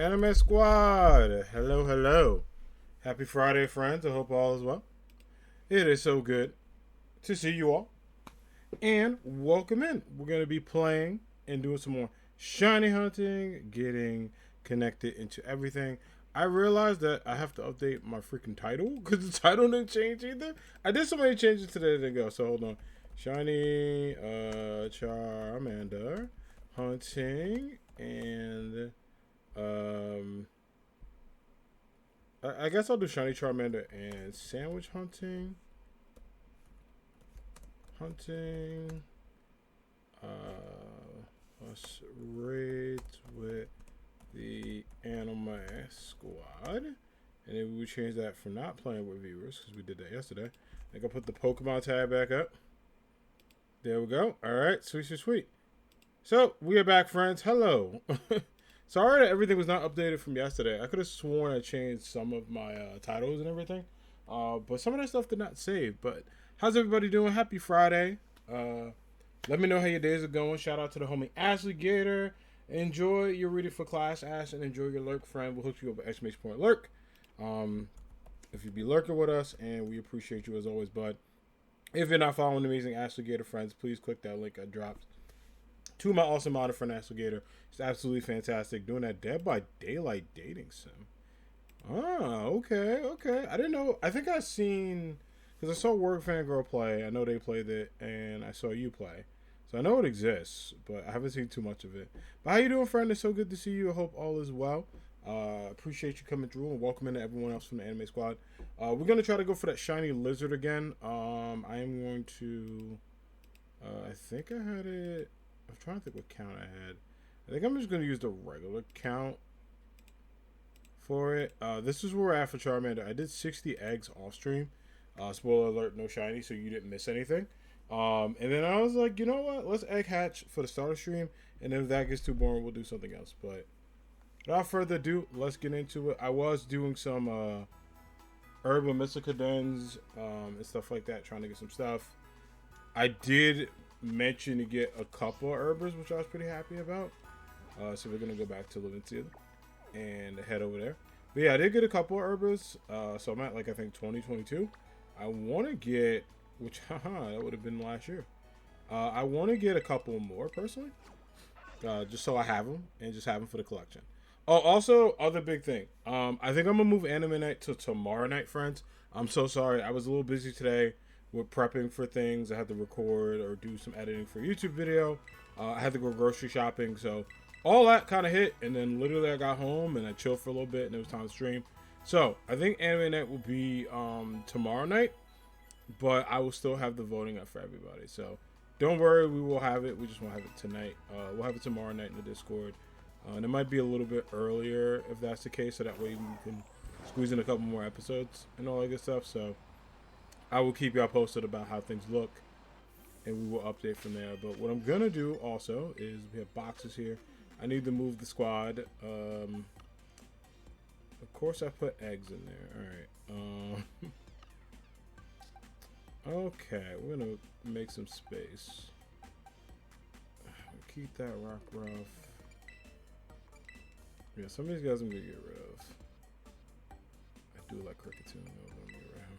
Anime Squad, hello, hello. Happy Friday, friends. I hope all is well. It is so good to see you all. And welcome in. We're going to be playing and doing some more shiny hunting, getting connected into everything. I realized that I have to update my freaking title because the title didn't change either. I did so many changes today to go. So hold on. Shiny Charmander hunting and I guess I'll do shiny Charmander and sandwich hunting. Let's rate with the anime squad. And then we would change that for not playing with viewers because we did that yesterday. I can put the Pokemon tab back up. There we go. All right, sweet, sweet, sweet. So we are back, friends. Hello. Sorry that everything was not updated from yesterday. I could have sworn I changed some of my titles and everything, but some of that stuff did not save. But how's everybody doing? Happy Friday. Let me know how your days are going. Shout out to the homie Ashley Gator. Enjoy your reading for class, Ash, and enjoy your lurk, friend. We'll hook you up at exclamation point lurk. If you be lurking with us, and we appreciate you as always, bud. If you're not following amazing Ashley Gator friends, please click that link I dropped to my awesome modern friend Ashley Gator. It's absolutely fantastic doing that Dead by Daylight dating sim. Oh, okay. I didn't know. I think I seen because I saw Work Fangirl play. I know they played it, and I saw you play. So I know it exists, but I haven't seen too much of it. But how you doing, friend? It's so good to see you. I hope all is well. Appreciate you coming through and welcoming everyone else from the anime squad. We're gonna try to go for that shiny lizard again. I am going to. I think I had it. I'm trying to think what count I had. I think I'm just gonna use the regular count for it. This is where we're at for Charmander. I did 60 eggs off stream. Spoiler alert, no shiny, so you didn't miss anything. And then I was like, you know what? Let's egg hatch for the starter stream, and then if that gets too boring, we'll do something else. But without further ado, let's get into it. I was doing some herb and mystica dens and stuff like that, trying to get some stuff. I did mention to get a couple of herbers, which I was pretty happy about. So we're gonna go back to Levincia and head over there. But yeah, I did get a couple of herbers. So I'm at like I think 2022. I want to get, which that would have been last year. I want to get a couple more personally, just so I have them and just have them for the collection. Oh, also, other big thing. I think I'm gonna move anime night to tomorrow night, friends. I'm so sorry. I was a little busy today with prepping for things. I had to record or do some editing for a YouTube video. I had to go grocery shopping, so all that kind of hit. And then literally I got home and I chilled for a little bit, and it was time to stream. So I think anime night will be tomorrow night, but I will still have the voting up for everybody. So don't worry, we will have it. We just won't have it tonight. We'll have it tomorrow night in the Discord. And it might be a little bit earlier if that's the case, so that way we can squeeze in a couple more episodes and all that good stuff. So I will keep y'all posted about how things look, and we will update from there. But what I'm gonna do also is we have boxes here. I need to move the squad. Of course, I put eggs in there. All right. Okay, we're gonna make some space. Keep that rock rough. Yeah, some of these guys I'm gonna get rid of. I do like Cricket too. I'm gonna get rid of him.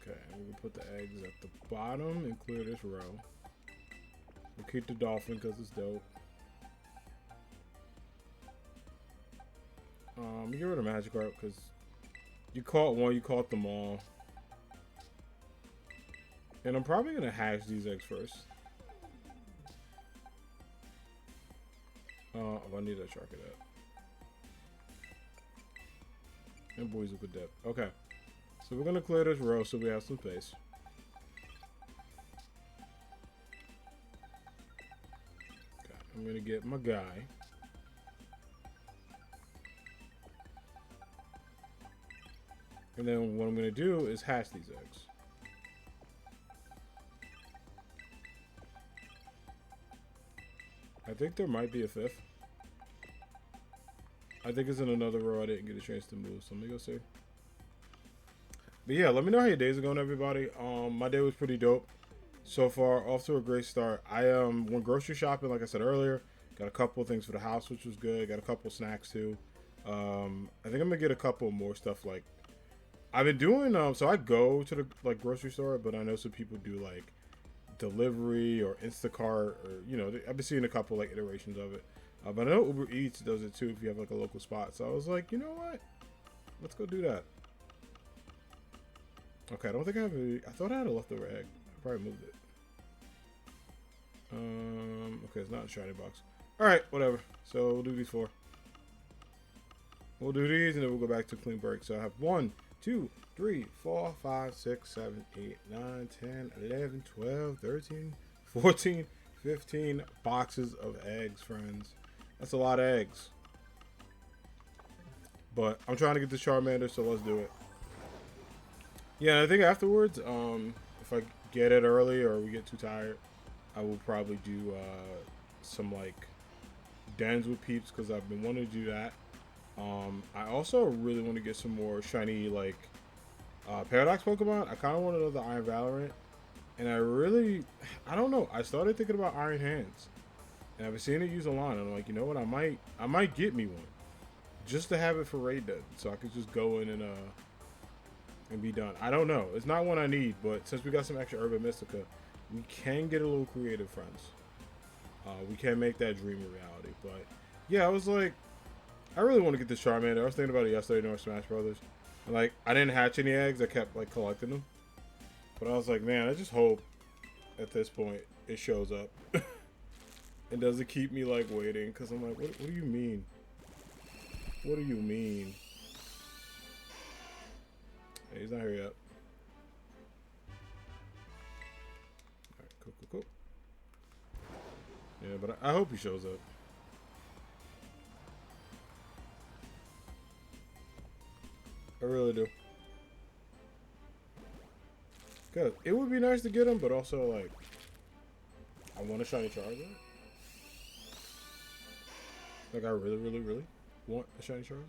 Okay, we can put the eggs at the bottom and clear this row. We'll keep the dolphin because it's dope. Get rid of Magikarp because you caught one, you caught them all. And I'm probably gonna hatch these eggs first. Oh, I need to shark it up. And boys with depth. Okay. So we're gonna clear this row so we have some space. Okay, I'm gonna get my guy. And then what I'm gonna do is hatch these eggs. I think there might be a fifth. I think it's in another row I didn't get a chance to move, so let me go see. But yeah, let me know how your days are going, everybody. My day was pretty dope so far. Off to a great start. I went grocery shopping, like I said earlier, Got a couple of things for the house, which was good. Got a couple snacks too. I think I'm gonna get a couple more stuff. Like I've been doing. So I go to the like grocery store, but I know some people do like delivery or Instacart, or I've been seeing a couple like iterations of it. But I know Uber Eats does it too if you have like a local spot. So I was like, you know what? Let's go do that. Okay, I don't think I have I thought I had a leftover egg. I probably moved it. Okay, it's not a shiny box. Alright, whatever. So we'll do these 4. We'll do these and then we'll go back to clean break. So I have 1, 2, 3, 4, 5, 6, 7, 8, 9, 10, 11, 12, 13, 14, 15 boxes of eggs, friends. That's a lot of eggs. But I'm trying to get the Charmander, so let's do it. Yeah, I think afterwards, if I get it early or we get too tired, I will probably do some like dens with peeps because I've been wanting to do that. I also really want to get some more shiny like Paradox Pokemon. I kind of want another Iron Valorant, and I don't know. I started thinking about Iron Hands, and I've been seeing it used a lot. And I'm like, you know what? I might get me one just to have it for raid den, so I could just go in and be done. I don't know. It's not one I need, but since we got some extra Urban Mystica, we can get a little creative, friends. We can make that dream a reality. But yeah, I was like, I really want to get this Charmander. I was thinking about it yesterday during Smash Brothers. And like, I didn't hatch any eggs. I kept like collecting them. But I was like, man, I just hope at this point it shows up. And doesn't keep me like waiting. Because I'm like, what do you mean? What do you mean? Hey, he's not here yet. Alright, cool. Yeah, but I hope he shows up. I really do. Cause it would be nice to get him, but also like, I want a shiny Charizard. Like I really want a shiny Charizard.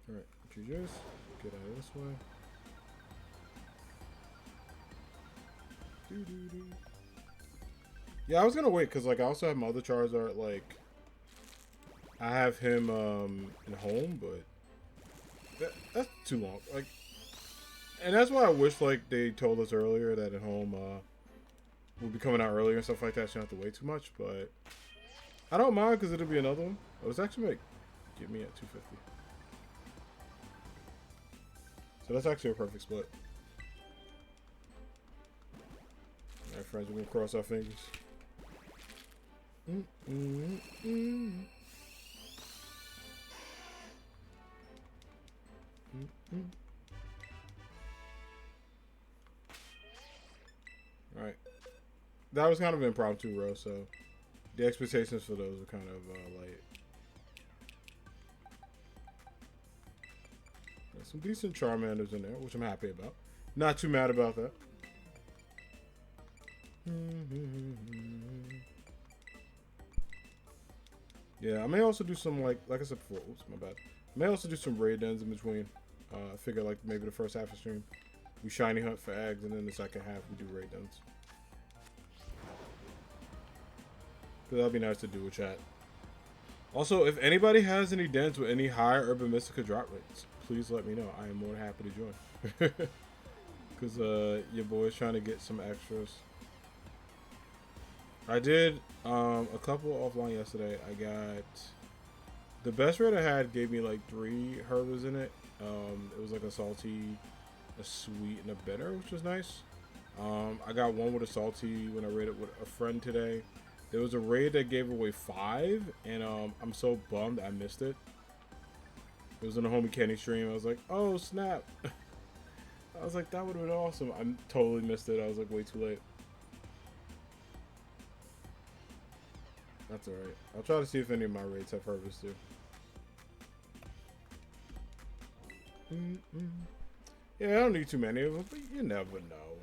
Alright, GG's. Get out of this way. Yeah, I was gonna wait because like I also have my other Charizard. Like I have him in home, but that's too long. Like, and that's why I wish like they told us earlier that at home will be coming out earlier and stuff like that. So you don't have to wait too much. But I don't mind because it'll be another one. Oh, it's actually like get me at 250. So that's actually a perfect split. Alright, friends, we're gonna cross our fingers. Alright. That was kind of an impromptu row, so the expectations for those were kind of light. There's some decent Charmanders in there, which I'm happy about. Not too mad about that. Yeah, I may also do some like I said before. Oops, my bad. I may also do some raid dens in between. I figure like maybe the first half of stream we shiny hunt for eggs, and then the second half we do raid dens. Cause that'd be nice to do with chat. Also, if anybody has any dens with any high Urban Mystica drop rates, please let me know. I am more than happy to join. Cause your boy's trying to get some extras. I did a couple offline yesterday. I got the best raid I had gave me like 3 herbs in it. It was like a salty, a sweet, and a bitter, which was nice. I got one with a salty when I raided with a friend today. There was a raid that gave away 5, and I'm so bummed I missed it. It was on the Homie Kenny stream. I was like, oh snap. I was like, that would have been awesome. I totally missed it. I was like way too late. That's alright. I'll try to see if any of my raids have harvest too. Yeah, I don't need too many of them, but you never know.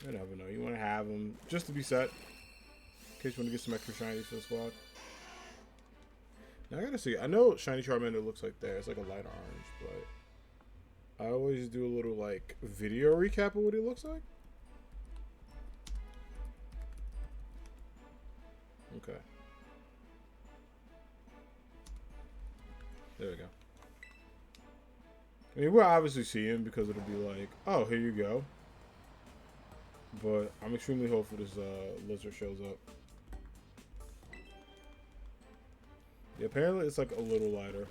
You never know. You want to have them just to be set. In case you want to get some extra shinies for the squad. Now I gotta see. I know shiny Charmander looks like there. It's like a light orange, but I always do a little like video recap of what he looks like. Okay. There we go. I mean, we'll obviously see him because it'll be like, oh, here you go. But I'm extremely hopeful this lizard shows up. Yeah, apparently it's like a little lighter.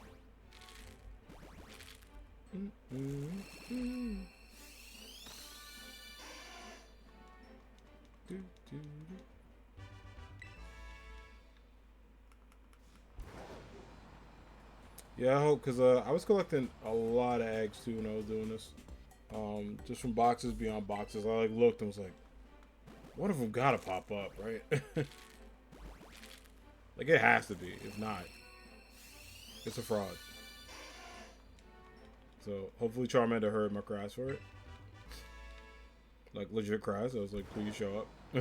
Yeah, I hope, because I was collecting a lot of eggs too when I was doing this. Just from boxes beyond boxes. I like looked and was like, one of them gotta pop up, right? Like it has to be. If not, it's a fraud. So hopefully Charmander heard my cries for it. Like legit cries. I was like, please show up. I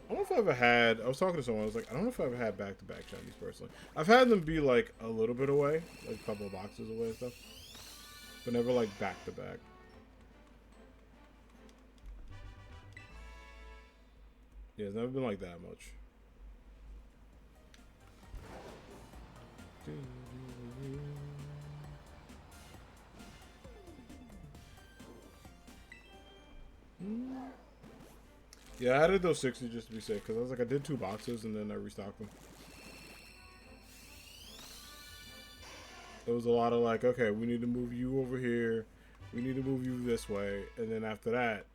don't know if I ever had. I was talking to someone. I was like, I don't know if I ever had back-to-back Chinese personally. I've had them be like a little bit away, like a couple of boxes away and stuff, but never like back-to-back. Yeah, it's never been like that much. Yeah, I added those 60 just to be safe because I was like, I did 2 boxes and then I restocked them. It was a lot of like, okay, we need to move you over here, we need to move you this way, and then after that,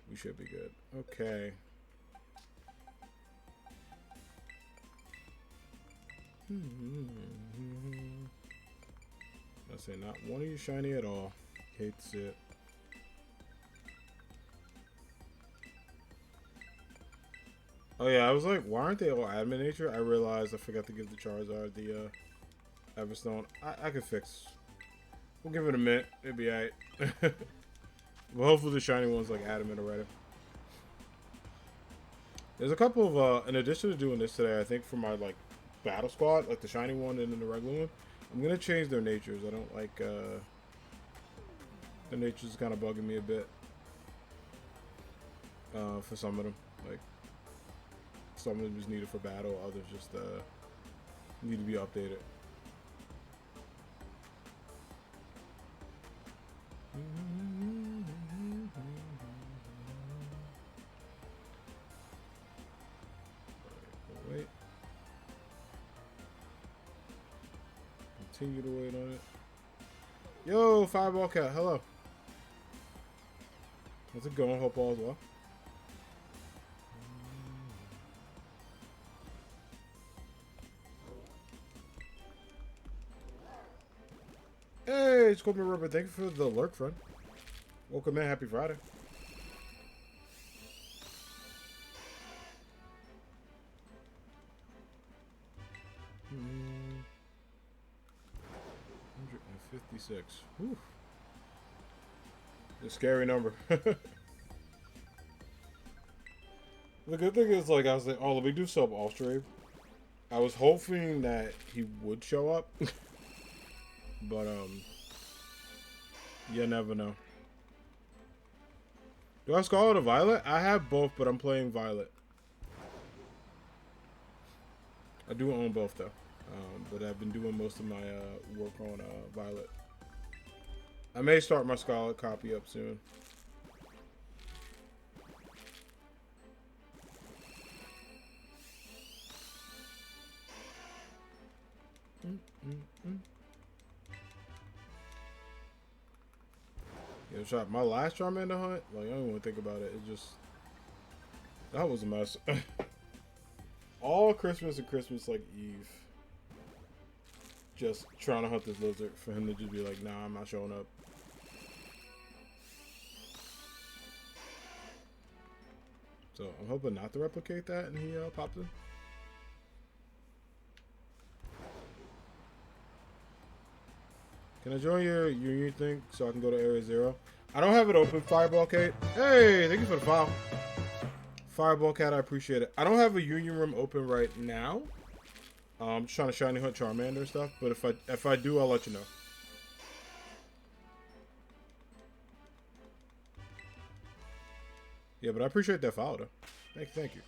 we should be good. Okay. I say not one of you shiny at all. Hates it. Oh yeah, I was like, why aren't they all admin nature? I realized I forgot to give the Charizard the Everstone. I could fix. We'll give it a minute. It'll be alright. Well, hopefully the shiny one's like adamant already. There's a couple of in addition to doing this today, I think for my like battle squad, like the shiny one and then the regular one, I'm gonna change their natures. I don't like their natures kind of bugging me a bit. For some of them, like some of them just needed for battle, others just need to be updated. Wait. Continue to wait on it. Yo, Fireball Cat, hello. How's it going? Hope all is well. Hey, Scorpion Rubber, thank you for the lurk, friend. Welcome in, happy Friday. Hmm. 156. Whew. A scary number. The good thing is, like, I was like, oh, let me do sub off stream. I was hoping that he would show up. But, you never know. Do I Scarlet or Violet? I have both, but I'm playing Violet. I do own both, though. But I've been doing most of my work on Violet. I may start my Scarlet copy up soon. Yo, shot my last Charmander hunt. Like, I don't even want to think about it. It just, that was a mess. All Christmas and Christmas like Eve, just trying to hunt this lizard for him to just be like, nah, I'm not showing up. So I'm hoping not to replicate that, and he popped in. Can I join your union thing so I can go to Area 0? I don't have it open, Fireball Cat. Hey, thank you for the follow. Fireball Cat, I appreciate it. I don't have a union room open right now. I'm just trying to shiny hunt Charmander and stuff, but if I do, I'll let you know. Yeah, but I appreciate that follow, though. Thank you.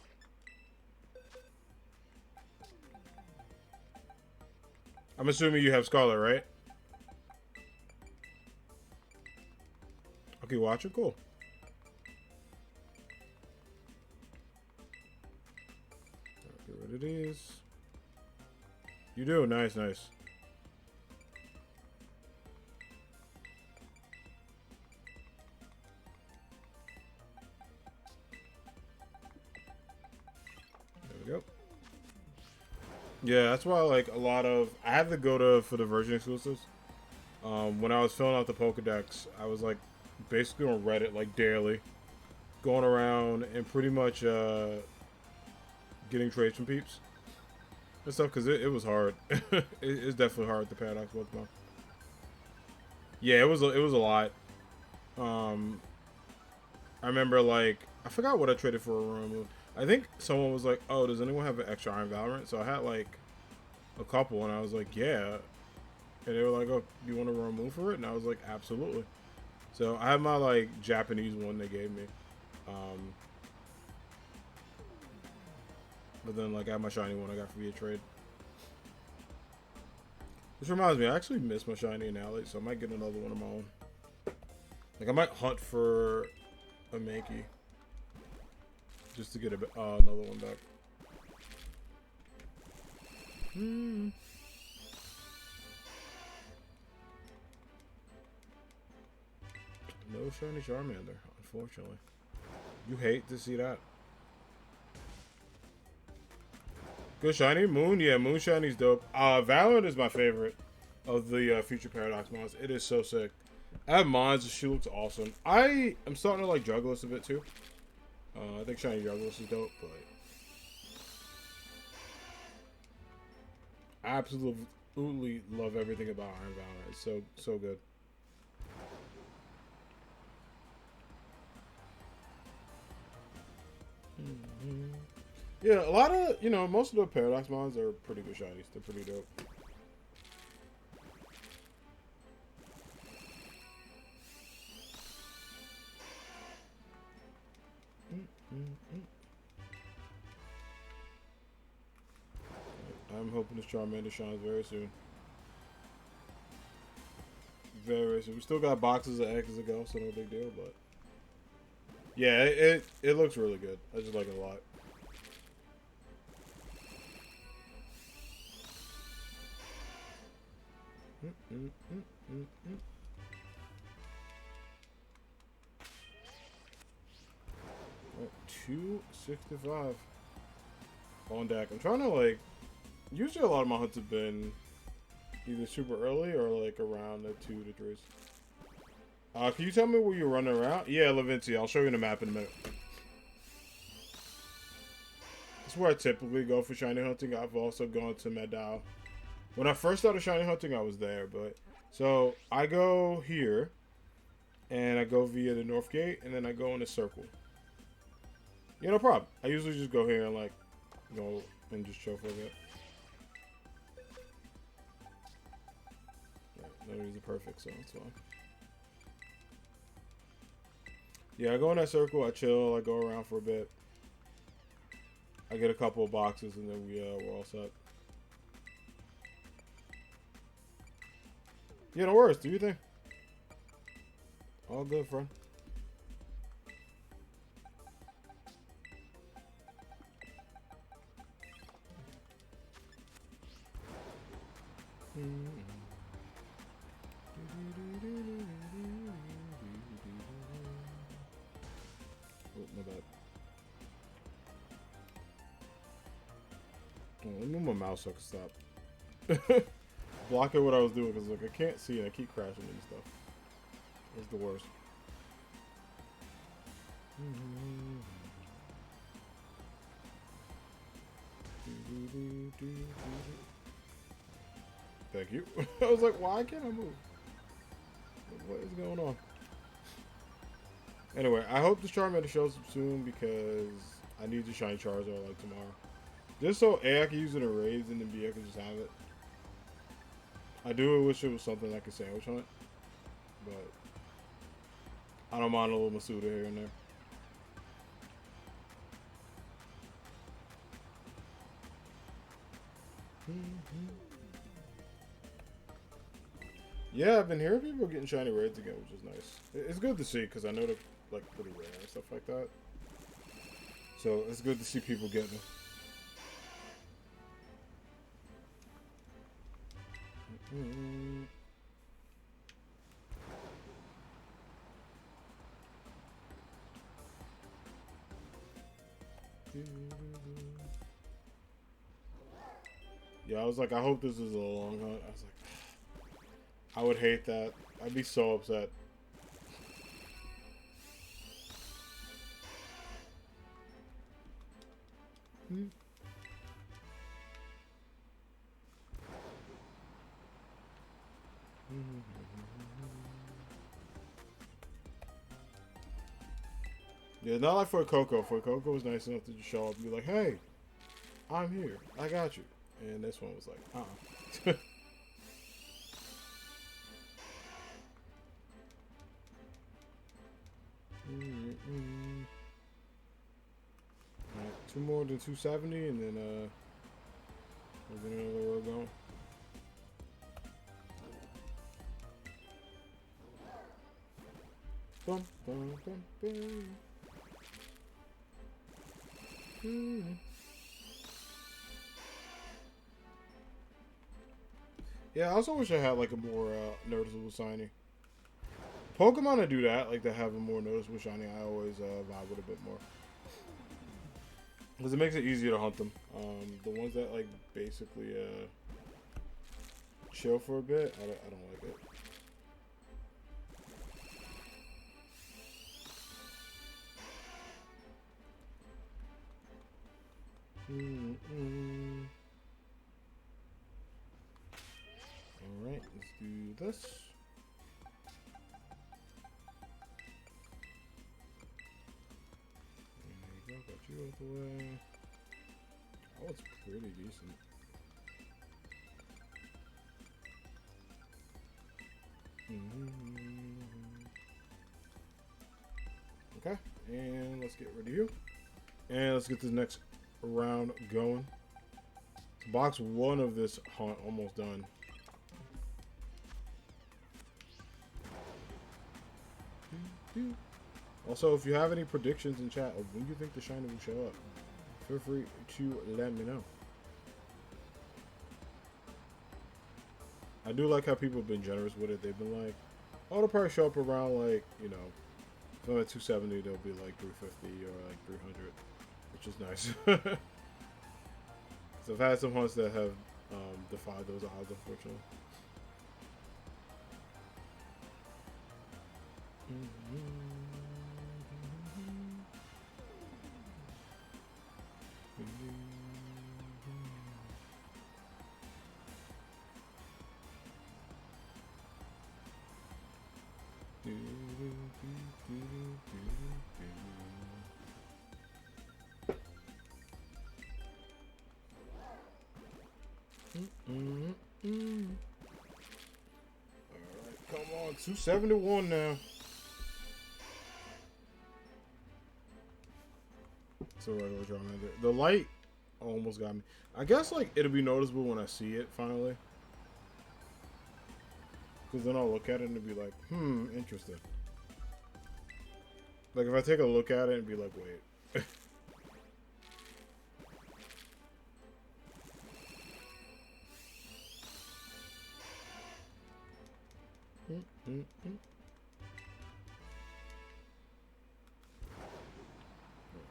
I'm assuming you have Scarlet, right? Okay, watch it. Cool. Get rid of these. You do. Nice, nice. There we go. Yeah, that's why like a lot of I have to go to for the version exclusives. When I was filling out the Pokedex, I was like basically on Reddit like daily, going around and pretty much getting trades from peeps and stuff because it was hard. It's definitely hard the Paradox Pokemon. Yeah, it was a lot. Um, I remember like I forgot what I traded for a room. I think someone was like, "Oh, does anyone have an extra Iron Valorant?" So I had like a couple, and I was like, "Yeah." And they were like, "Oh, do you want to remove for it?" And I was like, "Absolutely." So I have my like Japanese one they gave me, um, but then like I have my shiny one I got via trade. Which reminds me, I actually miss my shiny in Alley, so I might get another one of my own. Like I might hunt for a Mankey just to get another one back. No shiny Charmander, unfortunately. You hate to see that. Good shiny Moon, yeah, Moon shiny's dope. Valorant is my favorite of the Future Paradox mons. It is so sick. I have mons. She looks awesome. I am starting to like Juggless a bit too. I think shiny Juggless is dope, but I absolutely love everything about Iron Valorant. It's so good. Yeah, a lot of most of the Paradox mons are pretty good shinies. They're pretty dope. I'm hoping this Charmander shines very soon. Very soon. We still got boxes of eggs to go, so no big deal. But yeah, it looks really good. I just like it a lot. Oh, 265 on deck. I'm trying to like. Usually, a lot of my hunts have been either super early or like around the 2 to 3s. Can you tell me where you're running around? Yeah, Levincia. I'll show you the map in a minute. That's where I typically go for shiny hunting. I've also gone to Medal. When I first started shiny hunting, I was there, but so I go here, and I go via the North Gate, and then I go in a circle. Yeah, no problem. I usually just go here and like go and just chill for a bit. Yeah, that is perfect, so it's fine. Yeah, I go in that circle, I chill, I go around for a bit. I get a couple of boxes, and then we're all set. Yeah, no worries. Do you think? All good, friend. Oh, my bad. Oh, let me move my mouse so I can stop. Blocking what I was doing because like I can't see and I keep crashing and stuff. It's the worst. Thank you. I was like, why can't I move? What is going on? Anyway, I hope this Charmander shows up soon because I need to shine Charizard like tomorrow. Just so A, I can use it in raids and then B, I can just have it. I do wish it was something I could sandwich hunt, but I don't mind a little Masuda here and there. Yeah, I've been hearing people getting shiny raids again, which is nice. It's good to see because I know they're like pretty rare and stuff like that. So it's good to see people getting them. Yeah, I was like, I hope this is a long hunt. I was like, I would hate that. I'd be so upset. Yeah, not like for Coco. For Coco was nice enough to just show up and be like, hey, I'm here. I got you. And this one was like, Alright, 2 more than 270 and then we're gonna know where we're going. Bum, bum, bum, bum. Yeah, I also wish I had like a more noticeable shiny. Pokemon that do that, like to have a more noticeable shiny, I always vibe with a bit more. Because it makes it easier to hunt them. The ones that like basically chill for a bit, I don't like it. Alright, let's do this. There you go, got you out the way. Oh, it's pretty decent. Okay, and let's get rid of you. And let's get this next round going. Box 1 of this hunt almost done. Also, if you have any predictions in chat of when you think the shiny will show up, feel free to let me know. I do like how people have been generous with it. They've been like, oh, it'll probably show up around like, you know, if I'm at 270, they'll be like 350 or like 300, which is nice. So I've had some hunts that have defied those odds, unfortunately. Alright, come on, 271 now. It's a regular Charmander. The light almost got me. I guess like it'll be noticeable when I see it finally. Because then I'll look at it and be like, interesting. Like if I take a look at it and be like, wait.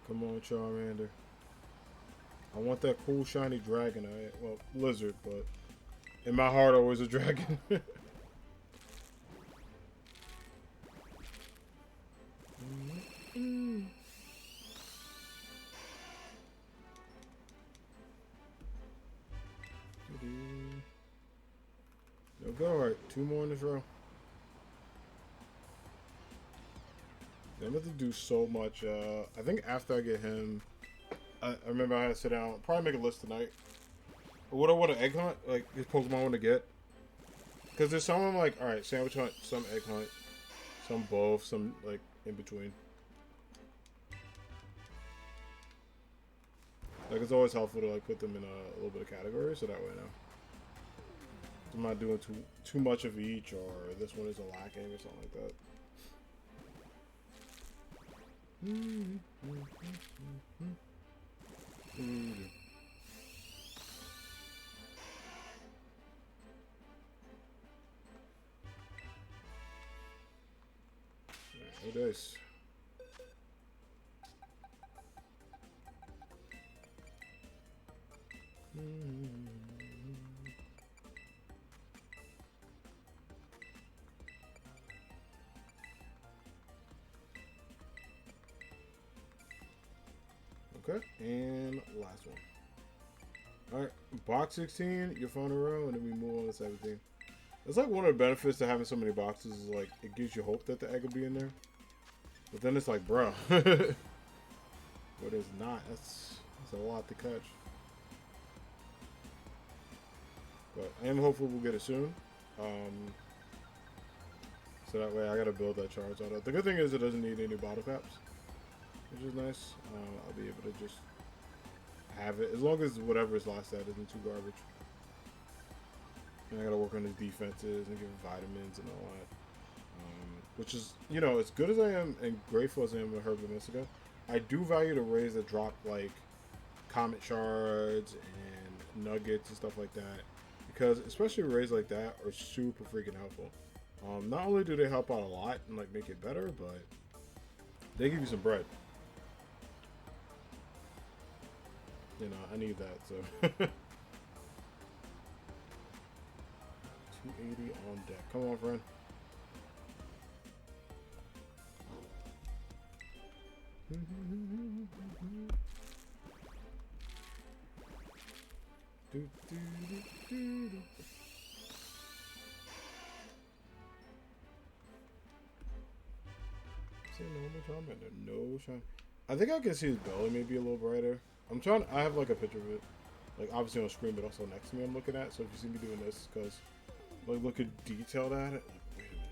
Come on, Charmander. I want that cool shiny Dragonite. Well, lizard, but in my heart, always a dragon. No go. Alright, 2 more in this row. I'm about to do so much. I think after I get him, I remember I had to sit down, probably make a list tonight. What I want to egg hunt, like his Pokemon I want to get. Because there's some I'm like, alright, sandwich hunt, some egg hunt, some both, some like in between. Like, it's always helpful to like put them in a little bit of category, so that way now I'm not doing too much of each, or this one is a lacking or something like that. No dice. Okay, and last one. Alright, box 16, your phone in a row, and then we move on to 17. It's like one of the benefits to having so many boxes is like, it gives you hope that the egg will be in there. But then it's like, bro. But it's not. That's a lot to catch. But I am hopeful we'll get it soon. So that way I gotta build that charge auto. The good thing is it doesn't need any bottle caps, which is nice. I'll be able to just have it as long as whatever is lost at isn't too garbage. And I gotta work on his defenses and give him vitamins and all that. Which is, you know, as good as I am and grateful as I am with Herb Mystico, I do value the rays that drop like comet shards and nuggets and stuff like that, because especially rays like that are super freaking helpful. Not only do they help out a lot and like make it better, but they give you some bread. You know, I need that, so 280 on deck. Come on, friend. See normal Charmander, no shine. I think I can see his belly maybe a little brighter. I'm trying. I have like a picture of it, like obviously on screen, but also next to me. I'm looking at. So if you see me doing this, because like look at detailed at it. Like, wait a minute.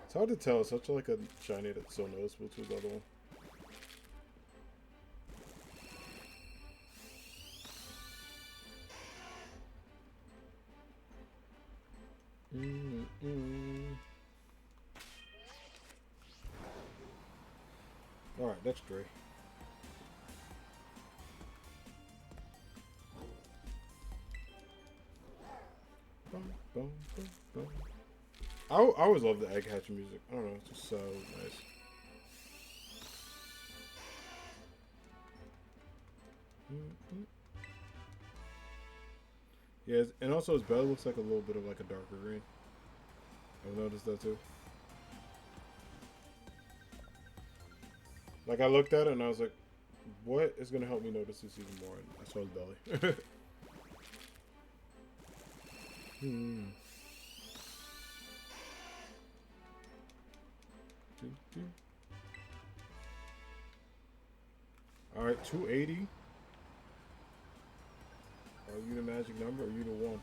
It's hard to tell. It's such like a shiny that's so noticeable to the other one. Alright, that's Dre. I always love the egg hatching music. I don't know, it's just so nice. Yeah, and also his belly looks like a little bit of like a darker green. I've noticed that too. Like I looked at it and I was like, what is going to help me notice this even more? And I saw his belly. Alright, 280. Are you the magic number or are you the one?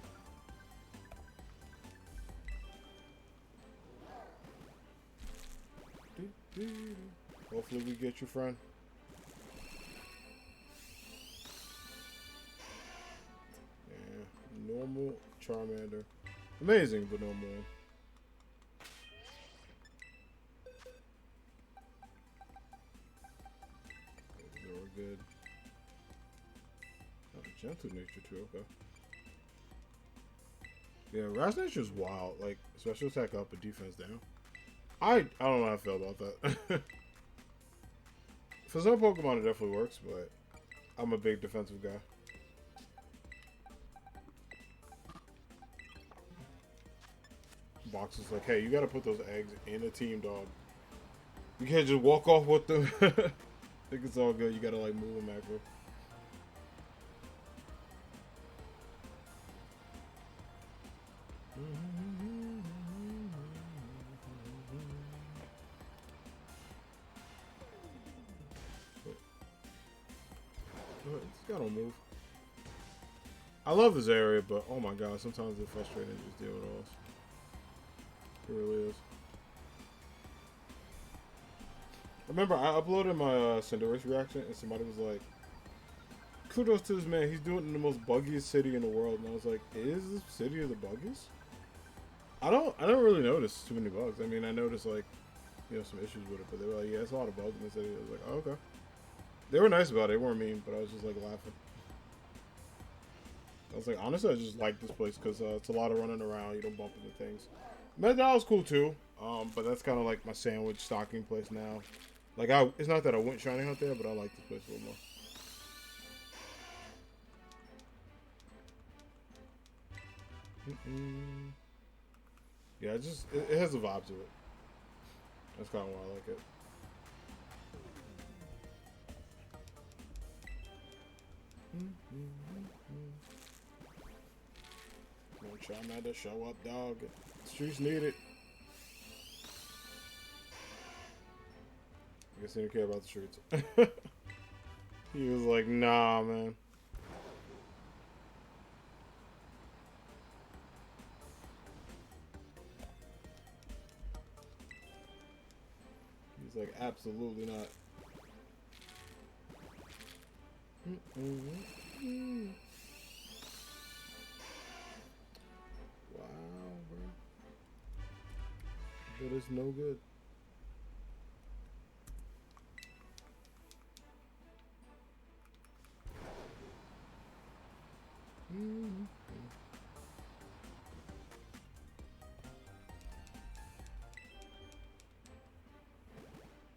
Hopefully we get you, friend. Yeah, normal Charmander. Amazing, but normal. We're good. Oh, gentle nature too, okay. Yeah, Raz Nature's wild. Like, special attack up and defense down. I don't know how I feel about that. For some Pokemon it definitely works, but I'm a big defensive guy. Box is like, hey, you gotta put those eggs in a team, dog. You can't just walk off with them. I think it's all good. You gotta like move them macro. It's gotta move. I love this area, but oh my god, sometimes it's frustrating to just deal with all this. It really is. Remember, I uploaded my Cinderace reaction, and somebody was like, kudos to this man. He's doing it in the most buggiest city in the world, and I was like, is this city of the buggiest? I don't really notice too many bugs. I mean, I noticed like, you know, some issues with it, but they were like, yeah, it's a lot of bugs in the city. I was like, oh, okay. They were nice about it. They weren't mean, but I was just like laughing. I was like, honestly, I just like this place because it's a lot of running around. You don't bump into things. McDonald's cool too, but that's kind of like my sandwich stocking place now. Like, it's not that I went Shiny Hunt there, but I like this place a little more. Yeah, it has a vibe to it. That's kind of why I like it. Charmander, show up, dog. Streets need it. I guess he didn't care about the streets. He was like, nah, man. He's like, absolutely not. Wow, bro. But it's no good.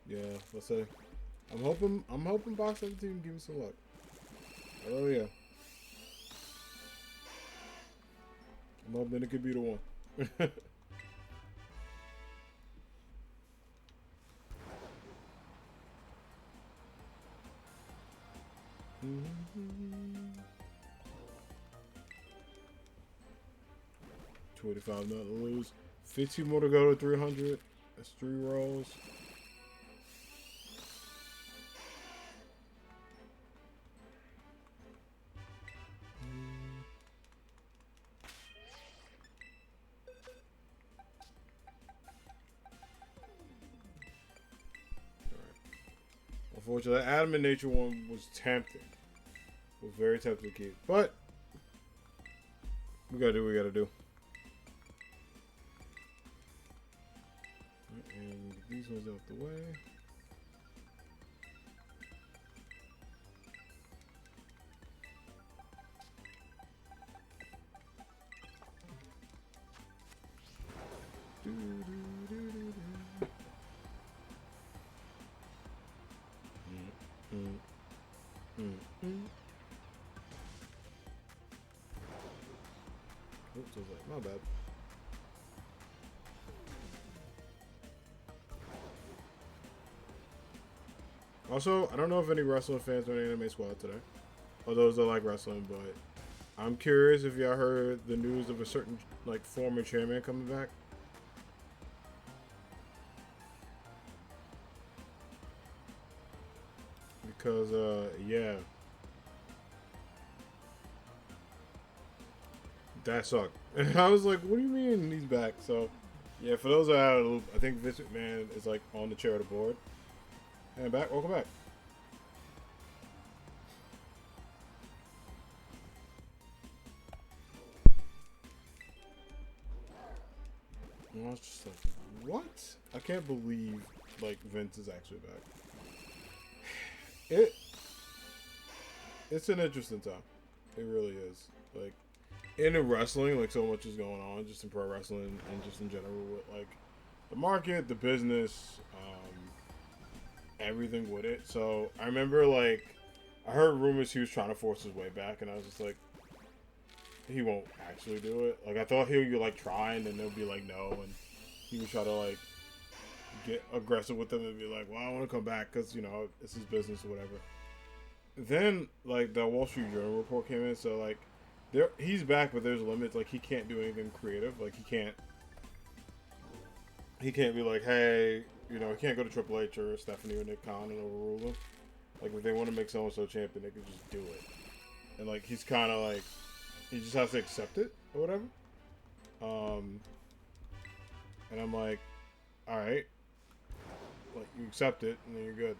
Yeah, let's say. I'm hoping Box 17 give me some luck. Oh yeah. I'm hoping it could be the one. $25 not to lose. 15 more to go to 300. That's 3 rolls. Unfortunately, that Adam and Nature one was tempting. Was very tempting to keep. But we gotta do what we gotta do. And get these ones out the way. Oops, I was like, my bad. Also, I don't know if any wrestling fans are in Anime Squad today, or those that like wrestling, but I'm curious if y'all heard the news of a certain like former chairman coming back. Because yeah, that sucked. And I was like, what do you mean he's back? So yeah, for those that are out of the loop, I think Vince McMahon is like on the chair of the board. And back, welcome back. And I was just like, what? I can't believe like Vince is actually back. It's an interesting time. It really is. Like in wrestling, like so much is going on, just in pro wrestling and just in general with like the market, the business, everything with it. So I remember like I heard rumors he was trying to force his way back, and I was just like, he won't actually do it. Like I thought he would like try, and then they'll be like no, and he would try to like get aggressive with them and be like, well, I want to come back because you know it's his business or whatever. Then like the Wall Street Journal report came in, so like he's back, but there's limits. Like he can't do anything creative. Like he can't be like, hey, you know, he can't go to Triple H or Stephanie or Nick Khan and overrule them. Like if they want to make so and so champion, they can just do it. And like he's kind of like he just has to accept it or whatever. And I'm like, all right, like you accept it and then you're good.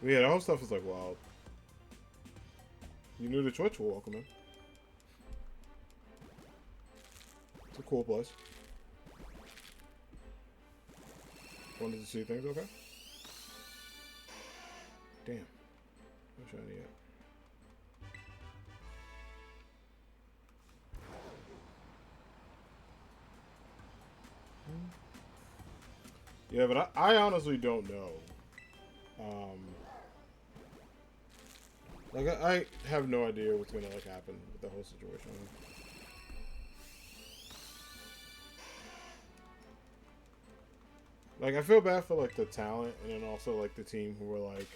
Yeah, the whole stuff is like wild. You knew the Twitch will welcome him. It's a cool place. Wanted to see things, okay? Damn. No shiny yet. Yeah, but I honestly don't know. Like, I have no idea what's gonna, like, happen with the whole situation. Like, I feel bad for, like, the talent, and then also, like, the team who were, like,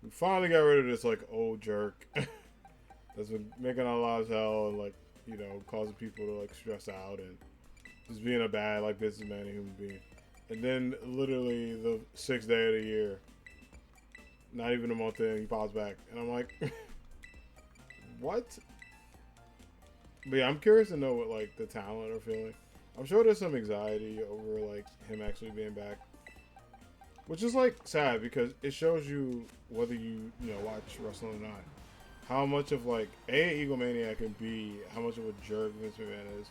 we finally got rid of this, like, old jerk that's been making our lives hell and, like, you know, causing people to, like, stress out and just being a bad, like, businessman and human being. And then, literally, the 6th day of the year, not even a month in, he pops back. And I'm like, what? But yeah, I'm curious to know what, like, the talent are feeling. I'm sure there's some anxiety over, like, him actually being back. Which is, like, sad because it shows you whether you know, watch wrestling or not. How much of, like, A, egomaniac can be, how much of a jerk Vince McMahon is.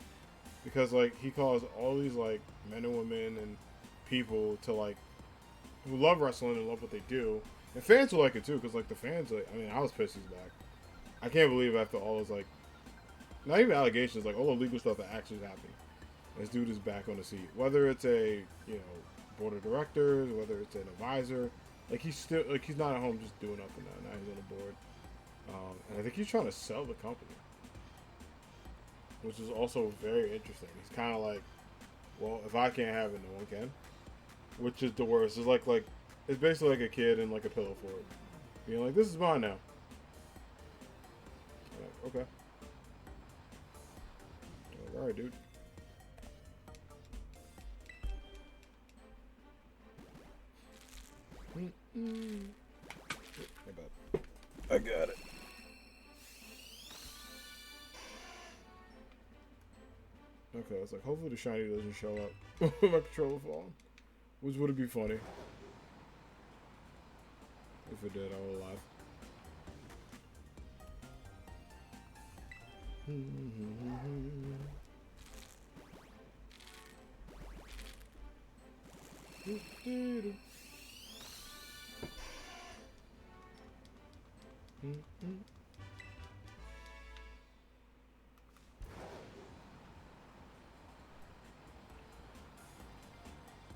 Because, like, he calls all these, like, men and women and people to, like, who love wrestling and love what they do. And fans will like it, too, because, like, the fans, like, I mean, I was pissed he's back. I can't believe after all those, like, not even allegations, like, all the legal stuff that actually is happening. This dude is back on the seat. Whether it's a, you know, board of directors, whether it's an advisor, like, he's still, like, he's not at home just doing nothing now. Now he's on the board. And I think he's trying to sell the company, which is also very interesting. He's kind of like, well, if I can't have it, no one can. Which is the worst. It's like it's basically like a kid in, like, a pillow fort. Being like, this is mine now. Like, okay. Alright, dude. I got it. Okay, it's like, hopefully the shiny doesn't show up. My controller falling. Which would be funny. If it did, I would laugh.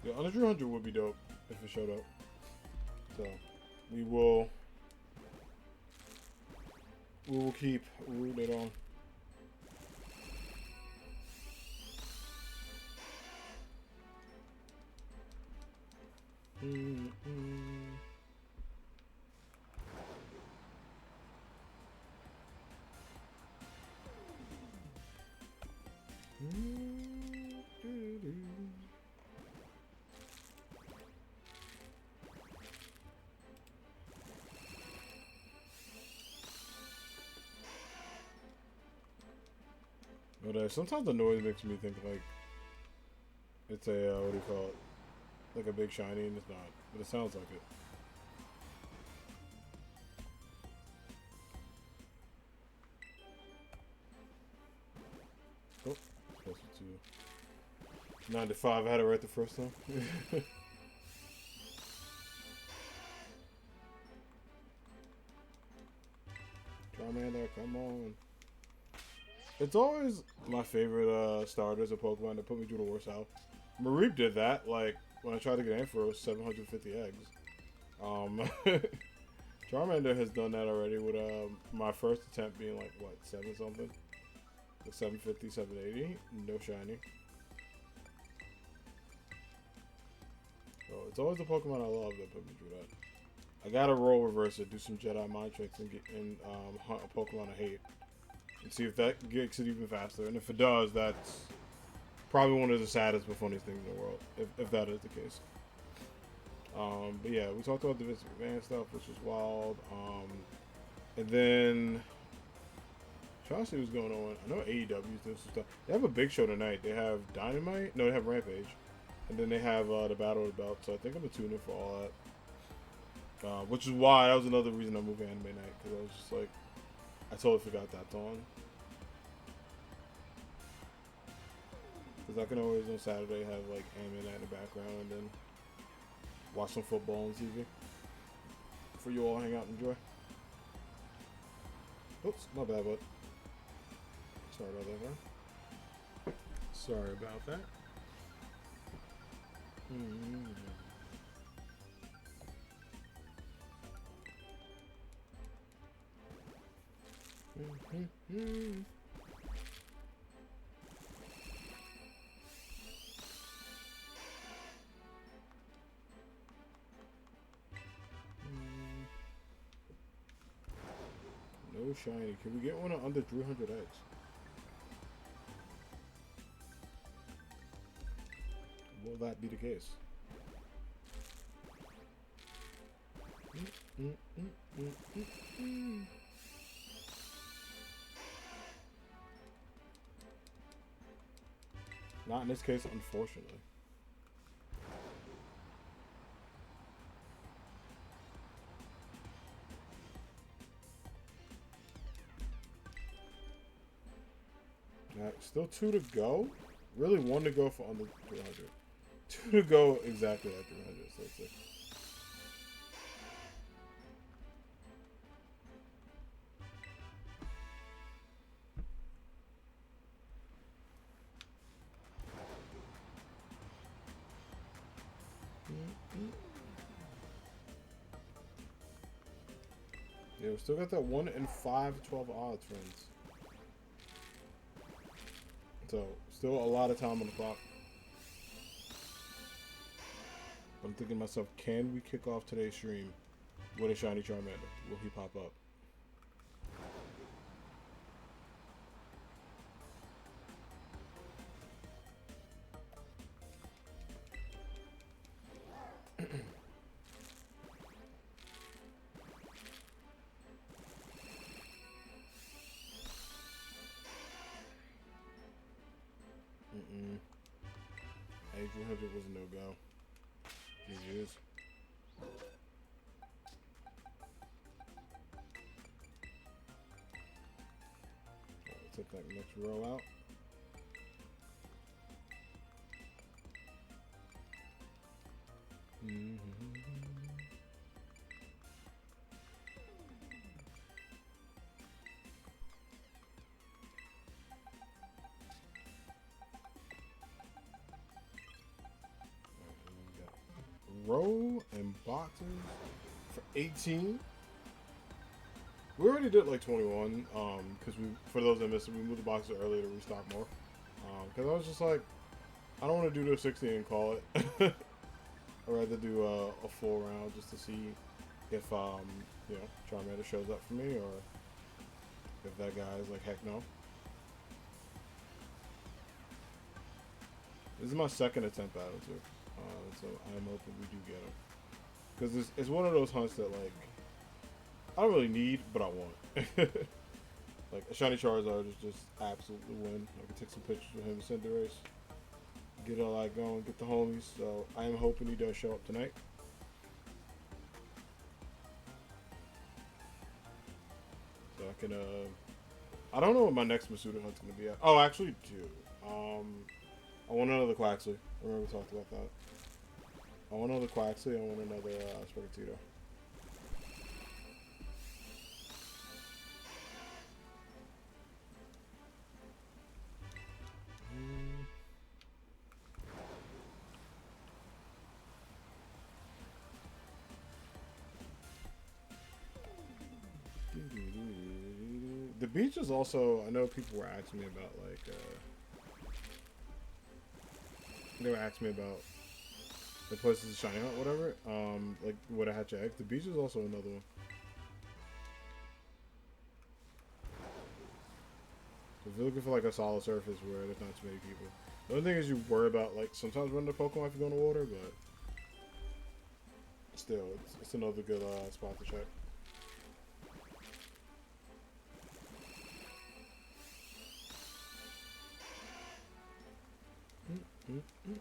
Yeah, under 300 would be dope if it showed up. So we will keep rooting it on. But sometimes the noise makes me think like it's a what do you call it? Like a big shiny, and it's not, but it sounds like it. Oh, supposed to 9 to 5. I had it right the first time. Charmander, come on. It's always my favorite starters of Pokemon that put me through the worst hell. Mareep did that, like, when I tried to get in for 750 eggs. Charmander has done that already with my first attempt being like, what, 7 something? Like 750, 780, no shiny. So it's always the Pokemon I love that put me through that. I gotta roll reverse it, do some Jedi mind tricks, and hunt a Pokemon I hate. And see if that gets it even faster. And if it does, that's probably one of the saddest but funniest things in the world, if that is the case. But yeah, we talked about the Vince McMahon stuff, which was wild. And then trying to see what's going on. I know AEW's doing some stuff. They have a big show tonight. They have Dynamite. No, they have Rampage. And then they have the Battle of the Belt. So I think I'm going to tune in for all that. Which is why that was another reason I moved Anime Night. Because I was just like, I totally forgot that's on. Because I can always on Saturday have like anime in the background and then watch some football on TV. For you all hang out and enjoy. Oops, my bad, bud. Sorry about that, man. Sorry about that. No shiny. Can we get one under 300 eggs? Will that be the case? Not in this case, unfortunately. Alright, still 2 to go. Really 1 to go for under 300. 2 to go exactly at 300, so let's see. Yeah, we still got that 1 in 5 to 12 odds, friends. So, still a lot of time on the clock. I'm thinking to myself, can we kick off today's stream with a shiny Charmander? Will he pop up? A300 was a no-go. GG's. Take that next row out. Row and boxes for 18. We already did like 21, because for those that missed it, we moved the boxes earlier to restock more. Because I was just like, I don't want to do the 60 and call it. I'd rather do a full round just to see if you know, Charmander shows up for me, or if that guy is like, heck no. This is my second attempt at it too. So I'm hoping we do get him. Because it's one of those hunts that, like, I don't really need, but I want. Like, a shiny Charizard is just absolutely win. I can take some pictures with him and send the race. Get all that going, get the homies. So I am hoping he does show up tonight. So I can, I don't know what my next Masuda hunt's going to be at. Oh, I actually do. I want another Quaxley. I remember we talked about that. I want another Quaxley. I want another Sprigatito. The beach is also, I know people were asking me about, like, they were asking me about the places to shine out, whatever. Like, where to hatch eggs. The beach is also another one. So if you're looking for, like, a solid surface where there's not too many people. The only thing is you worry about, like, sometimes running the Pokemon if you go in the water, but still, it's another good spot to check. Mm-hmm.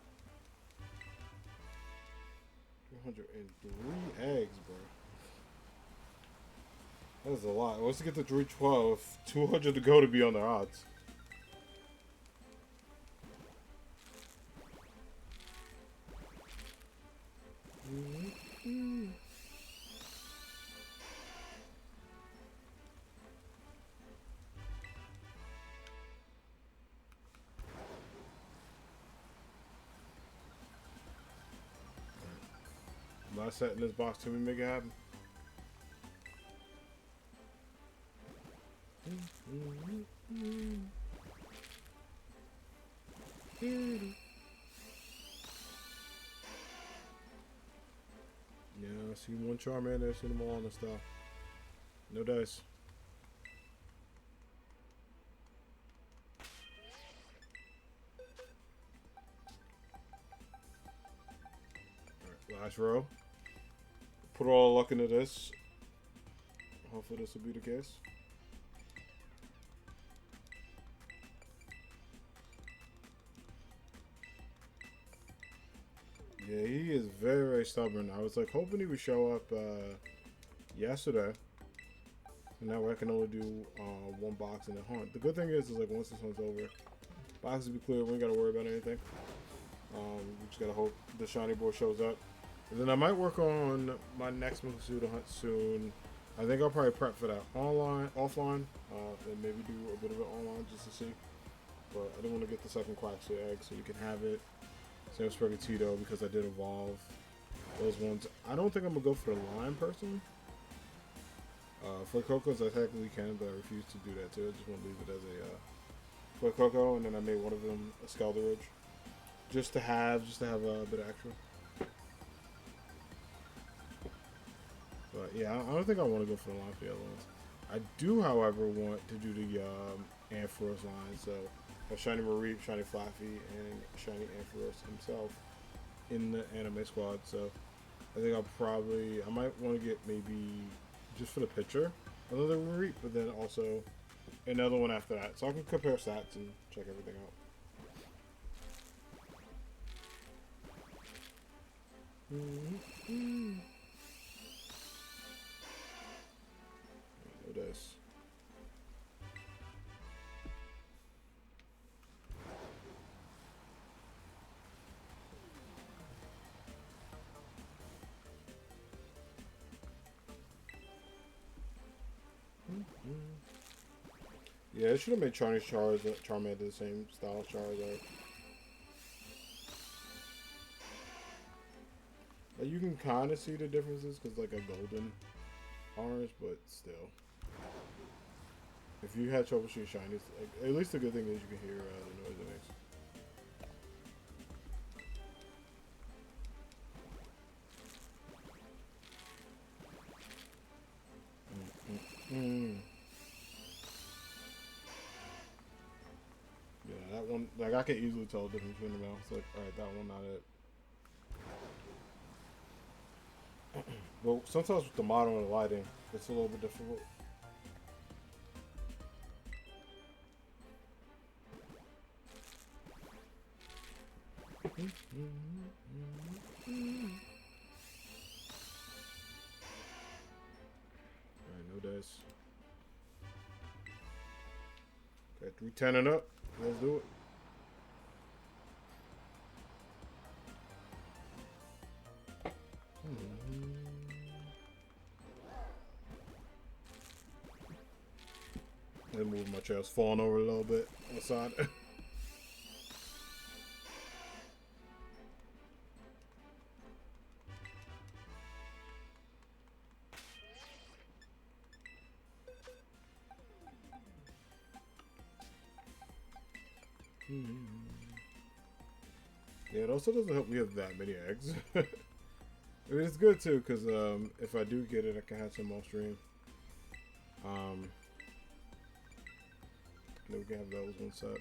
203 eggs, bro. That's a lot. Once you get to 312, 200 to go to be on their odds. Last set in this box till we make it happen. Yeah, I see one Charmander, I see them all on the stuff. No dice. Alright, last row. Put all luck into this. Hopefully this will be the case. Yeah, he is very, very stubborn. I was like hoping he would show up yesterday. And that way I can only do one box in the hunt. The good thing is like once this one's over, boxes will be clear. We ain't got to worry about anything. We just got to hope the shiny board shows up. And then I might work on my next Masuda hunt soon. I think I'll probably prep for that offline, and maybe do a bit of it online just to see. But I didn't want to get the second Quaxley egg, so you can have it. Same with Sprigatito because I did evolve those ones. I don't think I'm gonna go for the line personally. For Cocos, I technically can, but I refuse to do that too. I just want to leave it as a for Coco, and then I made one of them a Skelderidge, just to have a bit of extra. But yeah, I don't think I want to go for the line for the other ones. I do, however, want to do the Ampharos line. So have Shiny Mareep, Shiny Flaffy, and Shiny Ampharos himself in the anime squad. So I think I might want to get maybe just for the picture another Mareep, but then also another one after that, so I can compare stats and check everything out. No dice. Yeah, it should have made Charmander the same style as Charizard. Like, you can kind of see the differences because like a golden orange, but still. If you had troubleshooting shinies, like, at least the good thing is you can hear the noise it makes. Yeah, that one, like I can easily tell the difference between them now. It's like, alright, that one not it. Well, sometimes with the model and the lighting, it's a little bit difficult. Alright, no dice. Okay, 310 and up. Let's do it. Then move my chair's falling over a little bit on the side. Yeah, it also doesn't help we have that many eggs. I mean, it's good too, because if I do get it, I can have some off stream. Then we can have those one set.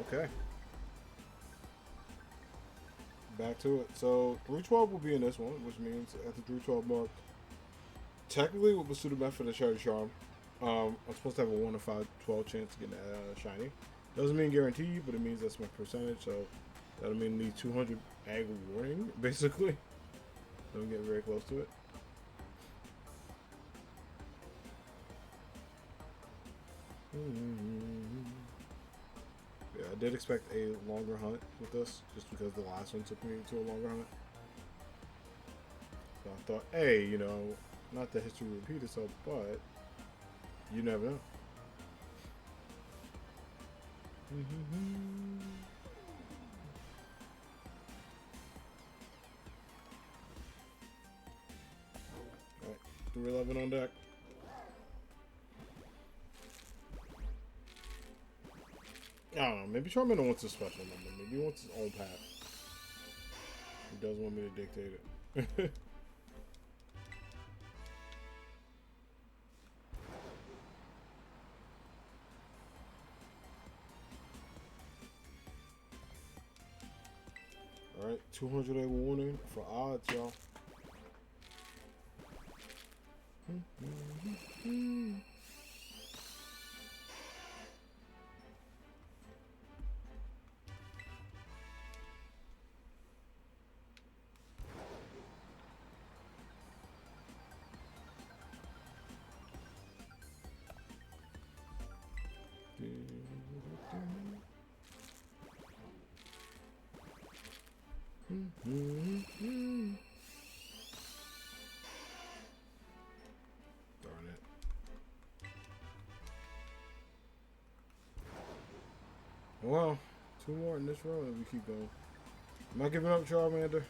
Okay. Back to it. So 312 will be in this one, which means at the 312 mark, technically what was suitable for the Cherry Charm, I'm supposed to have a 1 in 512 chance to get a shiny. Doesn't mean guaranteed, but it means that's my percentage. So That'll mean the 200 egg warning, basically. Don't get very close to it. Yeah, I did expect a longer hunt with this, just because the last one took me to a longer hunt. So I thought, hey, you know, not that history will repeat itself, but you never know. Alright, 311 on deck. I don't know, maybe Charmander wants a special number. Maybe he wants his own path. He does want me to dictate it. Alright, 200 egg warning for odds, y'all. Darn it. Well, 2 more in this row and we keep going. Am I giving up, Charmander?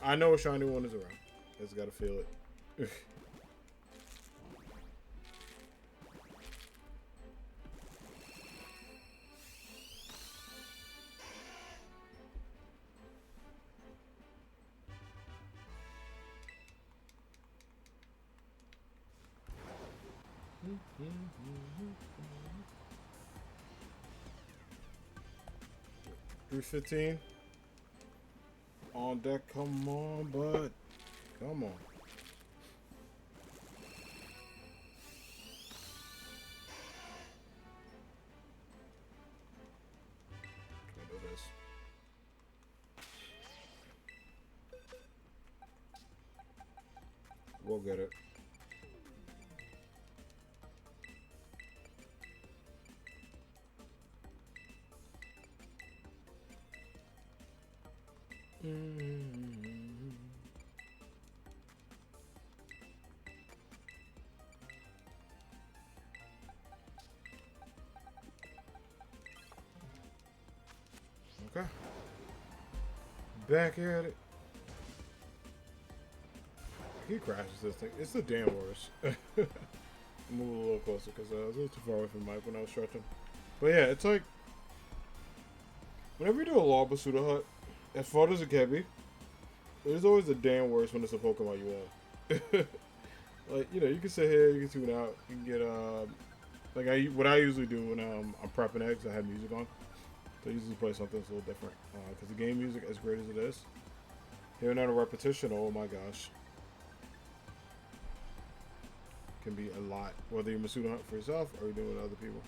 I know a shiny one is around. Just gotta feel it. $315 on deck. Come on, bud. Come on. I know this. We'll get it. Okay. Back at it. He crashes this thing. It's the damn worst. Move a little closer because I was a little too far away from Mike when I was stretching. But yeah, it's like whenever you do a Lava Pseudo Hut, as far as it can be, it's always the damn worst when it's a Pokemon you want. Like, you know, you can sit here, you can tune out, you can get like what I usually do when I'm prepping eggs, I have music on. So I usually play something that's a little different. Because the game music, as great as it is, hearing that a repetition, oh my gosh, can be a lot. Whether you're Pseudo Hunt for yourself or you're doing it with other people.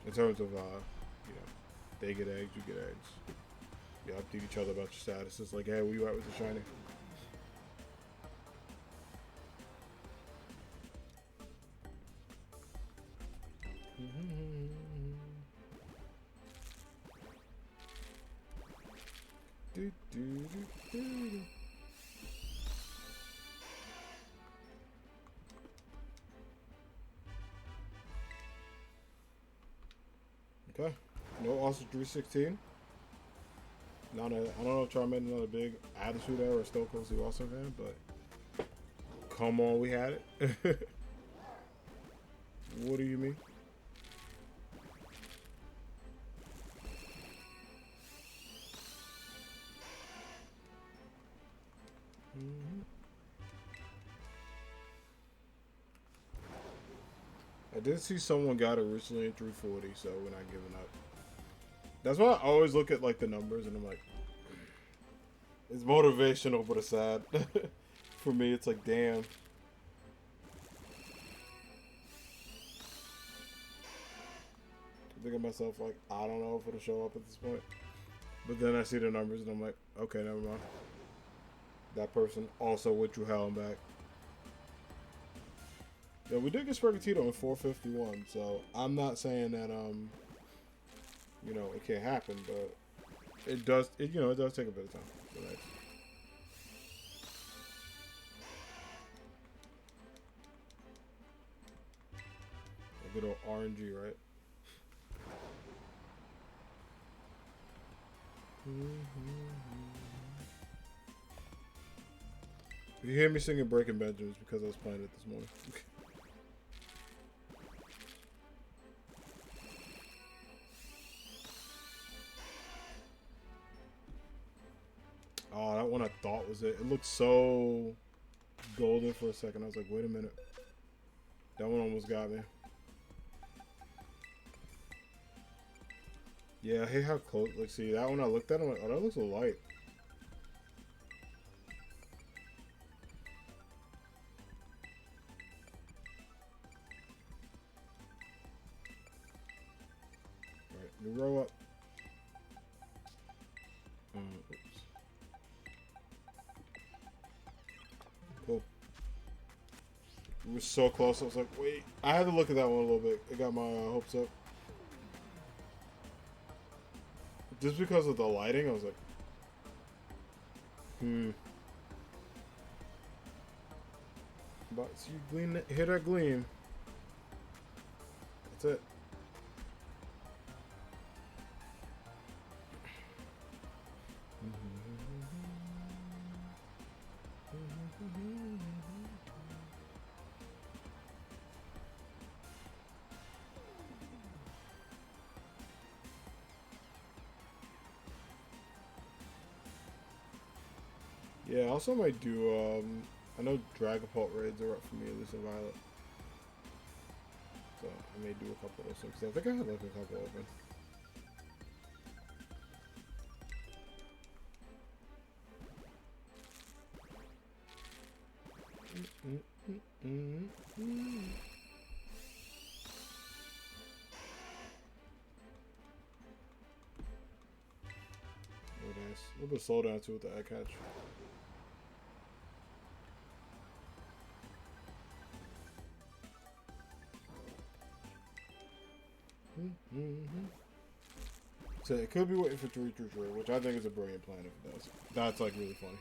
In terms of, you know, they get eggs, you get eggs. You update each other about your status. It's like, hey, where you at with the shiny? Okay. No, also 316. I don't know if Charmander not a big Attitude Era or Stone Cold Steve Austin fan, but come on, we had it. What do you mean? I did see someone got it recently in 340, so we're not giving up. That's why I always look at like the numbers and I'm like, it's motivational but it's sad. For me, it's like, damn. thinking to myself, like, I don't know if it'll show up at this point. But then I see the numbers and I'm like, okay, never mind. That person also withdrew hell and back. Yeah, we did get Sprigatito in 451, so I'm not saying that you know, it can't happen, but it does. It does take a bit of time. So that's, a good old RNG, right? If you hear me singing Breaking Benjamin, it's because I was playing it this morning. Oh, that one I thought was it. It looked so golden for a second. I was like, wait a minute. That one almost got me. Yeah, I hate how close. Like, see, that one I looked at, I'm like, oh, that looks a light. Alright, new row up. Oops. Cool. We were so close. I was like, wait. I had to look at that one a little bit. It got my hopes up. Just because of the lighting, I was like, But so you gleam, hit that gleam. That's it. Yeah, I also might do, I know Dragapult raids are up for me, at least in Violet. So I may do a couple of those things. I think I had like a couple open. Oh, nice. A little bit of slowdown too with the eye catch. So it could be waiting for 333, which I think is a brilliant plan if it does. That's like really funny.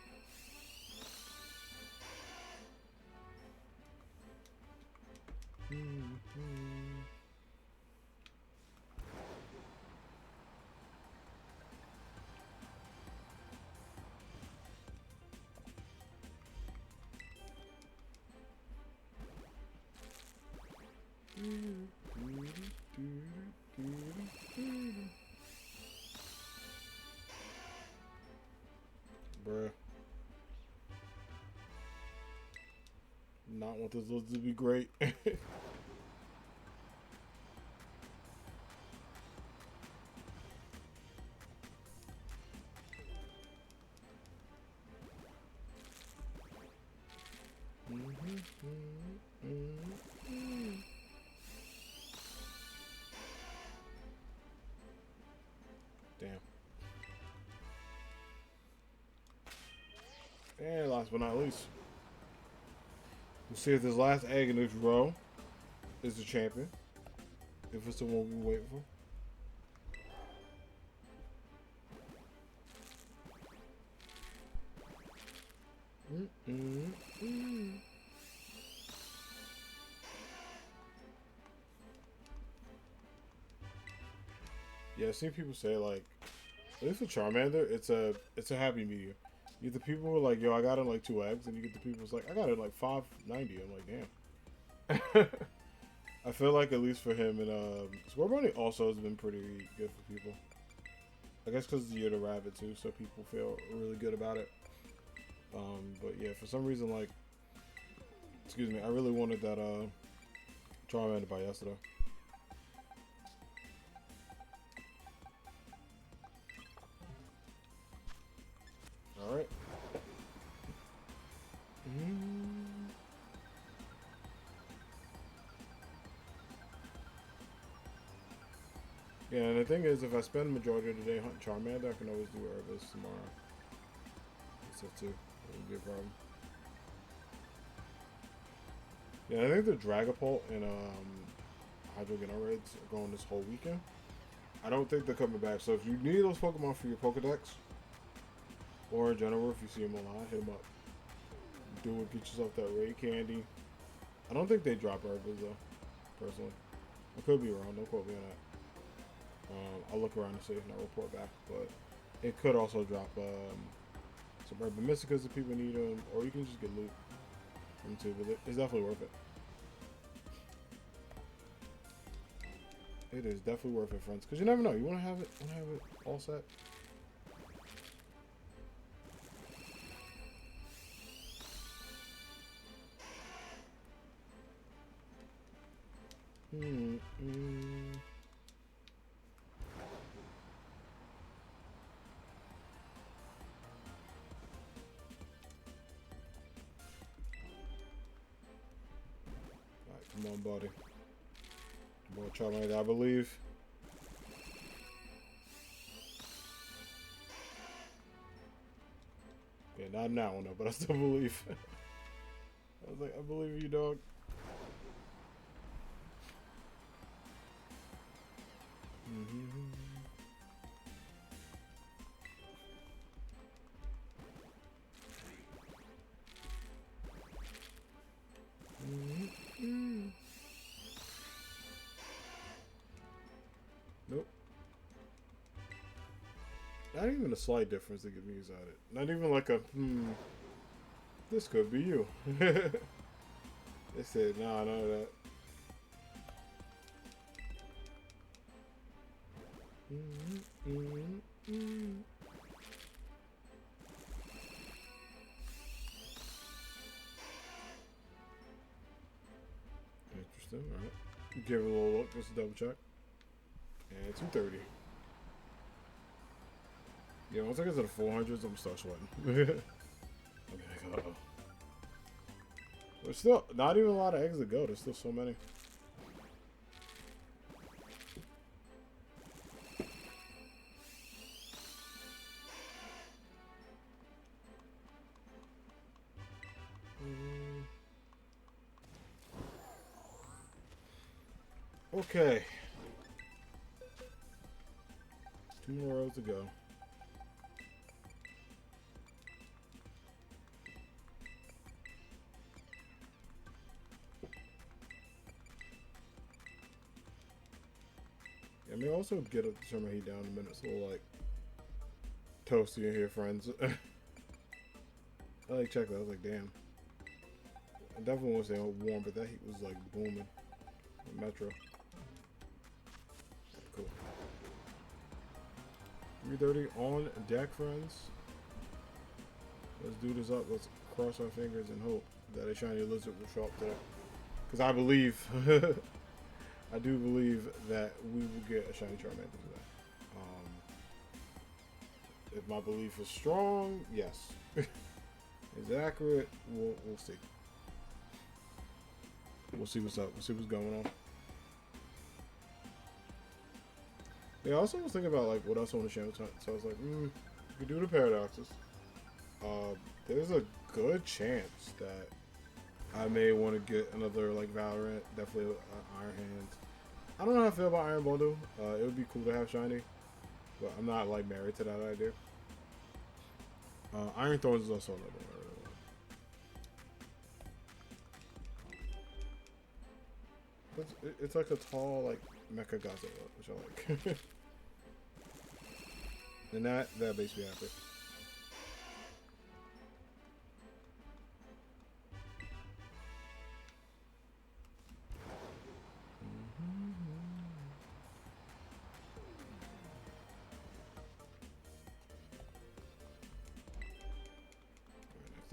Bruh. Not want this list to be great. Damn. And last but not least, we'll see if this last egg in this row is the champion. If it's the one we're waiting for. Yeah, I've seen people say like, at least with Charmander, it's a happy medium. You get the people who are like, yo, I got in like 2 eggs, and you get the people who's like, I got it like 590. I'm like, damn. I feel like at least for him and Square Bunny also has been pretty good for people. I guess because it's the year to rabbit too, so people feel really good about it. But yeah, for some reason, like, excuse me, I really wanted that Charmander by yesterday. All right. Yeah, and the thing is, if I spend the majority of the day hunting Charmander, I can always do Erebus tomorrow. That's it too. It wouldn't be a problem. Yeah, I think the Dragapult and Hydro Raids are going this whole weekend. I don't think they're coming back. So if you need those Pokemon for your Pokedex, or in general, if you see them online, hit them up. Do it. Get yourself that Ray Candy. I don't think they drop Erebus though, personally. I could be wrong. Don't quote me on that. I'll look around and see if I'll report back. But it could also drop some Urban Mysticas if people need them, or you can just get loot from too. But it's definitely worth it. It is definitely worth it, friends, because you never know. You want to have it all set. Alright, come on, buddy. Boy, Charmander, I believe. Yeah, not in that one though, but I still believe. I was like, I believe you, dog. Nope. Not even a slight difference to get me out of it. Not even like a, this could be you. They said, nah, none of that. Interesting, alright. Give it a little look, just to double check. And 230. Yeah, once I get to the 400s, I'm gonna start sweating. Okay, uh-oh. There's still not even a lot of eggs to go. There's still so many. Okay. 2 more rows to go. I may also get up to turn my heat down in a minute. It's a little like toasty in here, friends. I like checked that. I was like, damn. I definitely want to say warm, but that heat was like booming. Metro. Cool. 330 on deck, friends. Let's do this up. Let's cross our fingers and hope that a shiny lizard will show up today. Because I believe, I do believe that we will get a shiny Charmander today. If my belief is strong, yes. Is accurate, we'll see. We'll see what's up. We'll see what's going on. Yeah, I also was thinking about like what else I want to share. So I was like, if we do the paradoxes, there's a good chance that I may want to get another like Valorant, definitely Iron Hands. I don't know how I feel about Iron Bundle. It would be cool to have shiny, but I'm not like married to that idea. Iron Thorns is also another one I really want. It's like a tall like Mecha Godzilla, which I like. And that makes me happy.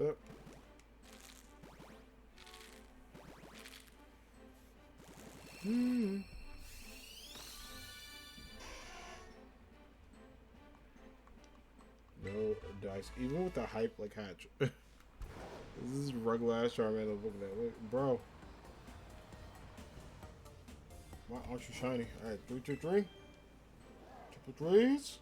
Next up. No dice, even with the hype like hatch. This is regular ass Charmander looking at. Wait, bro. Why aren't you shiny? Alright, 3, 2, 3. Please?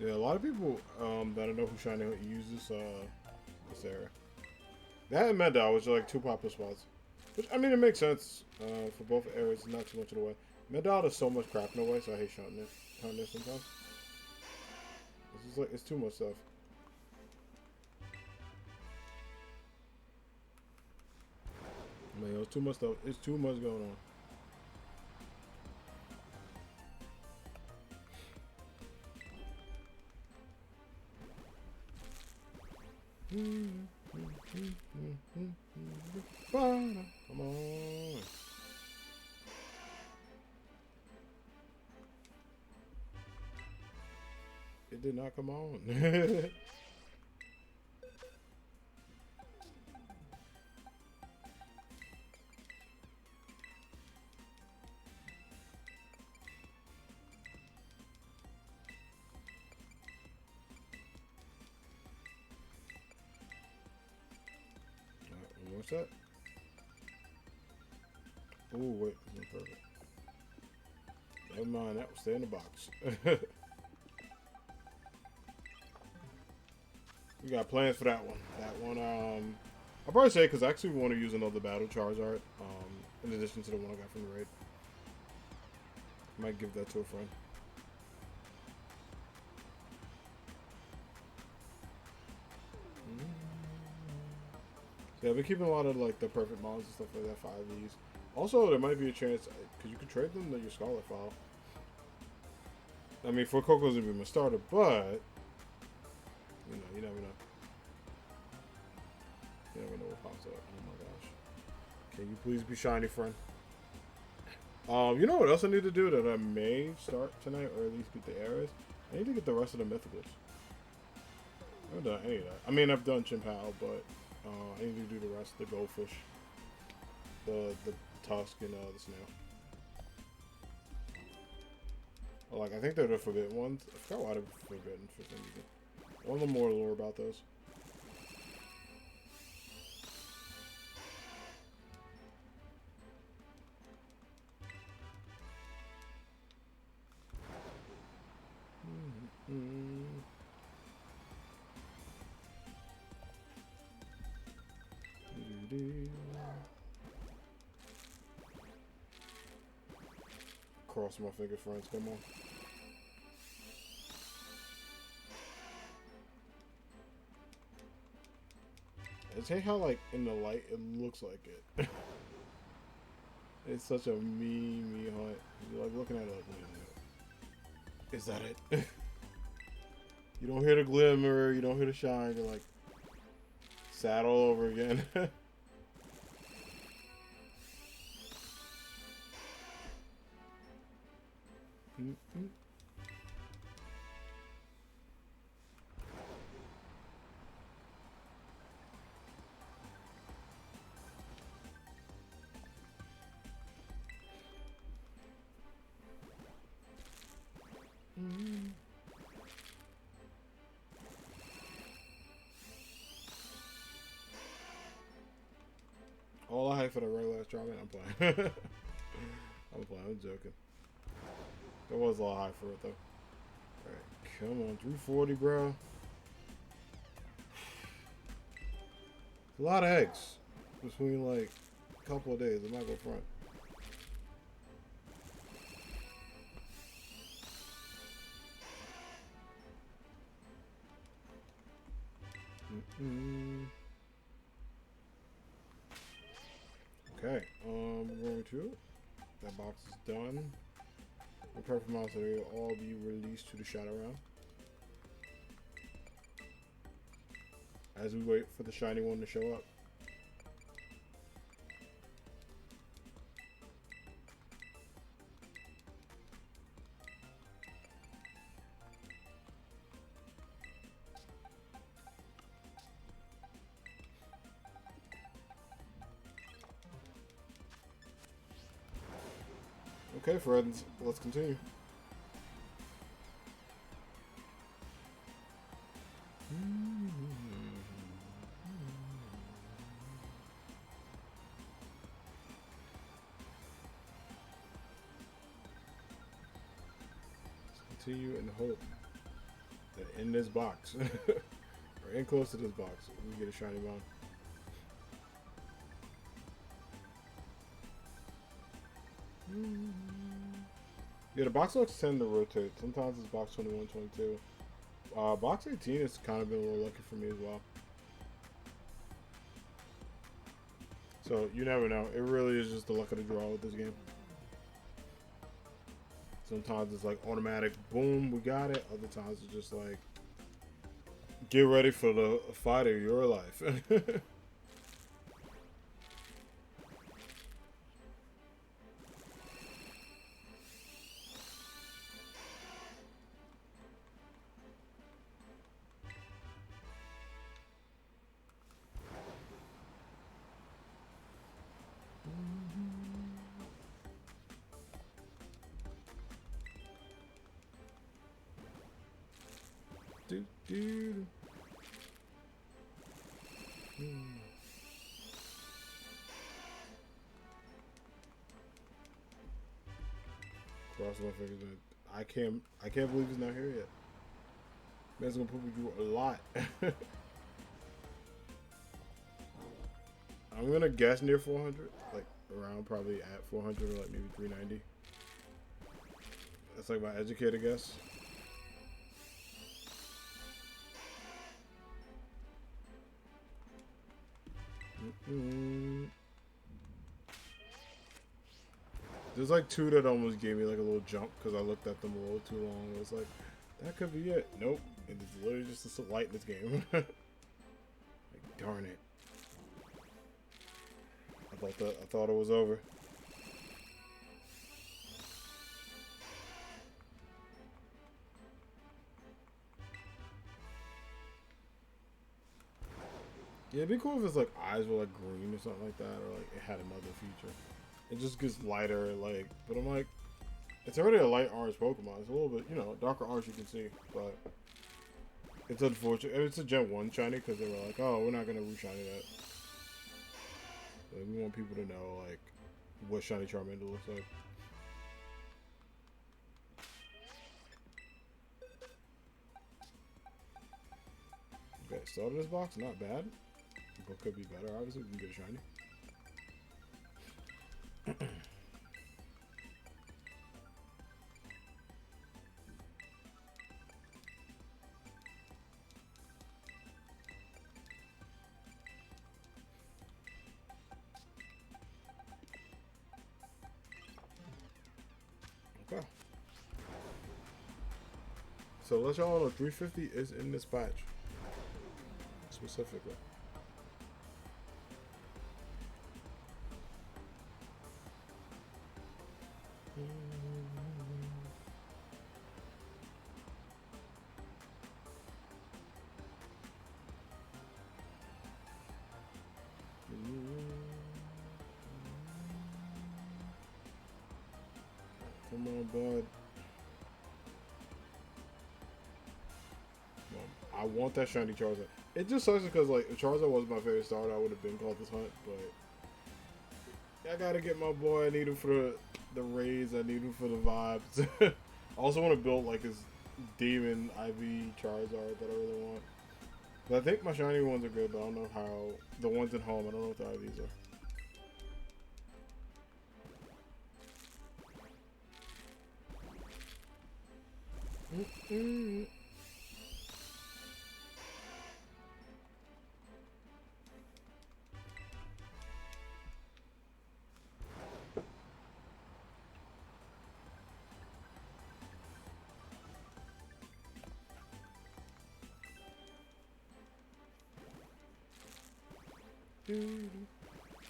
Yeah, a lot of people that I know who Shiny use this area. That and Medal, which are like two popular spots. Which, I mean, it makes sense for both areas, not too much of the way. Medal is so much crap in the way, so I hate hunting it sometimes. It's just like, it's too much stuff. Man, it's too much stuff. It's too much going on. Come on. It did not come on. Alright, one more set. Oh, wait, this is perfect. Never mind, that will stay in the box. We got plans for that one. That one, I'll probably say because I actually want to use another battle Charizard, in addition to the one I got from the raid. Might give that to a friend. So yeah, I've been keeping a lot of like the perfect mons and stuff like that for IVs. Also, there might be a chance because you could trade them to your Scarlet file. I mean, for Coco's gonna be my starter, but you never know. You never know what pops up. Oh my gosh! Can you please be shiny, friend? You know what else I need to do that I may start tonight, or at least get the areas? I need to get the rest of the mythicals. I haven't done any of that. I mean, I've done Chimpao, but I need to do the rest. The goldfish, the tusk, and the snail. Like, I think they're the forbidden ones. I forgot why they're forbidden for some reason. I want a little more lore about those. Cross my fingers, friends. Come on. I hate how, like, in the light, it looks like it. It's such a me hunt. You're like looking at it like, wait a minute. Is that it? You don't hear the glimmer, you don't hear the shine, you're like, sad all over again. All I hype for the regular Charmander, I'm playing. I'm joking. There was a lot high for it though. Alright, come on, 340, bro. A lot of eggs between like a couple of days. I'm not gonna front. Okay, we're going to. That box is done. The perfect monster will all be released to the shadow round. As we wait for the shiny one to show up. Okay, friends, let's continue. continue and hope that in this box, or in close to this box, we get a shiny bond. Yeah, the box looks tend to rotate. Sometimes it's box 21, 22. Box 18 has kind of been a little lucky for me as well. So you never know. It really is just the luck of the draw with this game. Sometimes it's like automatic, boom, we got it. Other times it's just like, get ready for the fight of your life. do, do. Cross my fingers. I can't believe he's not here yet. Man's gonna put me through a lot. I'm gonna guess near 400, like around probably at 400 or like maybe 390. That's like my educated guess. There's like two that almost gave me like a little jump because I looked at them a little too long. I was like, that could be it. Nope. It's literally just a light in this game. Like, darn it. I thought it was over. Yeah, it'd be cool if his like eyes were like green or something like that, or like it had another feature. It just gets lighter, like. But I'm like, it's already a light orange Pokemon. It's a little bit, you know, darker orange you can see, but it's unfortunate. It's a Gen 1 shiny because they were like, oh, we're not gonna re-shiny that. Like, we want people to know like what shiny Charmander looks like. Okay, started this box, not bad. But could be better. Obviously, we can get a shiny. Okay. So let y'all know 350 is in this patch. Specifically. Come on, bud. I want that shiny Charizard. It just sucks because, like, if Charizard was my favorite starter, I would have been called this hunt, but I gotta get my boy. I need him for the raids. I need him for the vibes. I also want to build, like, his Demon IV Charizard that I really want. But I think my shiny ones are good, but I don't know how. The ones at home, I don't know what the IVs are.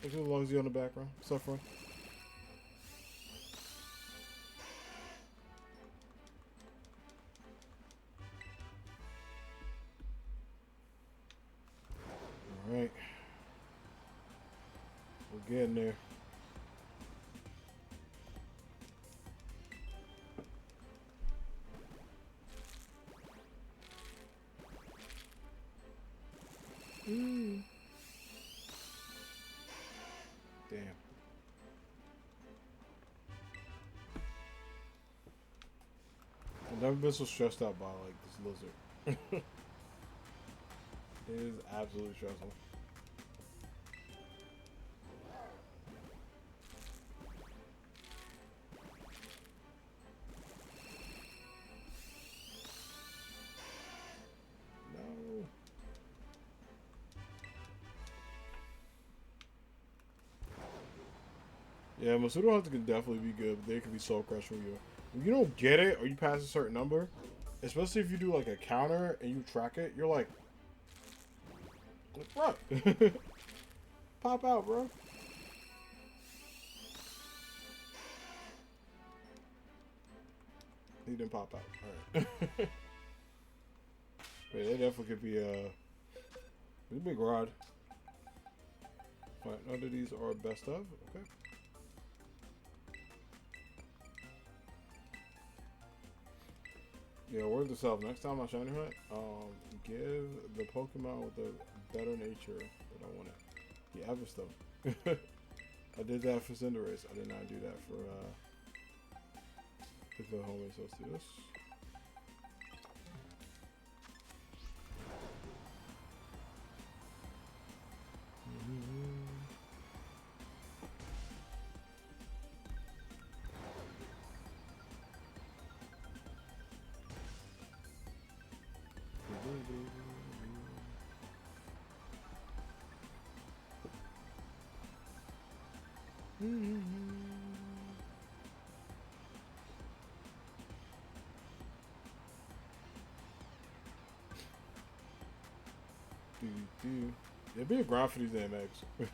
As long as you're on the background, suffering. Alright. We're getting there. Damn. Come Never been so stressed out by like this lizard. It is absolutely stressful. No. Yeah, Masudo Hunter can definitely be good, but they can be soul crushing you. If you don't get it or you pass a certain number, especially if you do like a counter and you track it, you're like, bro, pop out, bro. He didn't pop out. All right. But they definitely could be a big rod. All right, none of these are best of. Okay. Yeah, word to self. Next time I shiny hunt, give the Pokemon with a better nature that I wanted. Yeah, Everstone. I did that for Cinderace. I did not do that for the homie. So let's do this. It'd be a grind for these damn eggs.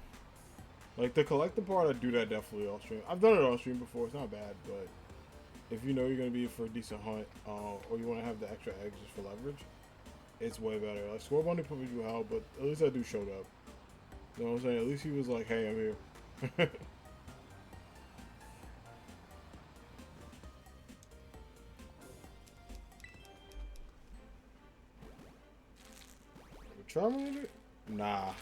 Like the collecting part, I do that definitely off stream. I've done it on stream before. It's not bad, but if you know you're gonna be for a decent hunt, or you want to have the extra eggs just for leverage, it's way better. Like Scorbunny put me through hell, but at least that dude showed up. You know what I'm saying? At least he was like, "Hey, I'm here." Charmander? Nah.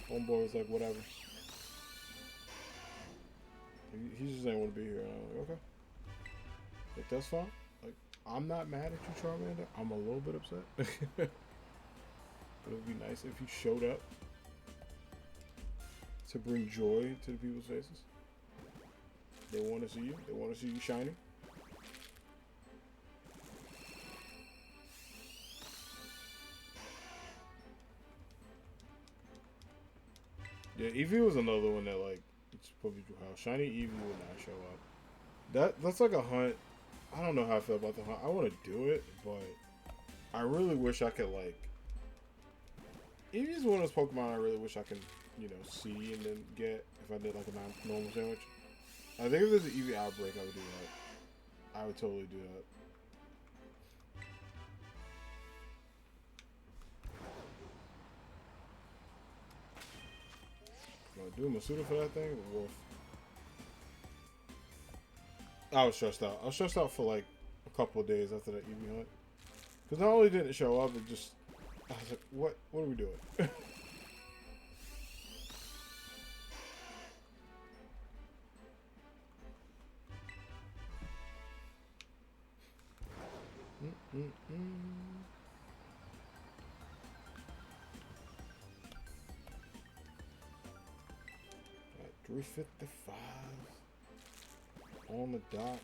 Homeboy was like, whatever. He just didn't want to be here. And I'm like, okay. Like, that's fine. Like, I'm not mad at you, Charmander. I'm a little bit upset. But it would be nice if you showed up to bring joy to the people's faces. They want to see you. They want to see you shining. Yeah, Eevee was another one that like it's probably true how shiny Eevee would not show up. That's like a hunt. I don't know how I feel about the hunt. I want to do it, but I really wish I could like. Eevee's one of those Pokemon I really wish I could, see and then get if I did like a normal sandwich. I think if there's an Eevee outbreak, I would do that. I would totally do that. Do a Masuda for that thing? Wolf. I was stressed out. I was stressed out for like a couple of days after that Eevee hunt. Because not only didn't it show up, it just... I was like, what are we doing? At 355 on the dot.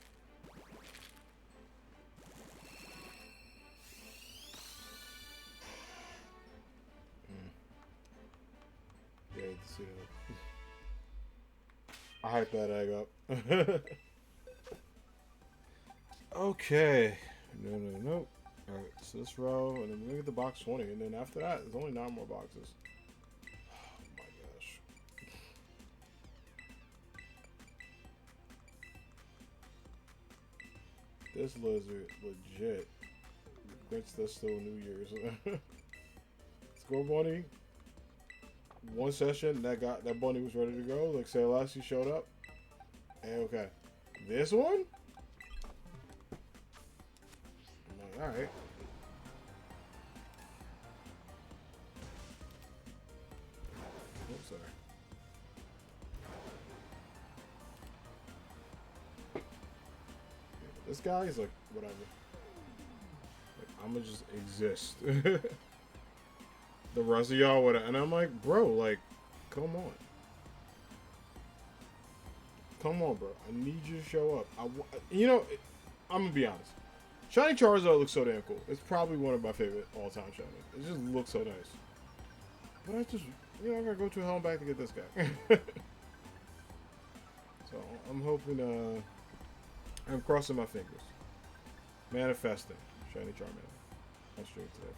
Yeah, you see that. I hyped that egg up. Okay. No. Alright, so this row, and then we're gonna get the box 20, and then after that, there's only 9 more boxes. Oh my gosh. This lizard legit thinks that's still New Year's. Scorbunny, one session, that bunny was ready to go. Like Salassi showed up. And okay. This one? I'm like, alright. Oops, sorry. This guy is like, whatever. Like, I'm gonna just exist. The rest of y'all would, and I'm like, bro, like, come on. Come on, bro. I need you to show up. You know, I'm gonna be honest. Shiny Charizard looks so damn cool. It's probably one of my favorite all-time shinies. It just looks so nice. But I just, you know, I gotta go to hell and back to get this guy. So I'm hoping. I'm crossing my fingers. Manifesting Shiny Charmander on stream today,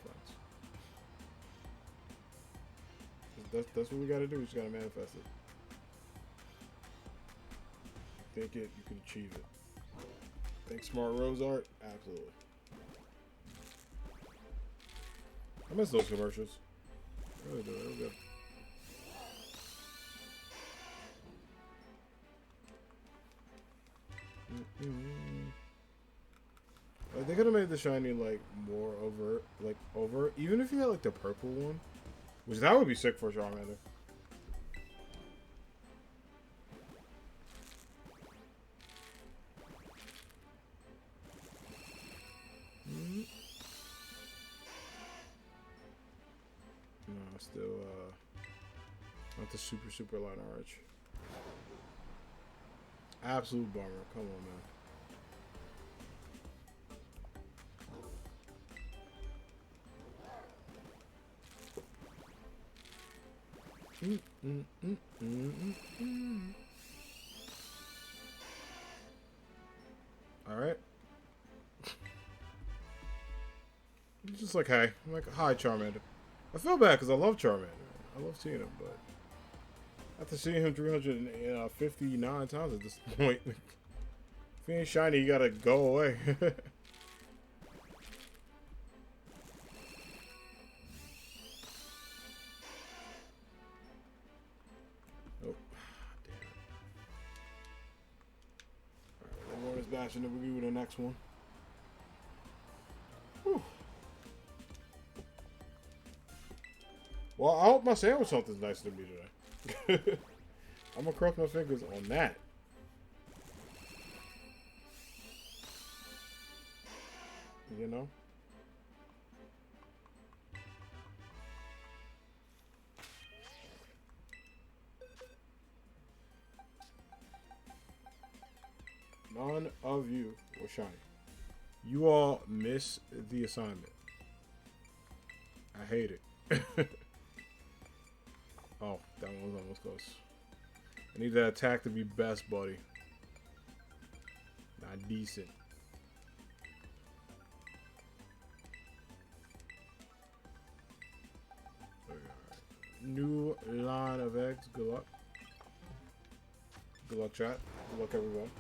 friends. That's what we gotta do. We just gotta manifest it. Think it, you can achieve it. Think smart rose art? Absolutely. I miss those commercials. I really do. They were good. They could have made the shiny like more overt. Even if you had like the purple one, which that would be sick for Charmander. No, still not the super line arch. Absolute bummer. Come on, man. All right. Just like, hey. I'm like, hi, Charmander. I feel bad because I love Charmander. I love seeing him, but after seeing him 359 times at this point, if he ain't shiny, you gotta go away. Oh, damn it. Alright, one more is batch and then we'll do the next one. Whew. Well, I hope my sandwich something's nice to me today. I'm gonna cross my fingers on that. You know? None of you were shiny. You all miss the assignment. I hate it. Oh, that one was almost close. I need that attack to be best, buddy. Not decent. New line of eggs. Good luck. Good luck, chat. Good luck, everyone.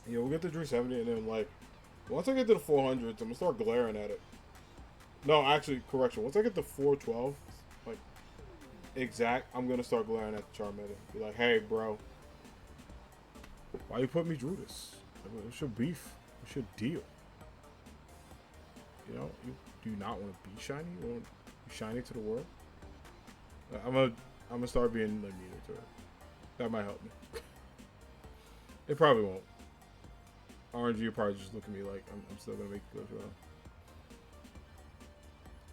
Yeah, we'll get to 370, and then, like, once I get to the 400s, I'm gonna start glaring at it. No, actually, correction. Once I get to 412, like, exact, I'm gonna start glaring at the Charmander. Be like, hey, bro. Why you put me through this? What's your beef? What's your deal? You know, you do you not want to be shiny? You want to be shiny to the world? I'm gonna start being like meaner to it. That might help me. It probably won't. RNG will probably just look at me like I'm still gonna make it go well.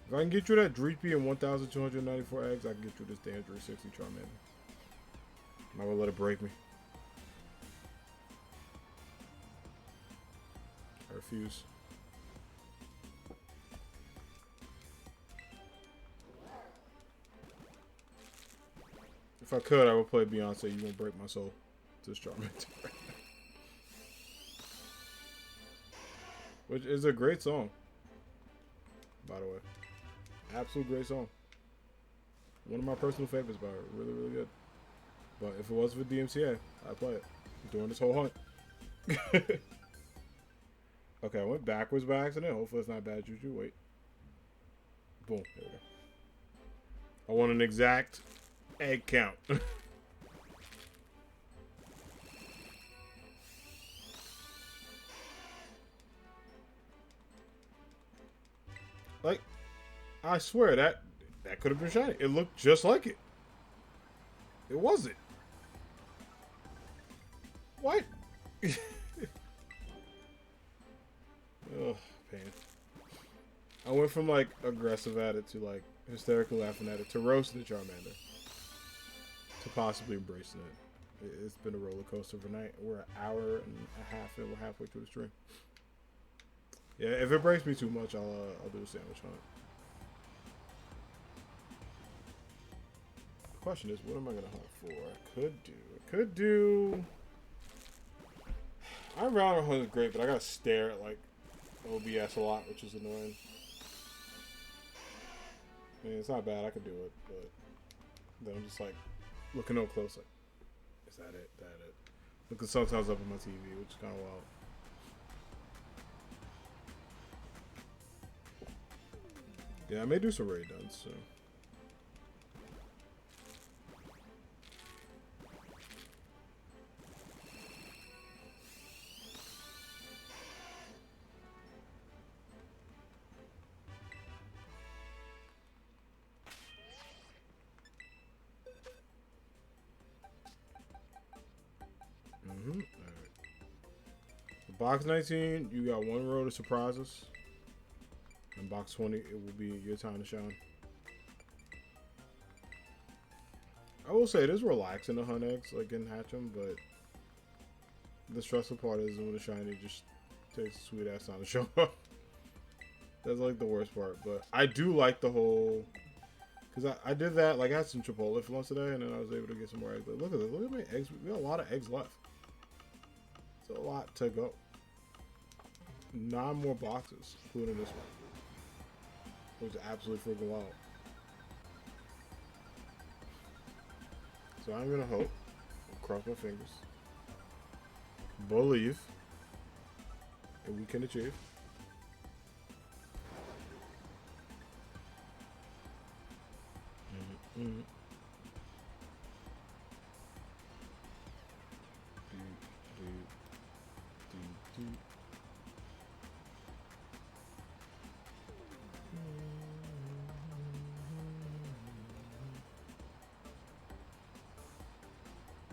If I can get you that Dreepy and 1,294 eggs, I can get you this damn 360 Charmander. I'm not gonna let it break me. I refuse. If I could, I would play Beyonce. You won't break my soul. This Charmander. Which is a great song, by the way. Absolute great song. One of my personal favorites by her. Really, really good. But if it was for DMCA, I'd play it. During this whole hunt. Okay, I went backwards by accident. Hopefully it's not bad juju. Wait. Boom. There we go. I want an exact egg count. Like, I swear that could have been shiny. It looked just like it. It wasn't. What? pain. I went from like aggressive at it to like hysterically laughing at it to roasting the Charmander to possibly embracing it. It's been a roller coaster of a night. We're an hour and a half in. We're halfway through the stream. Yeah, if it breaks me too much, I'll do a sandwich on it. The question is, what am I gonna hunt for? I could do. Iron Valor hunt is great, but I gotta stare at like OBS a lot, which is annoying. I mean, it's not bad. I could do it, but then I'm just like looking no closer. Is that it? That it? Looking sometimes up on my TV, which is kind of wild. Yeah, I may do some raid duns, so. Alright. So box 19, you got one row to surprise us. And box 20, it will be your time to shine. I will say it is relaxing to hunt eggs, like and hatch them, but the stressful part is when the shiny just takes a sweet ass time to show up. That's like the worst part, but I do like the whole, because I did that, like I had some Chipotle for lunch today, and then I was able to get some more eggs. Like, look at this, look at my eggs. We got a lot of eggs left. It's a lot to go. 9 more boxes, including this one. Which is absolutely freaking wild. So I'm gonna hope, cross my fingers, believe, and we can achieve. Mm-hmm.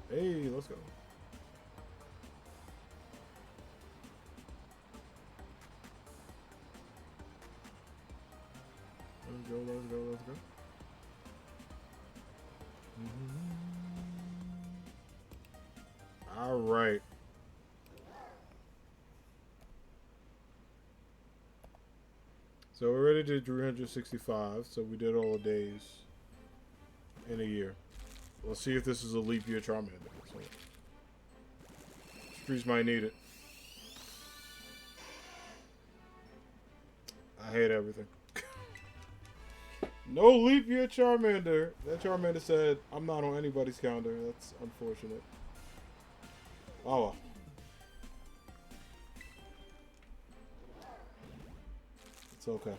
Hey, let's go. Let's go, let's go, let's go. All right. So we already did 365, so we did all the days in a year. Let's see if this is a leap year Charmander. So, streets might need it. I hate everything. No leap year Charmander. That Charmander said, I'm not on anybody's calendar. That's unfortunate. Oh well. It's okay.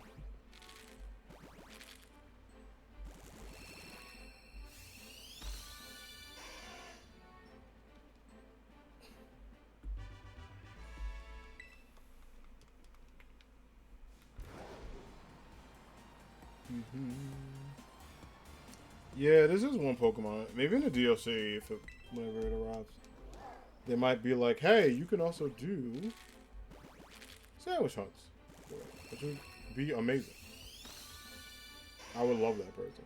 Yeah, this is one Pokemon. Maybe in the DLC, if it, whenever it arrives, they might be like, "Hey, you can also do sandwich hunts," which would be amazing. I would love that person.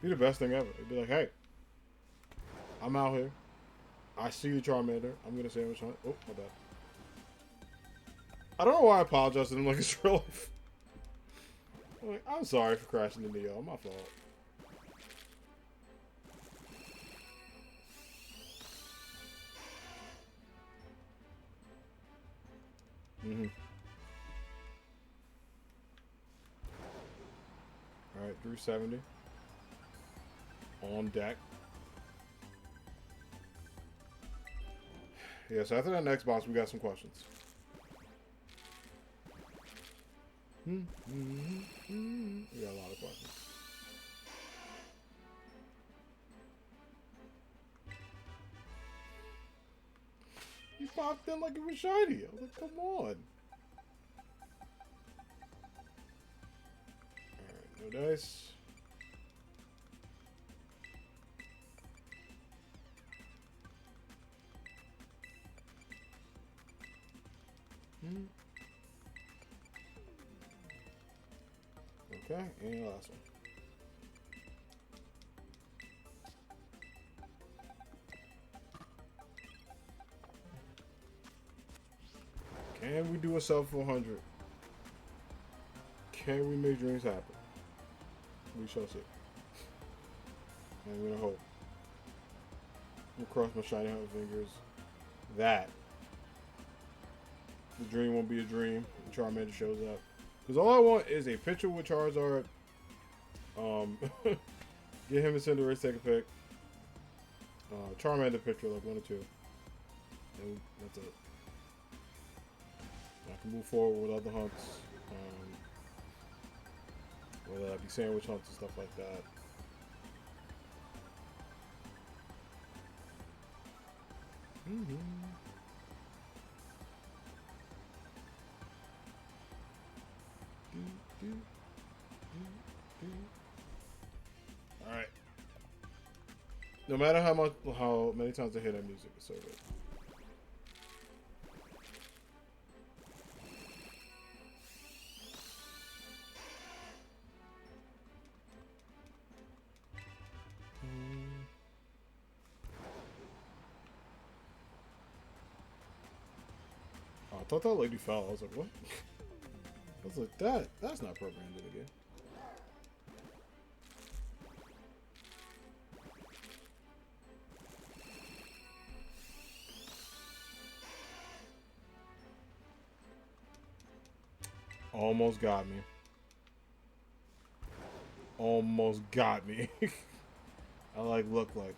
Be the best thing ever. It'd be like, "Hey, I'm out here. I see you, Charmander. I'm gonna sandwich hunt." Oh, my bad. I don't know why I apologize to them like it's real life. Like, I'm sorry for crashing into y'all. My fault. Alright, Drew 70. On deck. Yeah, so after that next box, we got some questions. We got a lot of questions. He popped in like it was shiny. I was like, come on. Alright, no dice. Mm. Okay, and last one. Can we do a sub 400? Can we make dreams happen? We shall see. I'm gonna hope. I'm gonna cross my shiny hunt fingers that the dream won't be a dream and Charmander shows up. Because all I want is a picture with Charizard. Get him and Cinderace, take a pic. Charmander picture, like 1 or 2. And that's it. I can move forward with other hunts. Whether that be sandwich hunts and stuff like that. All right. No matter how many times I hear that music, it's so good. Oh, I thought that lady fell. I was like, what? I was like, that's not programmed in the game. Almost got me. Almost got me. I look like.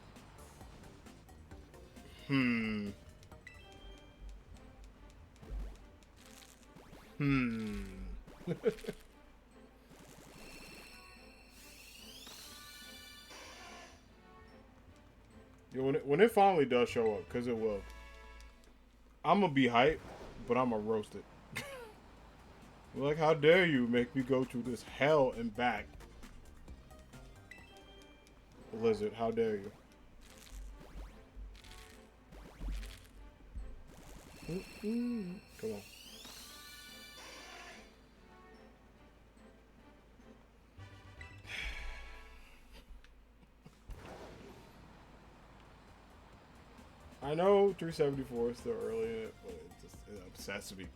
Yo, when it finally does show up, because it will, I'm going to be hyped, but I'm going to roast it. Like, how dare you make me go through this hell and back? Lizard, how dare you? Come on. I know 374 is still early in it, but it obsesses me.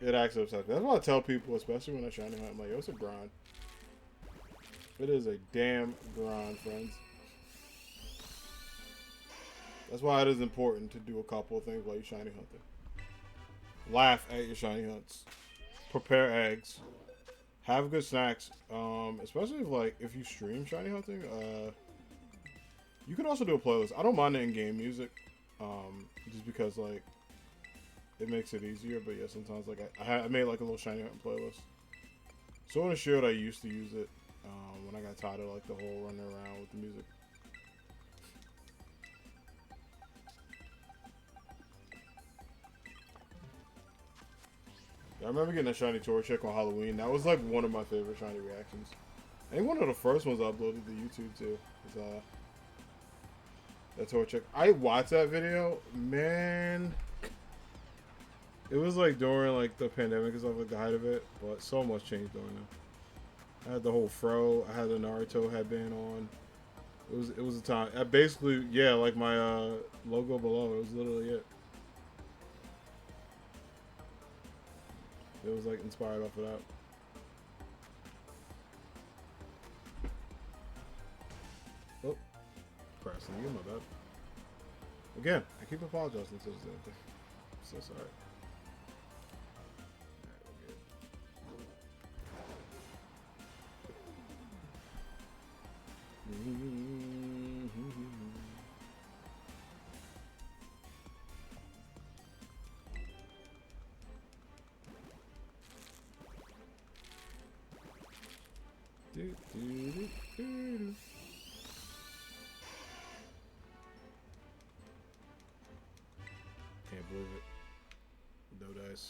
It actually upsets me. That's why I tell people, especially when I shiny hunt, I'm like, yo, it's a grind. It is a damn grind, friends. That's why it is important to do a couple of things while you're shiny hunting. Laugh at your shiny hunts. Prepare eggs. Have good snacks. Especially if you stream shiny hunting. You can also do a playlist. I don't mind the in-game music. Just because it makes it easier. But yeah, sometimes I made a little shiny hunting playlist. Sword and Shield, I used to use it when I got tired of the whole running around with the music. I remember getting a shiny Torchic on Halloween. That was one of my favorite shiny reactions. I think one of the first ones I uploaded to YouTube too. Was that Torchic. I watched that video, man. It was during the pandemic and stuff, the height of it, but so much changed during that. I had the whole fro. I had the Naruto headband on. It was a time. I basically, yeah, my logo below. It was literally it. It was inspired off of that. Oh, pressing you, my bad. Again, I keep apologizing to this damn thing. I'm so sorry. Can't believe it. No dice.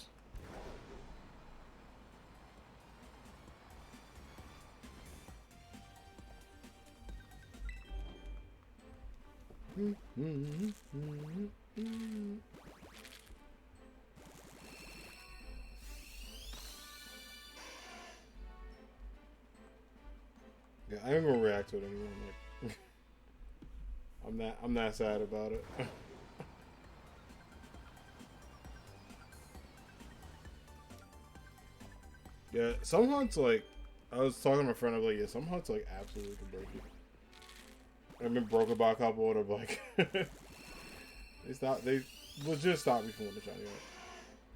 I ain't gonna react to it anymore. I'm like, I'm that sad about it. Yeah, some hunts like I was talking to my friend. I was like, yeah, some hunts like absolutely can break you. I've been broken by a couple of them. Like they legit stopped me from winning the shiny hunt.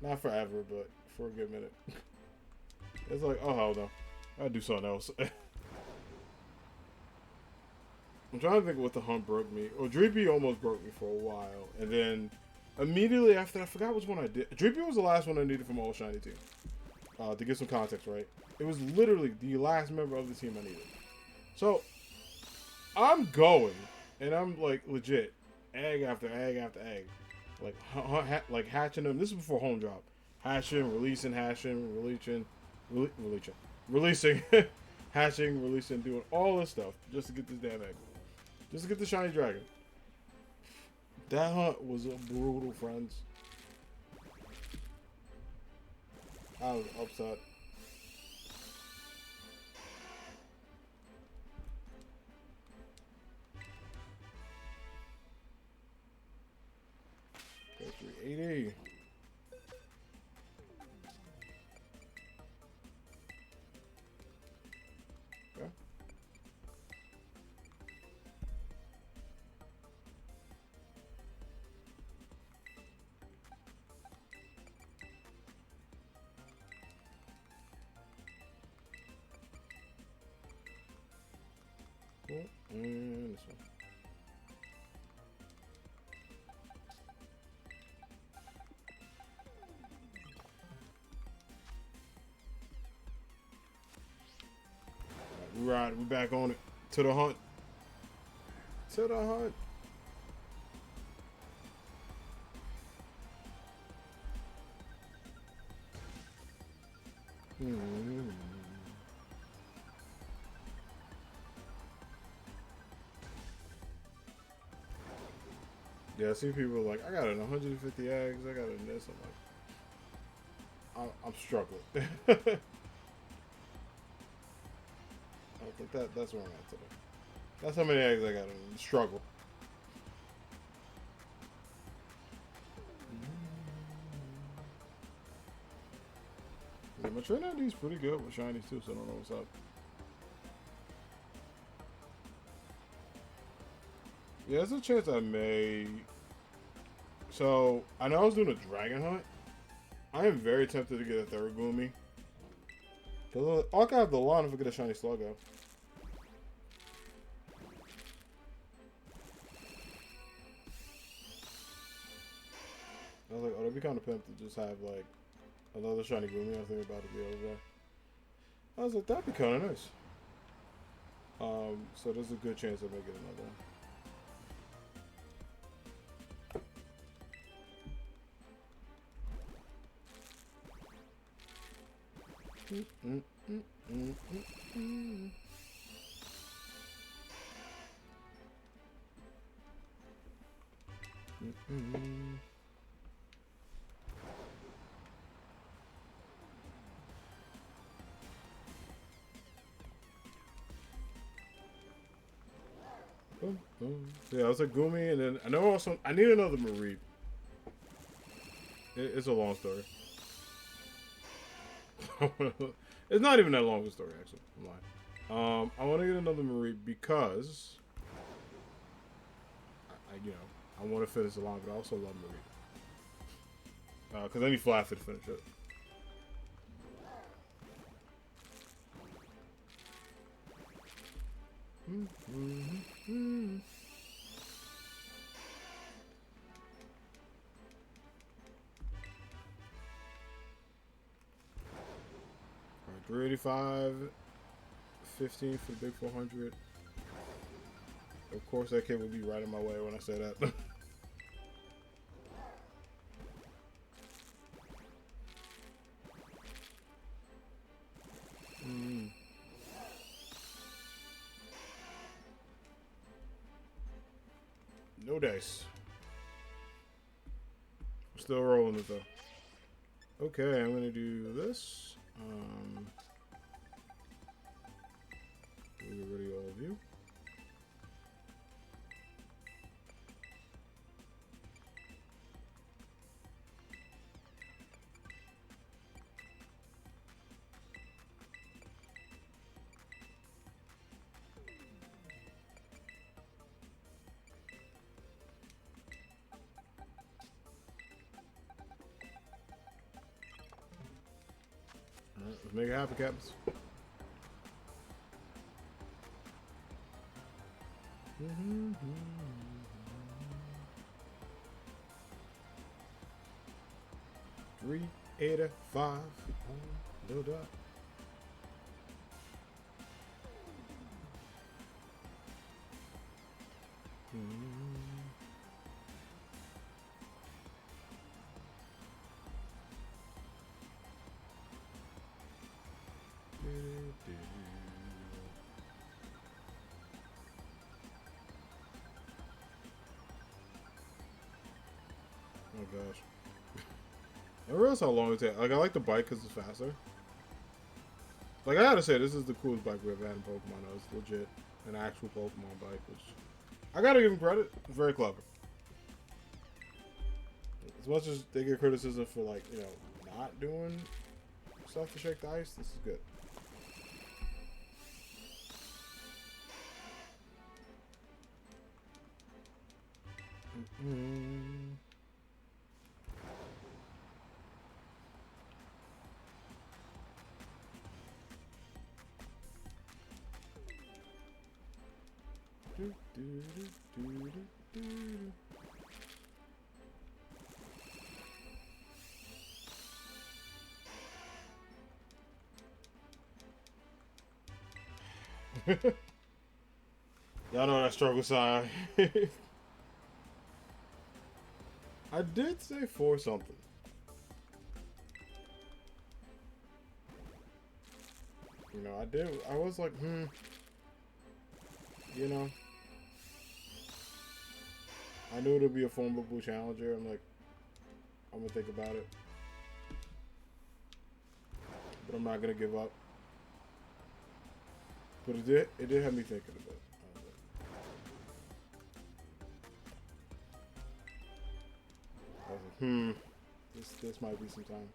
Not forever, but for a good minute. It's like, oh hell no, I gotta do something else. I'm trying to think what the hunt broke me. Well, Dreepy almost broke me for a while, and then immediately after, I forgot which one I did. Dreepy was the last one I needed from all shiny team. To get some context, right? It was literally the last member of the team I needed. So I'm going, and I'm like legit, egg after egg after egg, like hatching them. This is before home drop. Hatching, releasing, releasing, hatching, releasing, doing all this stuff just to get this damn egg. Just to get the shiny dragon. That hunt was brutal, friends. I was upset. Okay, 380. Okay. Cool. And this one. We ride. We back on it. To the hunt. To the hunt. Yeah, I see people like, I got an 150 eggs. I got an this. I'm like, I'm struggling. I think that's where I'm at today. That's how many eggs I got in struggle. Yeah, my train ID is pretty good with shinies too, so I don't know what's up. Yeah, there's a chance I may. So I know I was doing a dragon hunt. I am very tempted to get a third Gloomy. Cause I can have the line if I get a shiny Sluggo. I was like, oh, that'd be kind of pimp to just have like another shiny Gloomy. I was thinking about it the other day. I was like, that'd be kind of nice. So there's a good chance I may get another one. Yeah, I was like Gumi, and then I know also I need another Mareep. It's a long story. It's not even that long of a story, actually. I'm lying. I want to get another Mareep because I want to finish the line, but I also love Mareep. Because I need Flaffy to finish it. Alright, 385, 15 for the big 400. Of course, that kid would be right in my way when I say that. No dice. I'm still rolling it though. Okay, I'm gonna do this. We'll get rid of all of you. Alright, let's make it happen, Captains. $3.85 little dot. Oh gosh. I realize how long it takes. Like, I like the bike because it's faster. Like, I gotta say, this is the coolest bike we've ever had in Pokemon. It's legit an actual Pokemon bike, which I gotta give him credit. It's very clever. As much as they get criticism for, like, you know, not doing stuff to shake the ice, this is good. Y'all know that struggle sign. I did say for something. You know, I was like, you know. I knew it would be a formidable challenger. I'm like, I'm gonna think about it. But I'm not gonna give up. But it did have me thinking about it. I was like, this might be some time.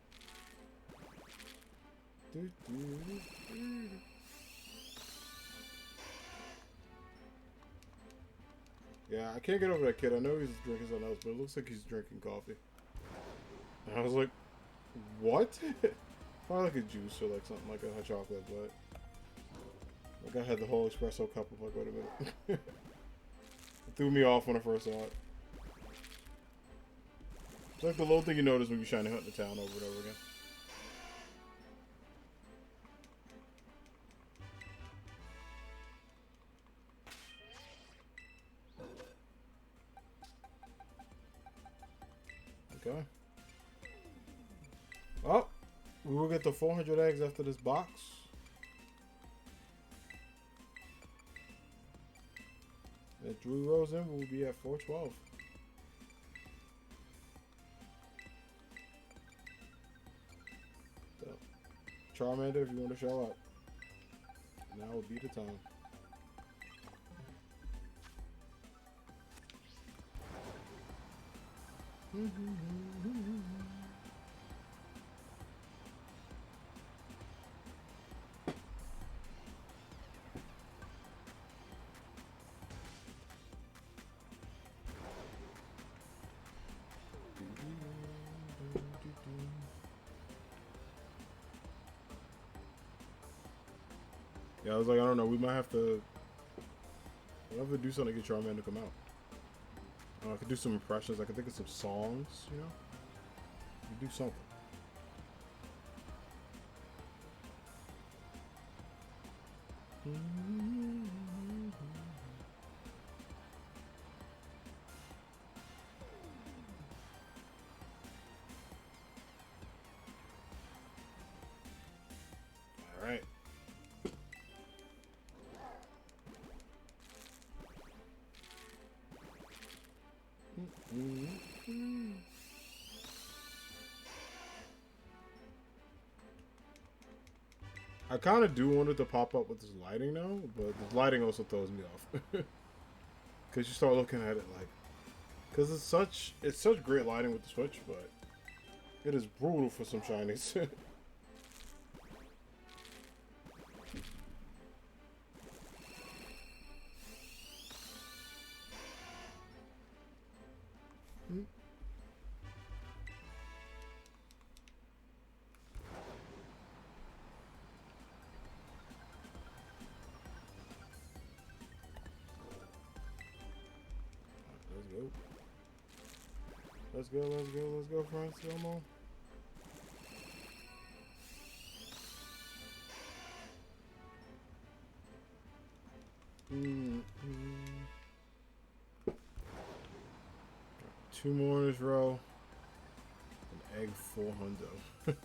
Yeah, I can't get over that kid. I know he's drinking something else, but it looks like he's drinking coffee. And I was like, what? Probably like a juice or like something like a hot chocolate, but like I had the whole espresso cup. I'm like, wait a minute. It threw me off when I first saw it. It's like the little thing you notice when you're trying to hunt the town over and over again. Okay. Oh, we will get the 400 eggs after this box. If Drew rolls in, we'll be at 412. So, Charmander, if you want to show up, now would be the time. Yeah, I was like, I don't know, we might have to do something to get Charmander to come out. I could do some impressions, I could think of some songs, you know? We do something. All right. I I kind of do want it to pop up with this lighting now, but the lighting also throws me off. Because you start looking at it like, because it's such great lighting with the Switch, but it is brutal for some shinies. Let's go. Let's go, friends. Come on. Two more in this row. An egg 400.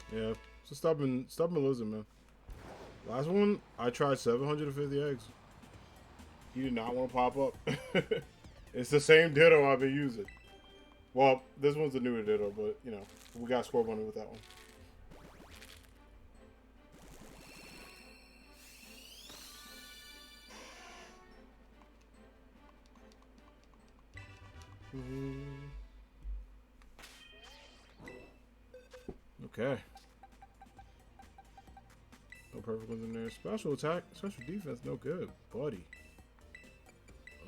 Yeah, it's a stubborn lizard, man. Last one, I tried 750 eggs. He did not want to pop up. It's the same ditto I've been using. Well, this one's a newer ditto, but, you know, we got score money with that one. Okay. No perfect ones in there. Special attack, special defense, no good, buddy.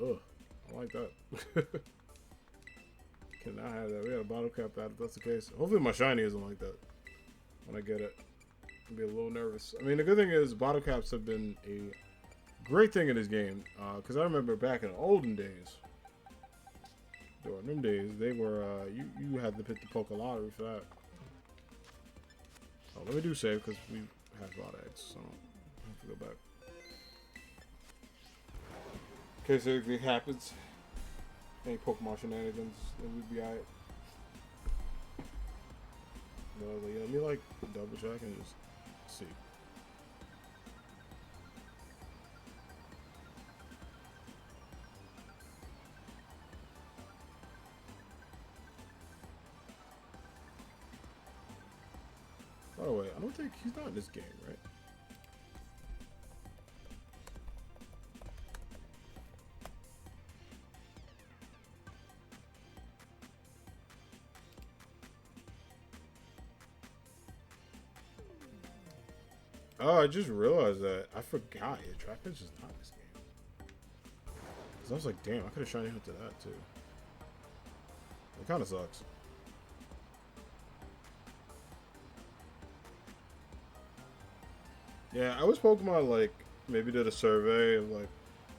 Ugh, I like that. Cannot have that. We got a bottle cap out if that's the case. Hopefully my shiny isn't like that when I get it. I'll be a little nervous. I mean, the good thing is bottle caps have been a great thing in this game. Because I remember back in the olden days, during them days, they were, you had to pick the Poke Lottery for that. Oh, let me do save because we have a lot of eggs, so I have to go back. In case anything happens, any Pokemon shenanigans, then we'd be alright. No, I was like, yeah, let me like double check and just see. By the way, I don't think he's not in this game, right? Oh, I just realized that. I forgot. Yeah, Trapinch is not in this game. Because I was like, damn, I could have shiny hunted that too. It kind of sucks. Yeah, I wish Pokemon, like, maybe did a survey of, like...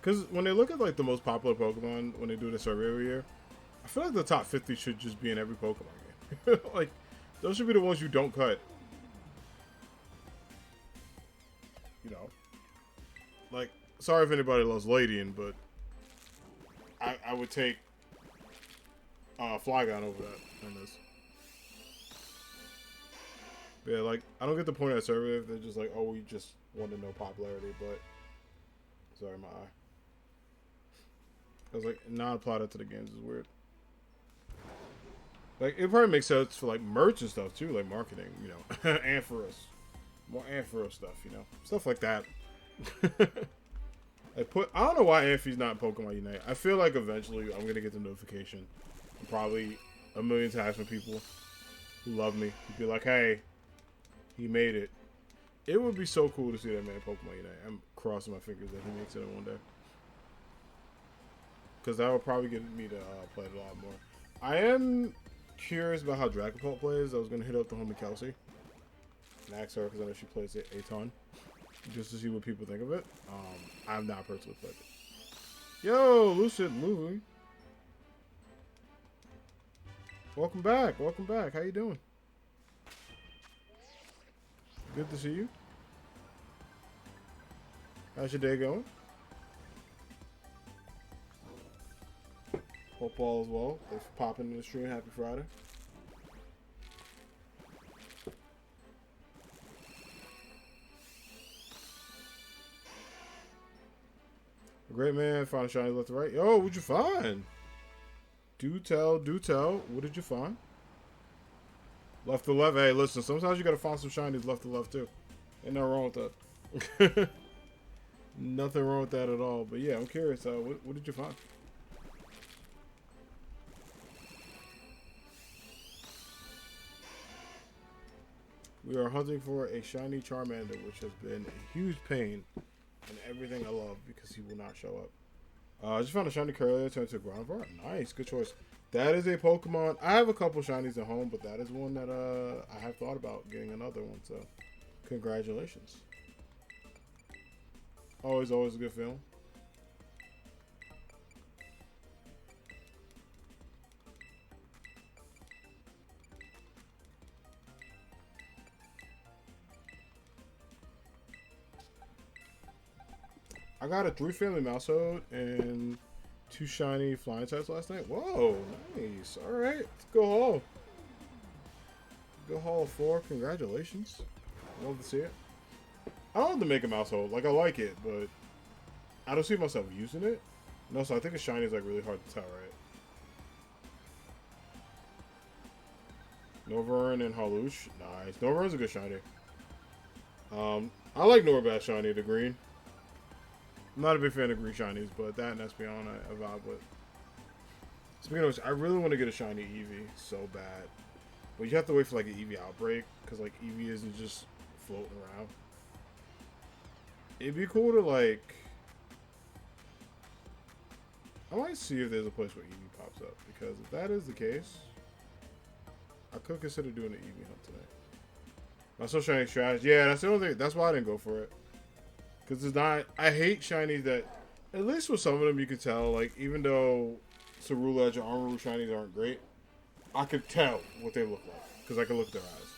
Because when they look at, like, the most popular Pokemon, when they do the survey every year, I feel like the top 50 should just be in every Pokemon game. Like, those should be the ones you don't cut. You know? Like, sorry if anybody loves Ladian, but... I would take... Flygon over that in this. But yeah, like, I don't get the point of that survey if they're just like, oh, we just want to know popularity, but... Sorry, my eye. I was like, not apply that to the games is weird. Like, it probably makes sense for, like, merch and stuff, too, like marketing, you know. Ampharos. More Ampharos stuff, you know. Stuff like that. I don't know why Amphy's not in Pokemon Unite. I feel like eventually I'm going to get the notification. Probably a million times from people who love me. Be like, hey, he made it. It would be so cool to see that man in Pokemon Unite. I'm crossing my fingers that he makes it in one day. Because that would probably get me to play it a lot more. I am curious about how Dragapult plays. I was going to hit up the homie Kelsey and ask her because I know she plays it a ton. Just to see what people think of it. I've not personally played it. Yo, Lucid Movie. Welcome back. Welcome back. How you doing? Good to see you. How's your day going? Hope all is well. Thanks for popping in the stream. Happy Friday. A great man found a shiny left to right. Yo, what'd you find? Do tell, do tell. What did you find? Left to left. Hey, listen, sometimes you gotta find some shinies left to left too. Ain't nothing wrong with that. Nothing wrong with that at all. But yeah, I'm curious. What did you find? We are hunting for a shiny Charmander, which has been a huge pain in everything I love because he will not show up. I just found a shiny Curlier, turned to a ground bar. Nice, good choice. That is a Pokemon. I have a couple shinies at home, but that is one that I have thought about getting another one. So, congratulations. Always a good feeling. I got a 3-family Mousehold and 2 shiny flying types last night. Whoa, nice. All right, let's go haul. Go haul 4. Congratulations. Love to see it. I don't have to make a Mousehold. Like, I like it, but I don't see myself using it. No, so I think a shiny is like really hard to tell, right? Novarin and Halush. Nice. Novarin's a good shiny. I like Norbat shiny, the green. I'm not a big fan of green shinies, but that and Espeon I vibe with. Speaking of which, I really want to get a shiny Eevee so bad. But you have to wait for like an Eevee outbreak, because like Eevee isn't just floating around. It'd be cool to like... I might see if there's a place where Eevee pops up, because if that is the case, I could consider doing an Eevee hunt tonight. My so shiny strategy. Yeah, that's the only thing. That's why I didn't go for it. Because it's not... I hate shinies that... At least with some of them you could tell, like, even though Cerule Edge and Armarouge shinies aren't great, I could tell what they look like. Because I could look at their eyes.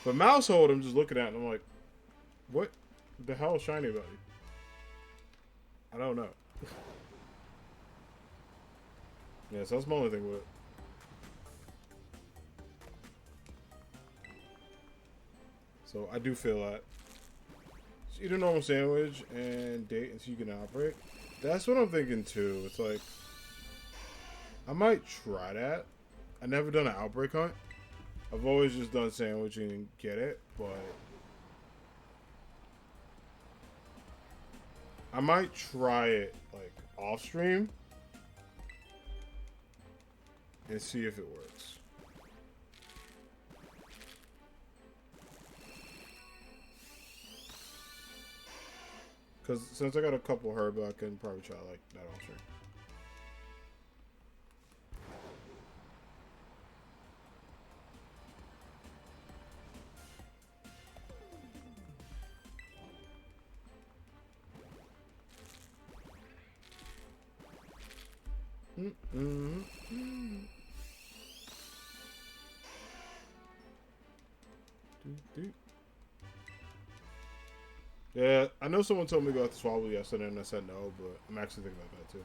But Mousehold, I'm just looking at it and I'm like, what the hell is shiny about you? I don't know. Yeah, so that's my only thing with it. So I do feel that. Just eat a normal sandwich and date until you get an outbreak. That's what I'm thinking too. It's like, I might try that. I've never done an outbreak hunt. I've always just done sandwiching and get it, but I might try it like off stream and see if it works. Because since I got a couple herb, I can probably try like that off stream. Yeah, I know someone told me about the Swablu yesterday and I said no, but I'm actually thinking about that too.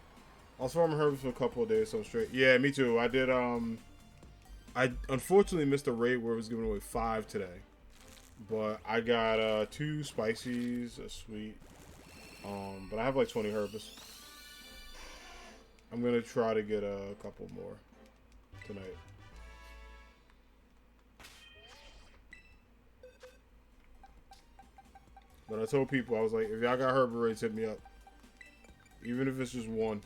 I was farming herbs for a couple of days so straight. Yeah, me too. I did, I unfortunately missed a raid where it was giving away 5 today. But I got 2 spices, a sweet. But I have like 20 herbs. I'm gonna try to get a couple more tonight. But I told people, I was like, if y'all got herb raids, hit me up. Even if it's just 1.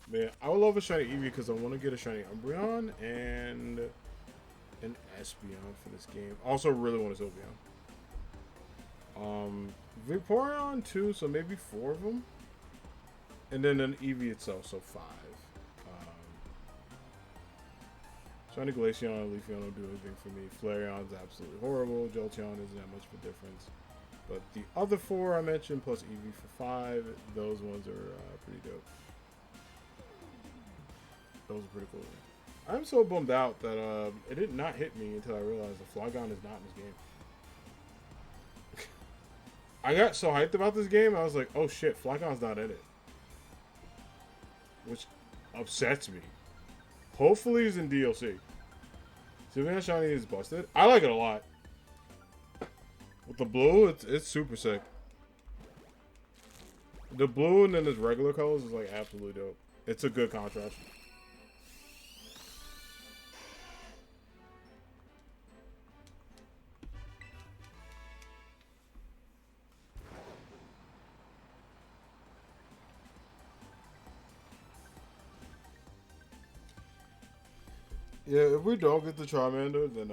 Man, I would love a shiny Eevee because I want to get a shiny Umbreon and an Espeon for this game. Also, really want a Sylveon. Vaporeon too, so maybe 4 of them, and then an Eevee itself, so 5. Shiny Glaceon and Leafeon don't do anything for me. Flareon's absolutely horrible. Jolteon isn't that much of a difference. But the other 4 I mentioned, plus Eevee for 5, those ones are pretty dope. Those are pretty cool. I'm so bummed out that it did not hit me until I realized the Flygon is not in this game. I got so hyped about this game, I was like, oh shit, Flygon's not in it. Which upsets me. Hopefully he's in DLC. Sylveon Shiny is busted. I like it a lot. With the blue, it's super sick. The blue and then his regular colors is like absolutely dope. It's a good contrast. Yeah, if we don't get the Charmander, then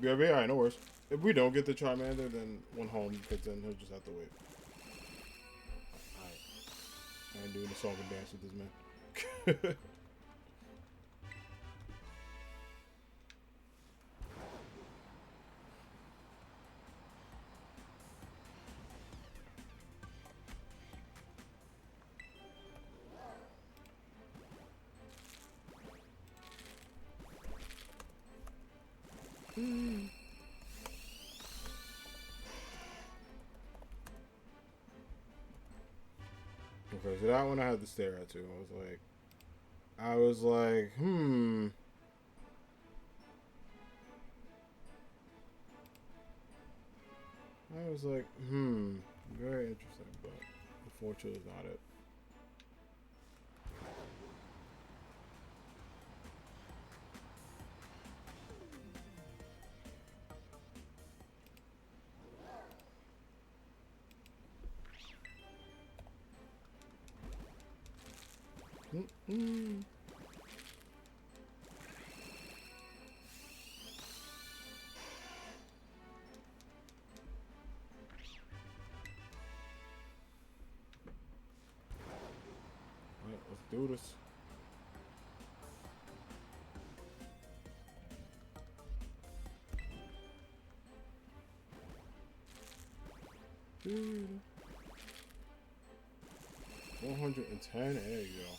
yeah, alright, no worries. If we don't get the Charmander, then one home, because then he'll just have to wait. Alright. I ain't doing the song and dance with this man. Okay, so that one I had to stare at too. I was like, very interesting, but unfortunately not it. Alright, let's do this. Dude. 110, there you go.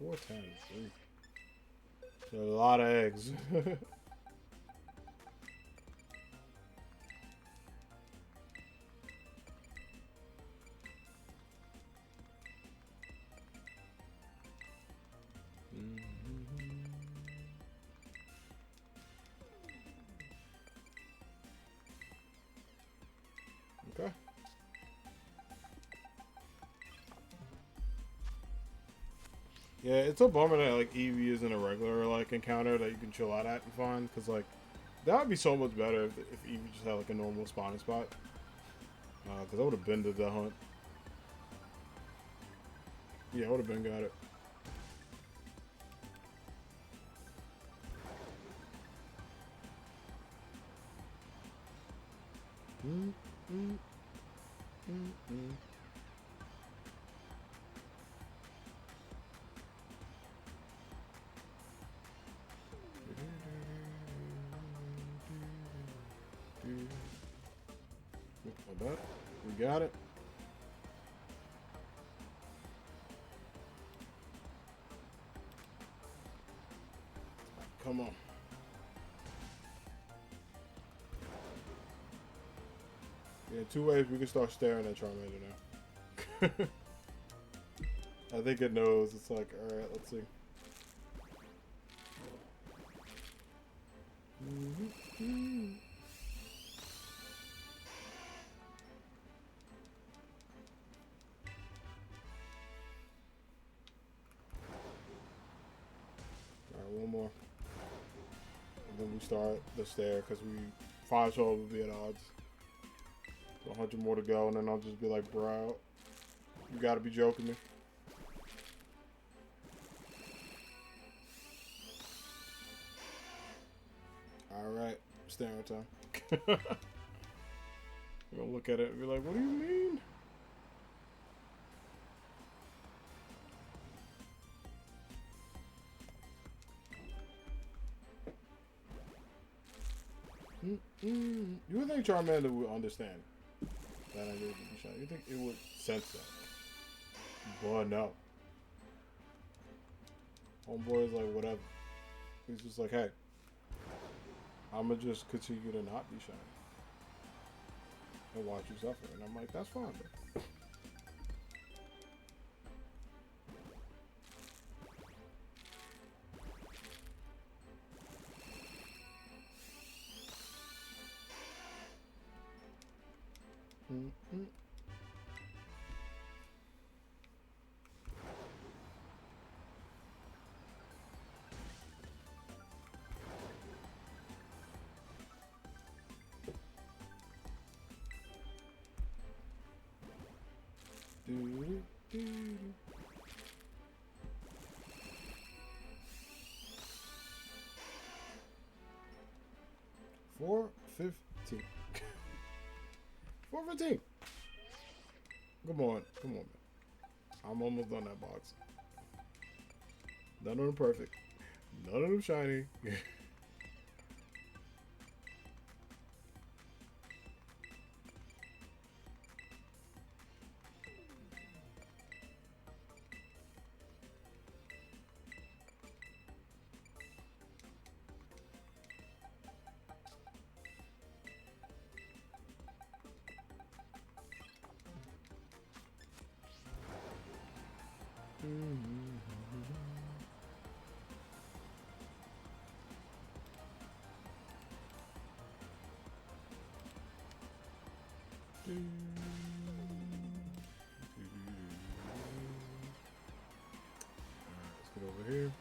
$4.10. A lot of eggs. Okay. Yeah, it's a bummer that like Eevee isn't a regular like encounter that you can chill out at and find, because like that would be so much better if Eevee just had like a normal spawning spot. Because I would have been to the hunt. Yeah, I would have been got it. We got it. Come on. Yeah, two ways we can start staring at Charmander now. I think it knows. It's like, alright, let's see. Alright, one more. And then we start the stare, because we 5-12 would be at odds. 100 more to go, and then I'll just be like, bro, you gotta be joking me. Alright, staring time. We're gonna look at it and be like, what do you mean? You would think Charmander would understand. that idea would be shiny. You think it would sense that? But no. Homeboy is like, whatever. He's just like, hey, I'ma just continue to not be shiny and watch you suffer. And I'm like, that's fine, bro. Mm-hmm. Do, do, do. 415. 415. Come on, man. I'm almost done that box. None of them perfect. None of them shiny. Let's get over here.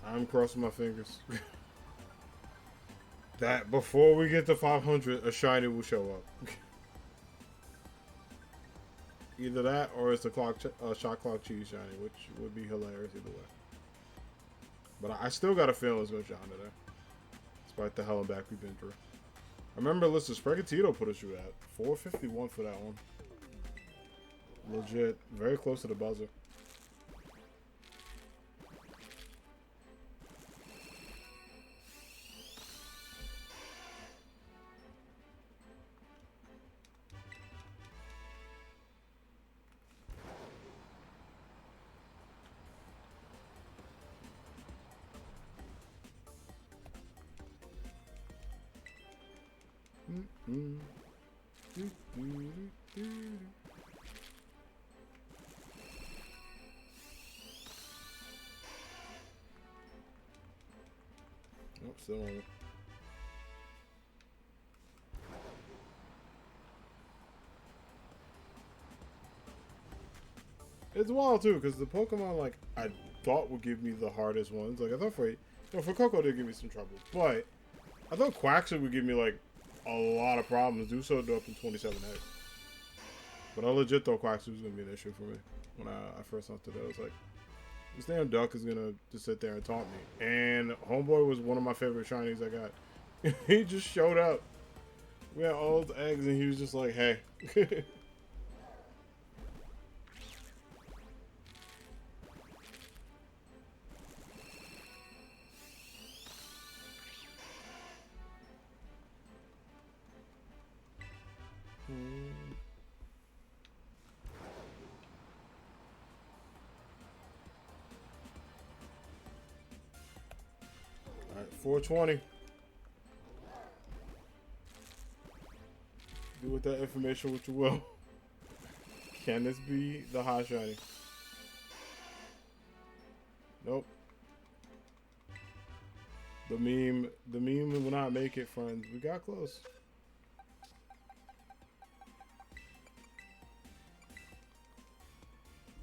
I'm crossing my fingers that before we get to 500, a shiny will show up. Either that or it's a shot clock cheese shiny, which would be hilarious either way. But I still got a feeling it's going to shine today, despite the hell and back we've been through. I remember, listen, Spregatito put us through that. 451 for that one. Legit. Very close to the buzzer. Oh, still on it. It's wild too, because the Pokemon like I thought would give me the hardest ones. Like I thought for Coco they'd give me some trouble, but I thought Quaxly would give me like a lot of problems. Do so up in 27 heads. But I legit thought Quaxly was gonna be an issue for me when I first hunted it. I was like, this damn duck is gonna just sit there and taunt me. And Homeboy was one of my favorite shinies I got. He just showed up. We had all the eggs, and he was just like, hey. Alright, 420. Do with that information what you will. Can this be the hot shiny? Nope. The meme will not make it, friends. We got close.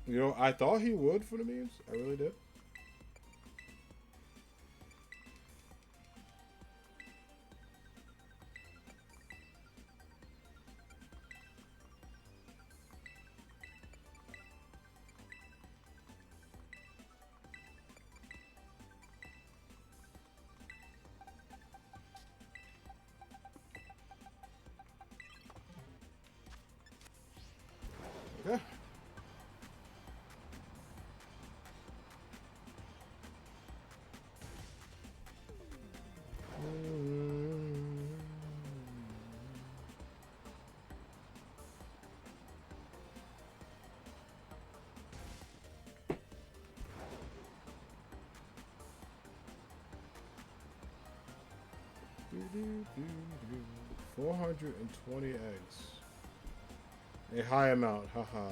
You know, I thought he would for the memes. I really did. 420 eggs. A high amount. Haha.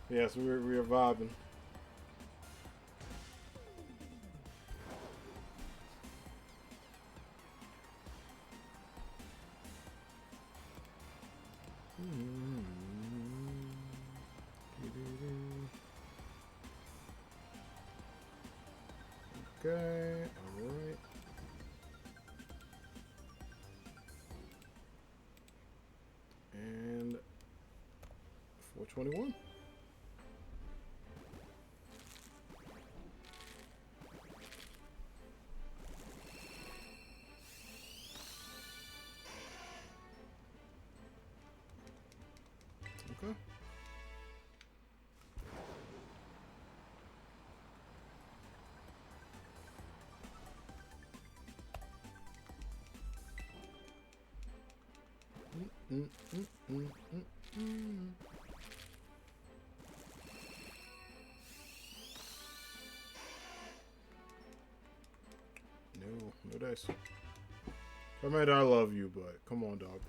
Yes, we're vibing. Okay, alright. And 421. Okay. Mm, mm, mm, mm, mm. No dice. Charmander, I love you, but come on, dog.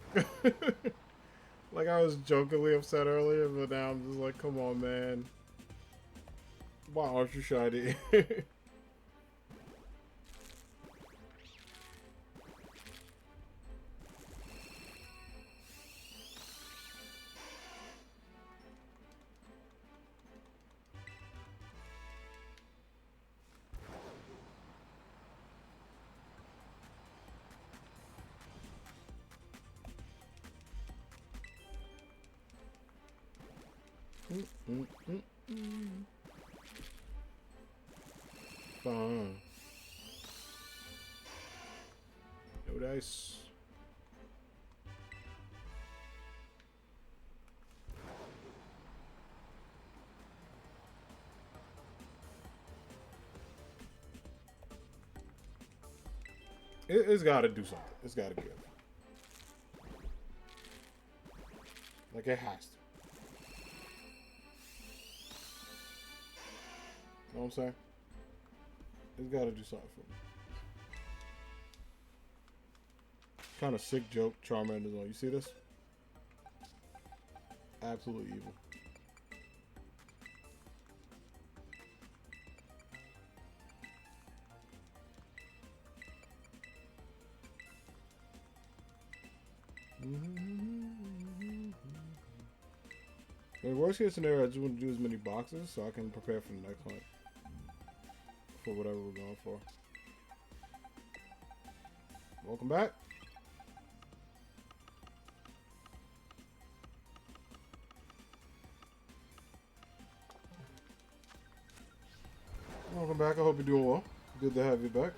Like I was jokingly upset earlier, but now I'm just like, come on, man. Why aren't you shiny? mm, mm, mm, mm. Fine. No dice. It's got to do something. It's got to give. Like it has to. You know what I'm saying? It's got to do something for me. Kind of sick joke Charmander's on. You see this? Absolutely evil. In the worst case scenario, I just want to do as many boxes so I can prepare for the next hunt. For whatever we're going for. Welcome back. Welcome back. I hope you're doing well. Good to have you back.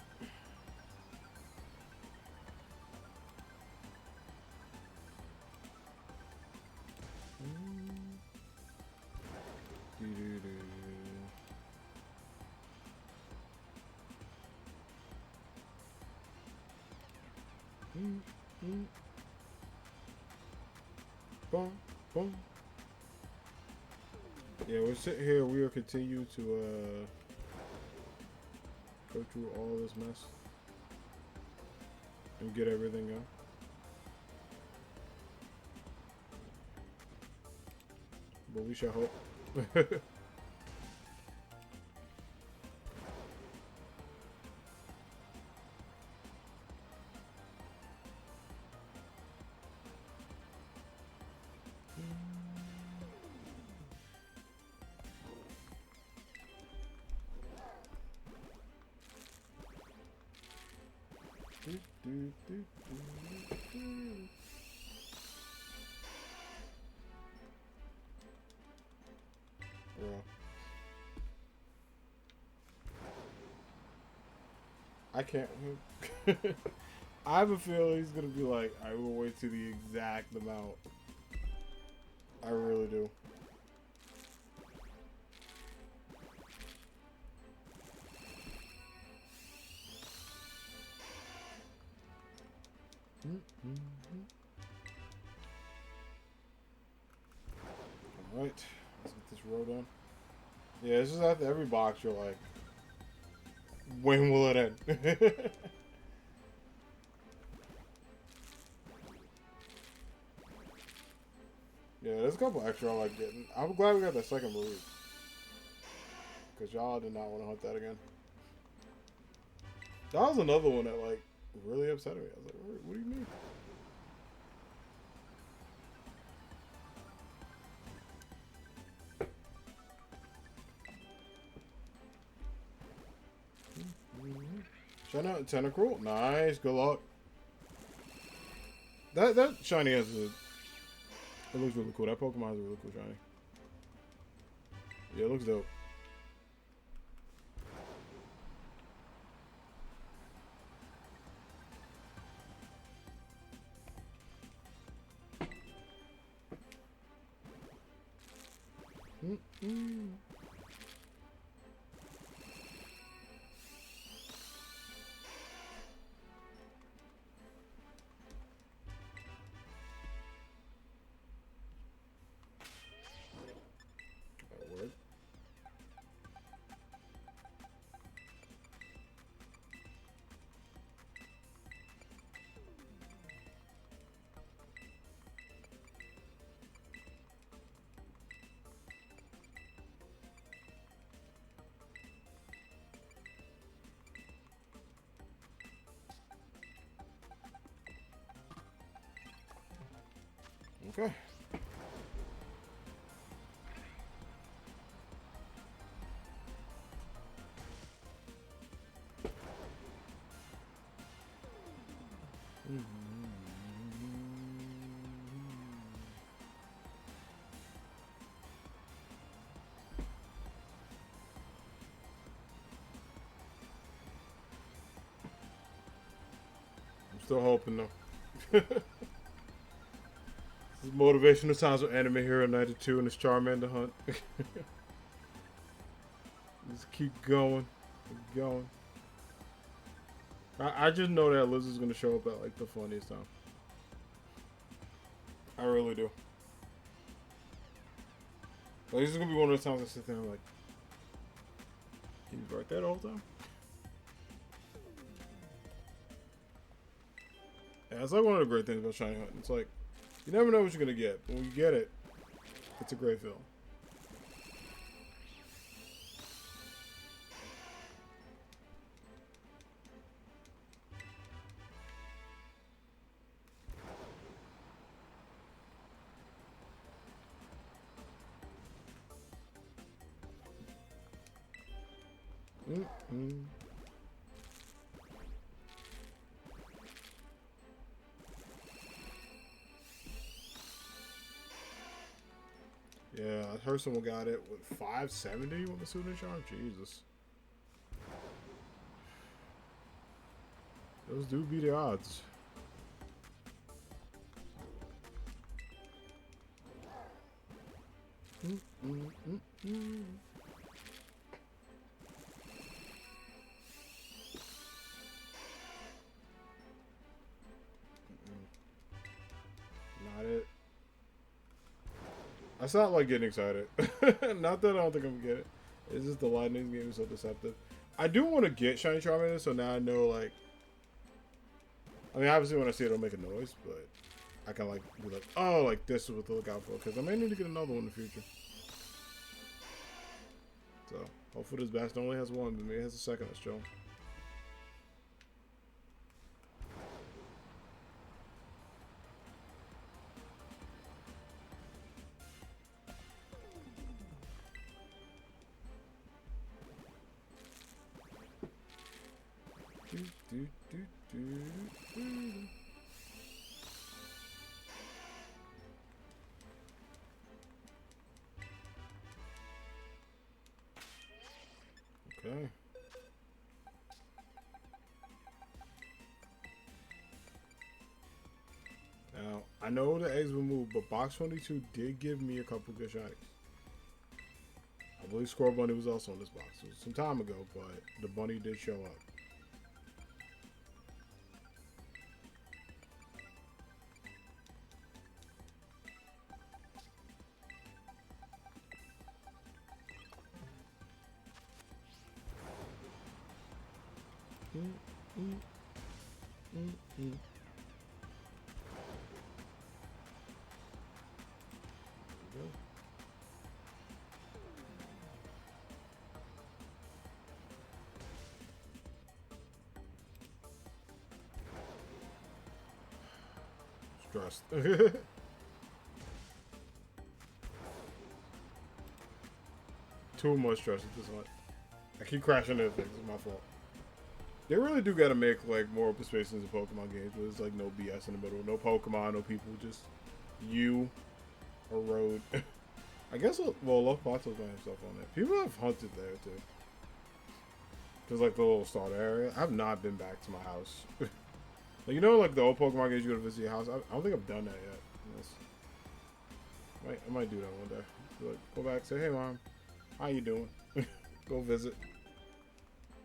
Boom, boom. Yeah, we're sitting here. We'll continue to go through all this mess and get everything going. But we shall hope. Bro. I can't. I have a feeling he's gonna be like, I will wait to the exact amount. I really do. Alright, let's get this row done. Yeah, it's just after every box you're like, when will it end? Yeah, there's a couple extra I like getting. I'm glad we got that second move. Because y'all did not want to hunt that again. That was another one that, like, really upset me. I was like, what do you mean? Shiny Tentacruel. Nice. Good luck. That shiny has a... It looks really cool. That Pokemon is a really cool shiny. Yeah, it looks dope. That worked. Okay. I'm still hoping though. This is motivational times with Anime Hero 92 and this Charmander hunt. Just keep going. Keep going. I just know that Liz is going to show up at like the funniest time. I really do. Like, this is going to be one of those times I sit there and I'm like, can you write that all the time? Yeah, it's like one of the great things about shiny hunting. It's like, you never know what you're going to get. But when you get it, it's a great feeling. Yeah, I heard someone got it with 570 with the Soothing Charm. Jesus. Those do be the odds. Not it. I not like getting excited. Not that I don't think I'm gonna get it. It's just the lightning game is so deceptive. I do want to get Shiny Charmander, so now I know, like... I mean, obviously when I see it, it'll make a noise, but... I can, like, be like, oh, like, this is what to look out for, because I may need to get another one in the future. So, hopefully this bastard only has one, but maybe it has a second that's shown. Okay. Now, I know the eggs were moved, but box 22 did give me a couple good shinies. I believe Squirrel Bunny was also in this box. It was some time ago, but the bunny did show up. stressed. Too much stress at this point. I keep crashing into things. It's my fault. They really do gotta make like more open spaces in Pokemon games where there's like no BS in the middle. No Pokemon, no people, just you, a road. I guess, well, Los Patos might have stuff on there. People have hunted there too. There's like the little starter area. I've not been back to my house. Like, you know, like the old Pokemon games you go to visit your house? I don't think I've done that yet. I might do that one day. Like, go back, say, hey mom, how you doing? Go visit.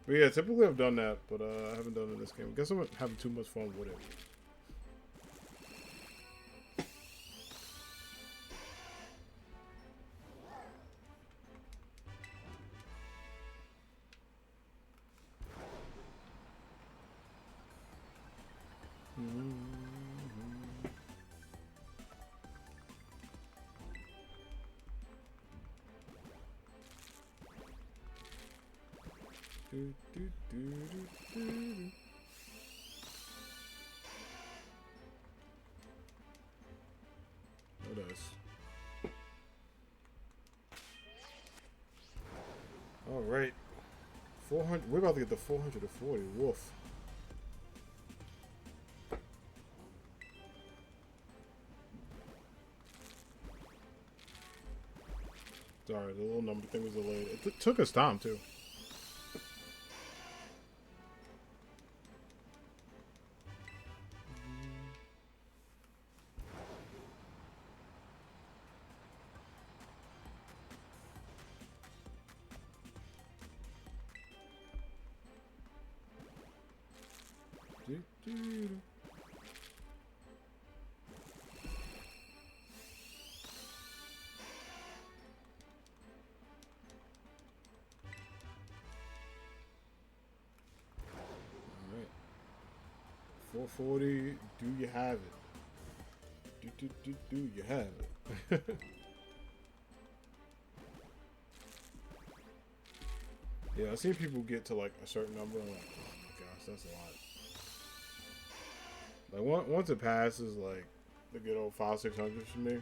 But yeah, typically I've done that, but I haven't done it in this game. I guess I'm not having too much fun with it. What else? All right, 400. We're about to get the 440. Woof. Sorry, the little number thing was delayed. It took us time too. Alright. 440, do you have it? Do you have it? Yeah, I've seen people get to like a certain number and I'm like, oh my gosh, that's a lot. Like once it passes like the good old 500-600 for me,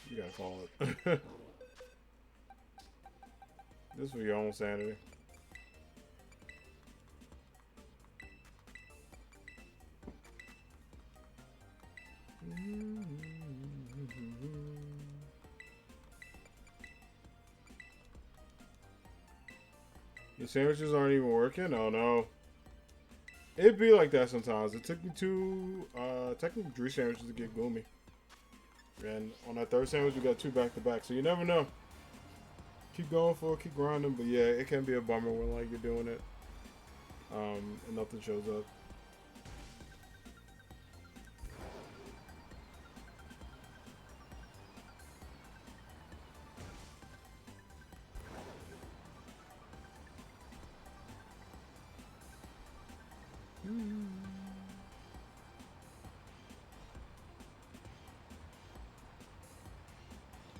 you gotta call it. This for your own sanity. Your sandwiches aren't even working? Oh no. It'd be like that sometimes. It took me technically 3 sandwiches to get Gumi. And on that third sandwich, we got 2 back to back. So you never know. Keep going for it, keep grinding. But yeah, it can be a bummer when like you're doing it. And nothing shows up.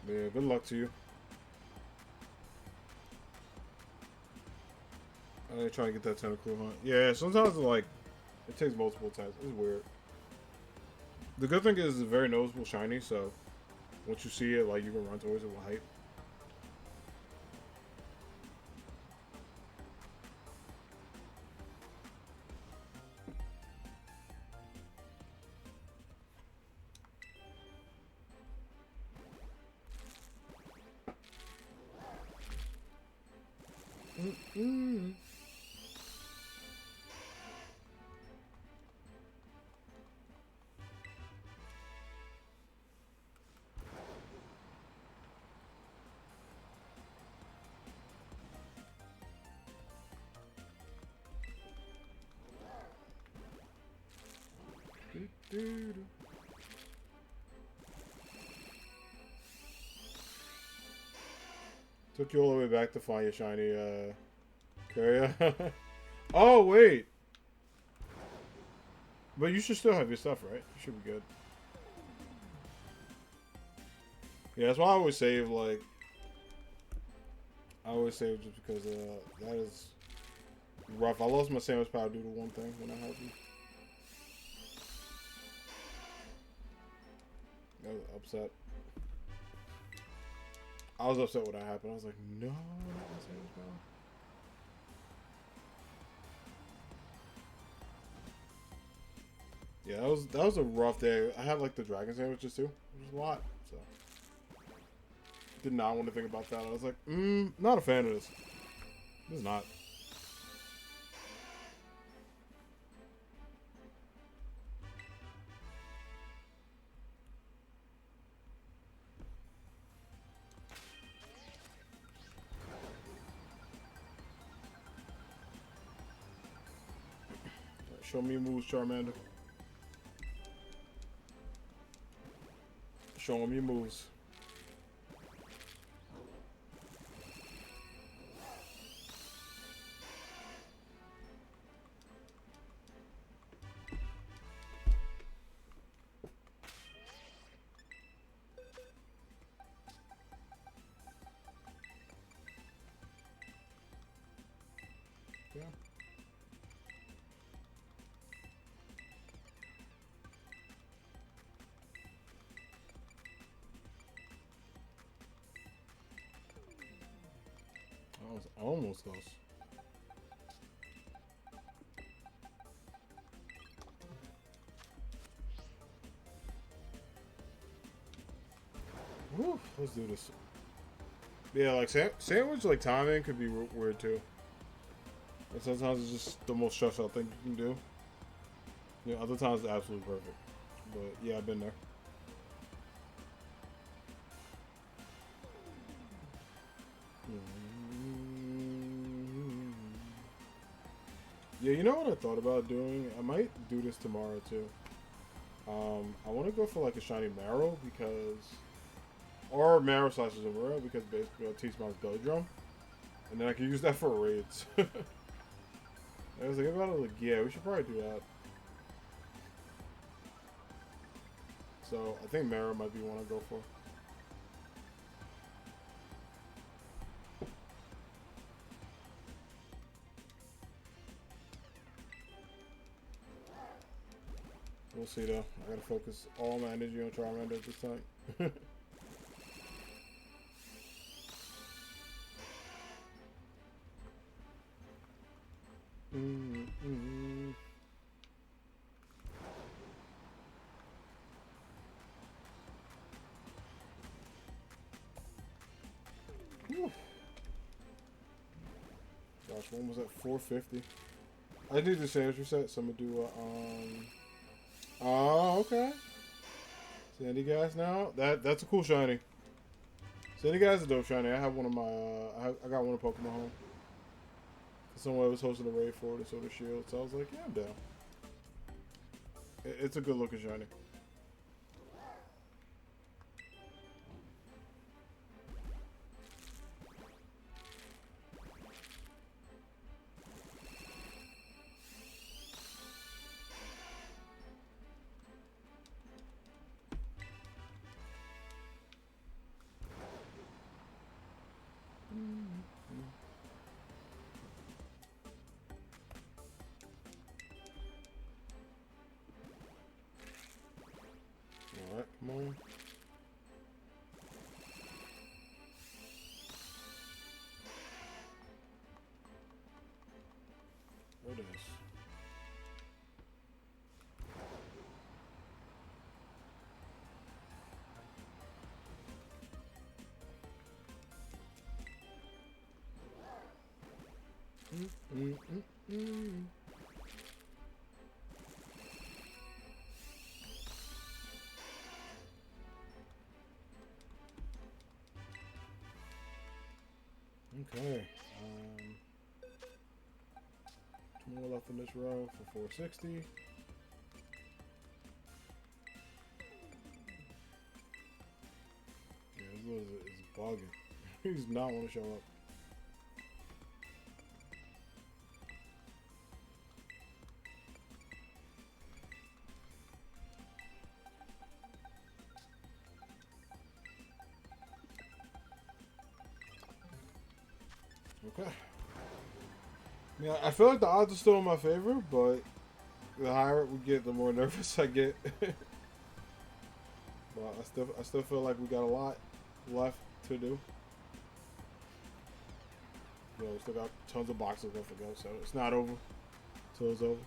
Yeah, good luck to you. I ain't trying to get that tentacle hunt. Yeah, sometimes like it takes multiple times. It's weird. The good thing is it's very noticeable shiny, so once you see it, like you can run towards it with hype. Took you all the way back to find your shiny carrier. Oh wait, but you should still have your stuff, right? You should be good. Yeah, that's why I always save. Like, I always save just because that is rough. I lost my sandwich powder due to one thing when I had them. I was upset. I was upset when that happened. I was like, no, not my sandwich now. Yeah, that was a rough day. I had like the dragon sandwiches too, which is a lot. So did not want to think about that. I was like, not a fan of this. This is not. Show me moves, Charmander. Show him your moves. Yeah. I was almost close. Whew, let's do this. Yeah, like sandwich like timing could be weird too. And sometimes it's just the most stressful thing you can do. Yeah, other times it's absolutely perfect. But yeah, I've been there. Yeah, you know what I thought about doing? I might do this tomorrow too. I want to go for like a shiny marrow because, or marrow slashes of marrow because basically I'll teach my belly drum, and then I can use that for raids. I was thinking about it, like, yeah, we should probably do that. So I think marrow might be one I go for. We'll see though. I gotta focus all my energy on Charmander at this time. Gosh, one was at 450. I did the sandwich reset, so I'm gonna do a Oh, okay. Sandy guys now. That's a cool shiny. Sandy guys is a dope shiny. I have one of my I got one of Pokemon home. Someone was hosting a raid for it, and so the shield. So I was like, yeah, I'm down. It's a good looking shiny. Alright, come on. There it is. Okay. Two more left in this row for 460. Yeah, this is bugging. He does not want to show up. Okay. Yeah, I feel like the odds are still in my favor, but the higher it we get, the more nervous I get. But I still feel like we got a lot left to do. You know, we still got tons of boxes left to go, so it's not over till it's over.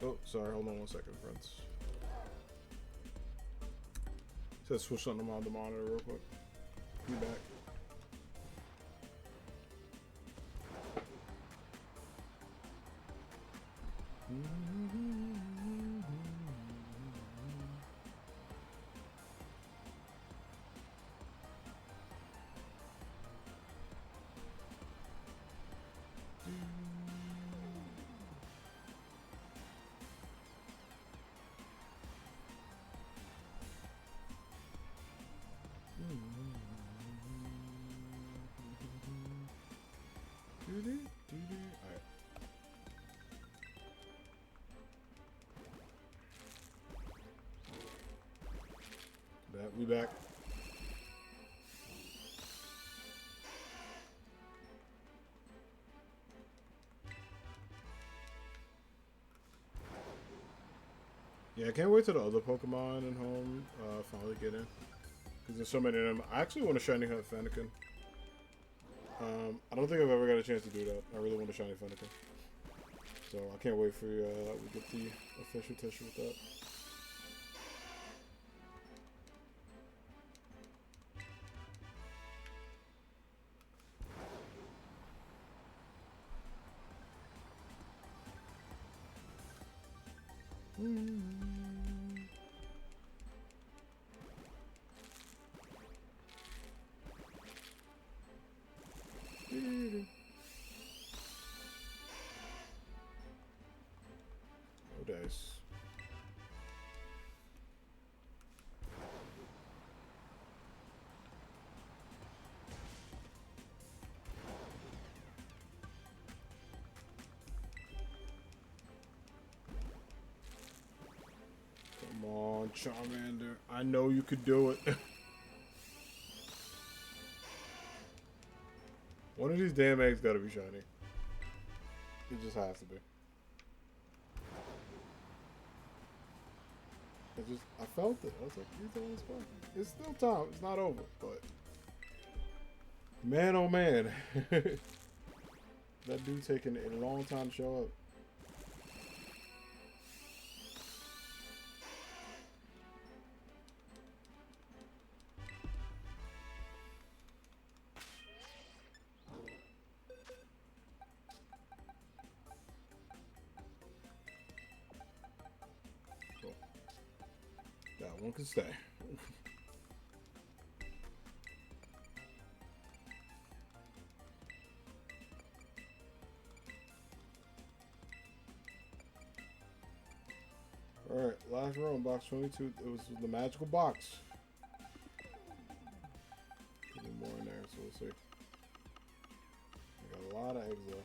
Oh, sorry. Hold on 1 second, friends. Just switch something on the monitor real quick. Be back. Alright. We back. Yeah, I can't wait till the other Pokemon in home finally get in. Because there's so many of them. I actually want a shiny hunt Fennekin. I don't think I've ever got a chance to do that. I really want a shiny Fennekin. So I can't wait for we get the official tissue with that. Oh, dice. Come on, Charmander. I know you could do it. One of these damn eggs gotta be shiny. It just has to be. I felt it. I was like, he's on the spot. It's still time. It's not over, but man, oh man, that dude taking a long time to show up. Cool. That one can stay. Alright, last row in box 22. It was the magical box. Put more in there, so we'll see. I got a lot of eggs left.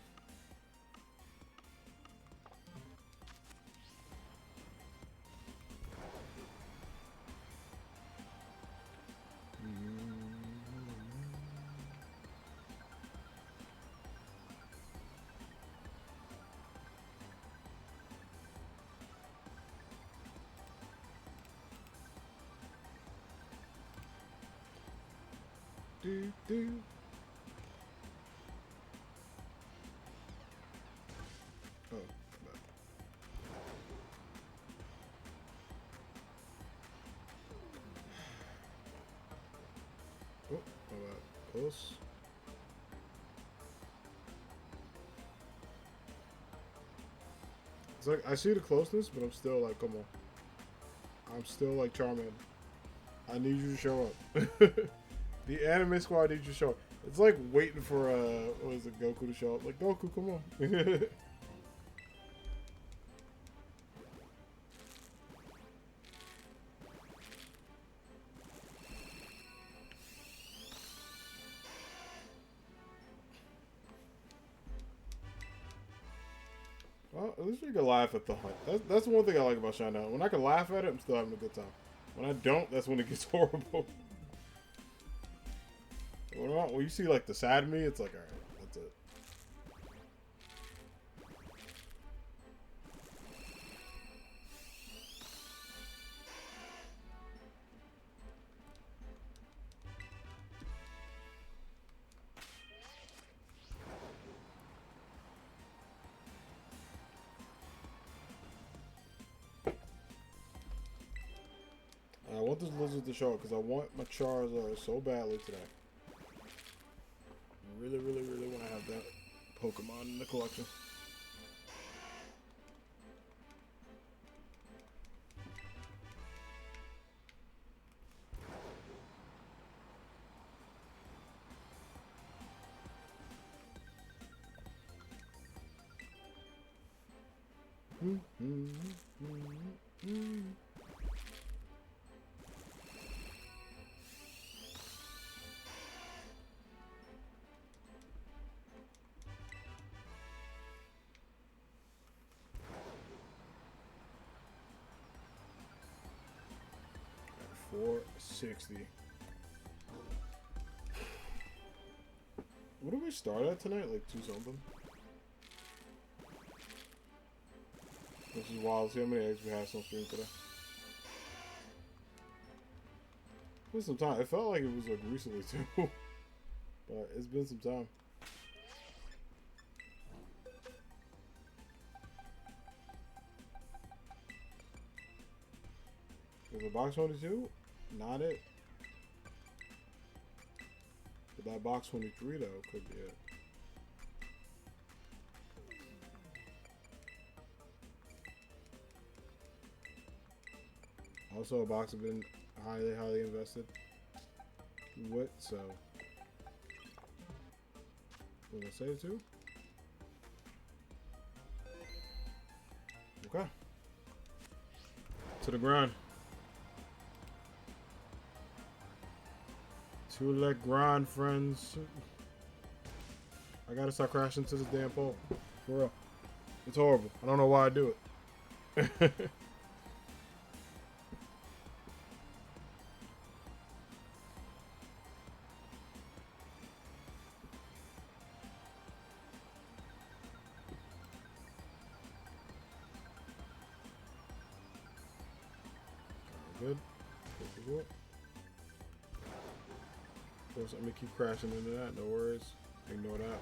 Do. Oh, no. Oh, how about close? It's like I see the closeness, but I'm still like, come on. I'm still like Charmander. I need you to show up. The anime squad needs you to show up. It's like waiting for what is it, Goku to show up. Like, Goku, come on. Well, at least we can laugh at the hunt. That's one thing I like about Shine Out. When I can laugh at it, I'm still having a good time. When I don't, that's when it gets horrible. When you see like the sad me, it's like, alright, that's it. this lizard to show up because I want my Charizard so badly today. I really, really, really want to have that Pokemon in the collection. $460. What did we start at tonight? Like 2 something? This is wild. See how many eggs we have on stream today. It's been some time. It felt like it was like recently too. But it's been some time. Is it box 22? Not it. But that box 23 though could be it. Also, a box have been highly, highly invested with, so we're gonna save too. Okay. To the grind. To let grind, friends. I gotta start crashing to this damn pole. For real. It's horrible. I don't know why I do it. Good. Good. Of course, I'm gonna keep crashing into that. No worries. Ignore that.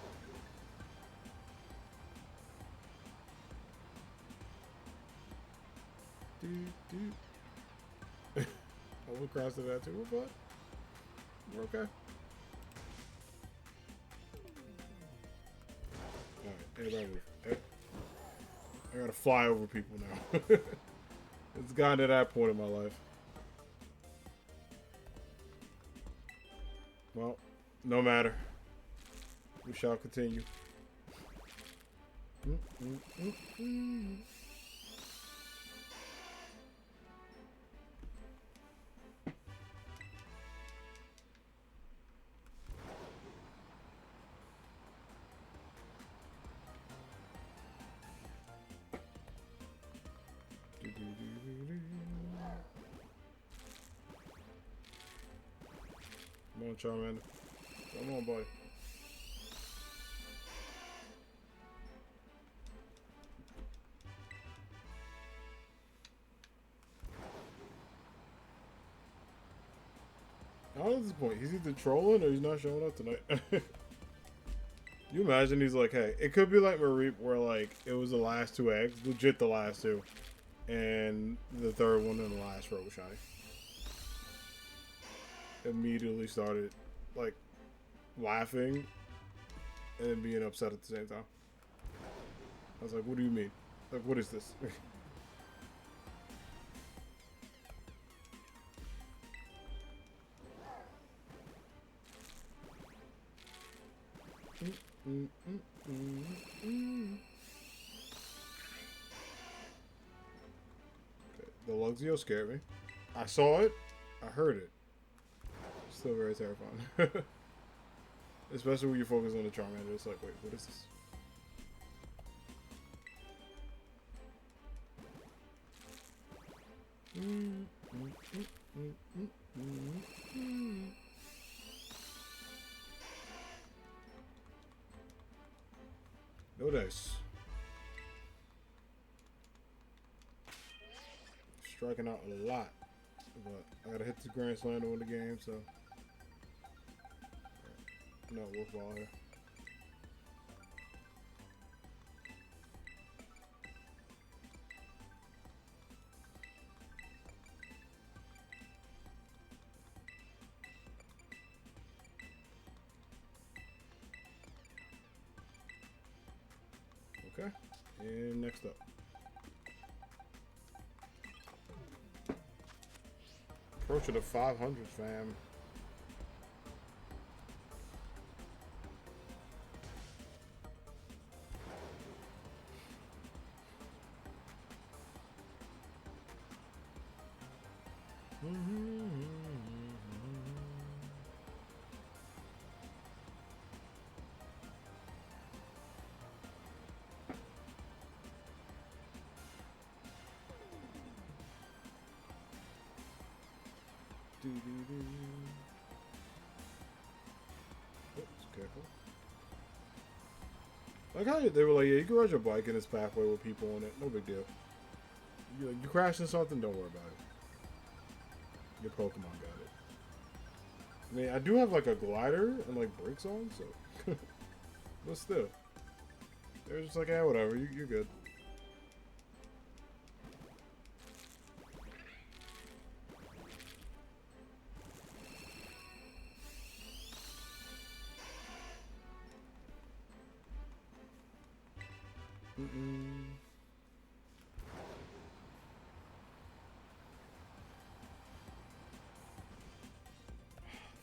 I will crash into that too, but we're okay. Alright, everybody move. I gotta fly over people now. It's gotten to that point in my life. Well, no matter. We shall continue. Come on, Charmander. Come on, buddy. How is this point? He's either trolling or he's not showing up tonight. You imagine he's like, hey, it could be like Mareep where like it was the last 2 eggs, legit the last 2, and the third one in the last row was shiny. Immediately started like laughing and then being upset at the same time. I was like, what do you mean? Like, what is this? Okay, the Luxio scared me. I saw it. I heard it. Still very terrifying. Especially when you focus on the Charmander. It's like, wait, what is this? No dice. Striking out a lot. But I gotta hit the Grand Slam to win the game, so. No, worthwhile here. Okay. And next up. Approaching the 500, fam. Oops, careful. Like how they were like, yeah, you can ride your bike in this pathway with people on it. No big deal. You crashing something, don't worry about it. Your Pokemon got it. I mean, I do have like a glider and like brakes on, so. But still. They're just like, yeah, whatever, you're good. Mm-mm.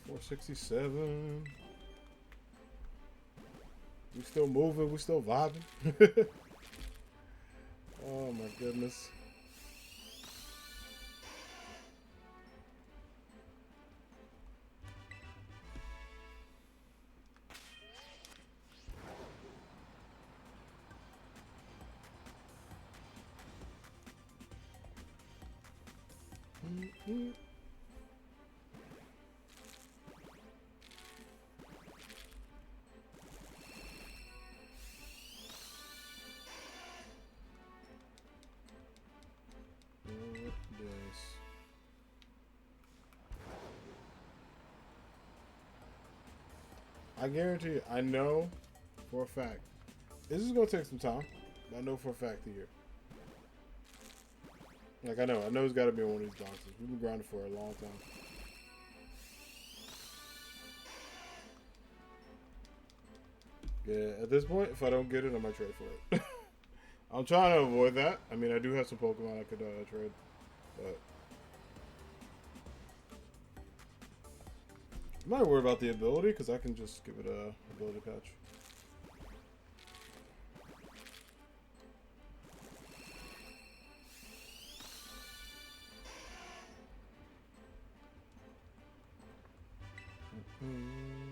$467. We still moving, we still vibing. Oh my goodness. Mm-mm. I guarantee you, I know for a fact. This is going to take some time. But I know for a fact here. Like, I know it's got to be one of these boxes. We've been grinding for a long time. Yeah, at this point, if I don't get it, I might trade for it. I'm trying to avoid that. I mean, I do have some Pokemon I could trade. But I'm not worried about the ability, because I can just give it a ability patch. Mm-hmm.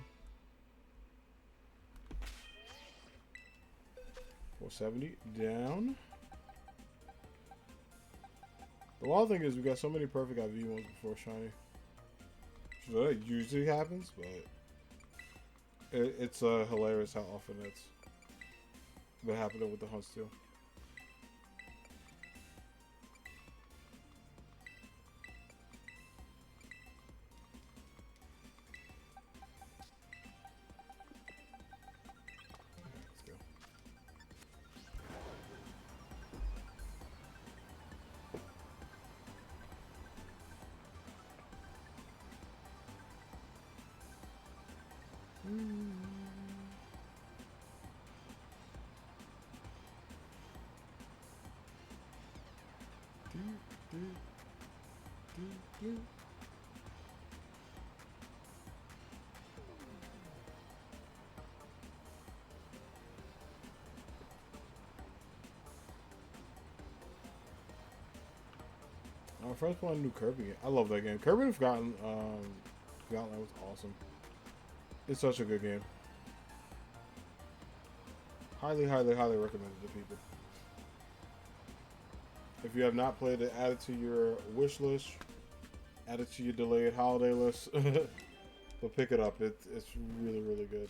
470 down. The wild thing is we got so many perfect IV ones before shiny. So that usually happens, but it's hilarious how often it's been happening with the hunts too. Let's go. My friends playing new Kirby game. I love that game. Kirby and Forgotten Land was awesome. It's such a good game. Highly, highly, highly recommended to people. If you have not played it, add it to your wish list. Add it to your delayed holiday list. But pick it up. It's really, really good.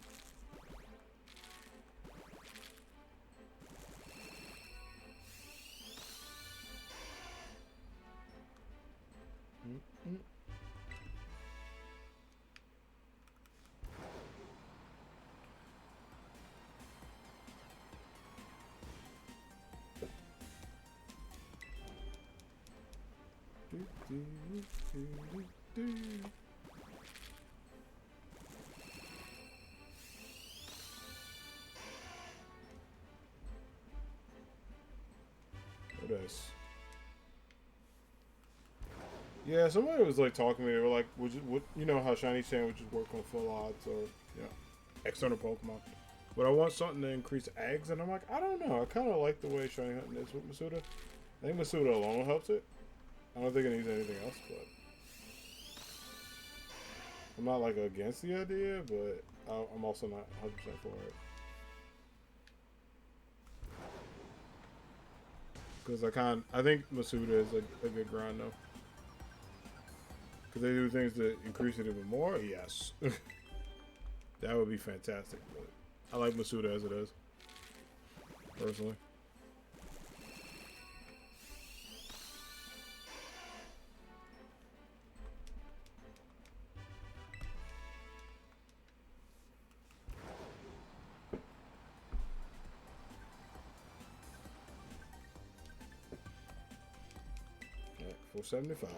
Mm-mm. for this. Yeah, somebody was like talking to me. They were like, "Would you know how shiny sandwiches work on full odds or external Pokemon?" But I want something to increase eggs, and I'm like, I don't know. I kind of like the way shiny hunting is with Masuda. I think Masuda alone helps it. I don't think it needs anything else, but I'm not like against the idea, but I'm also not 100% for it. Because I think Masuda is a good grind though. Could they do things to increase it even more? Yes. That would be fantastic. But I like Masuda as it is, personally. Alright, 475.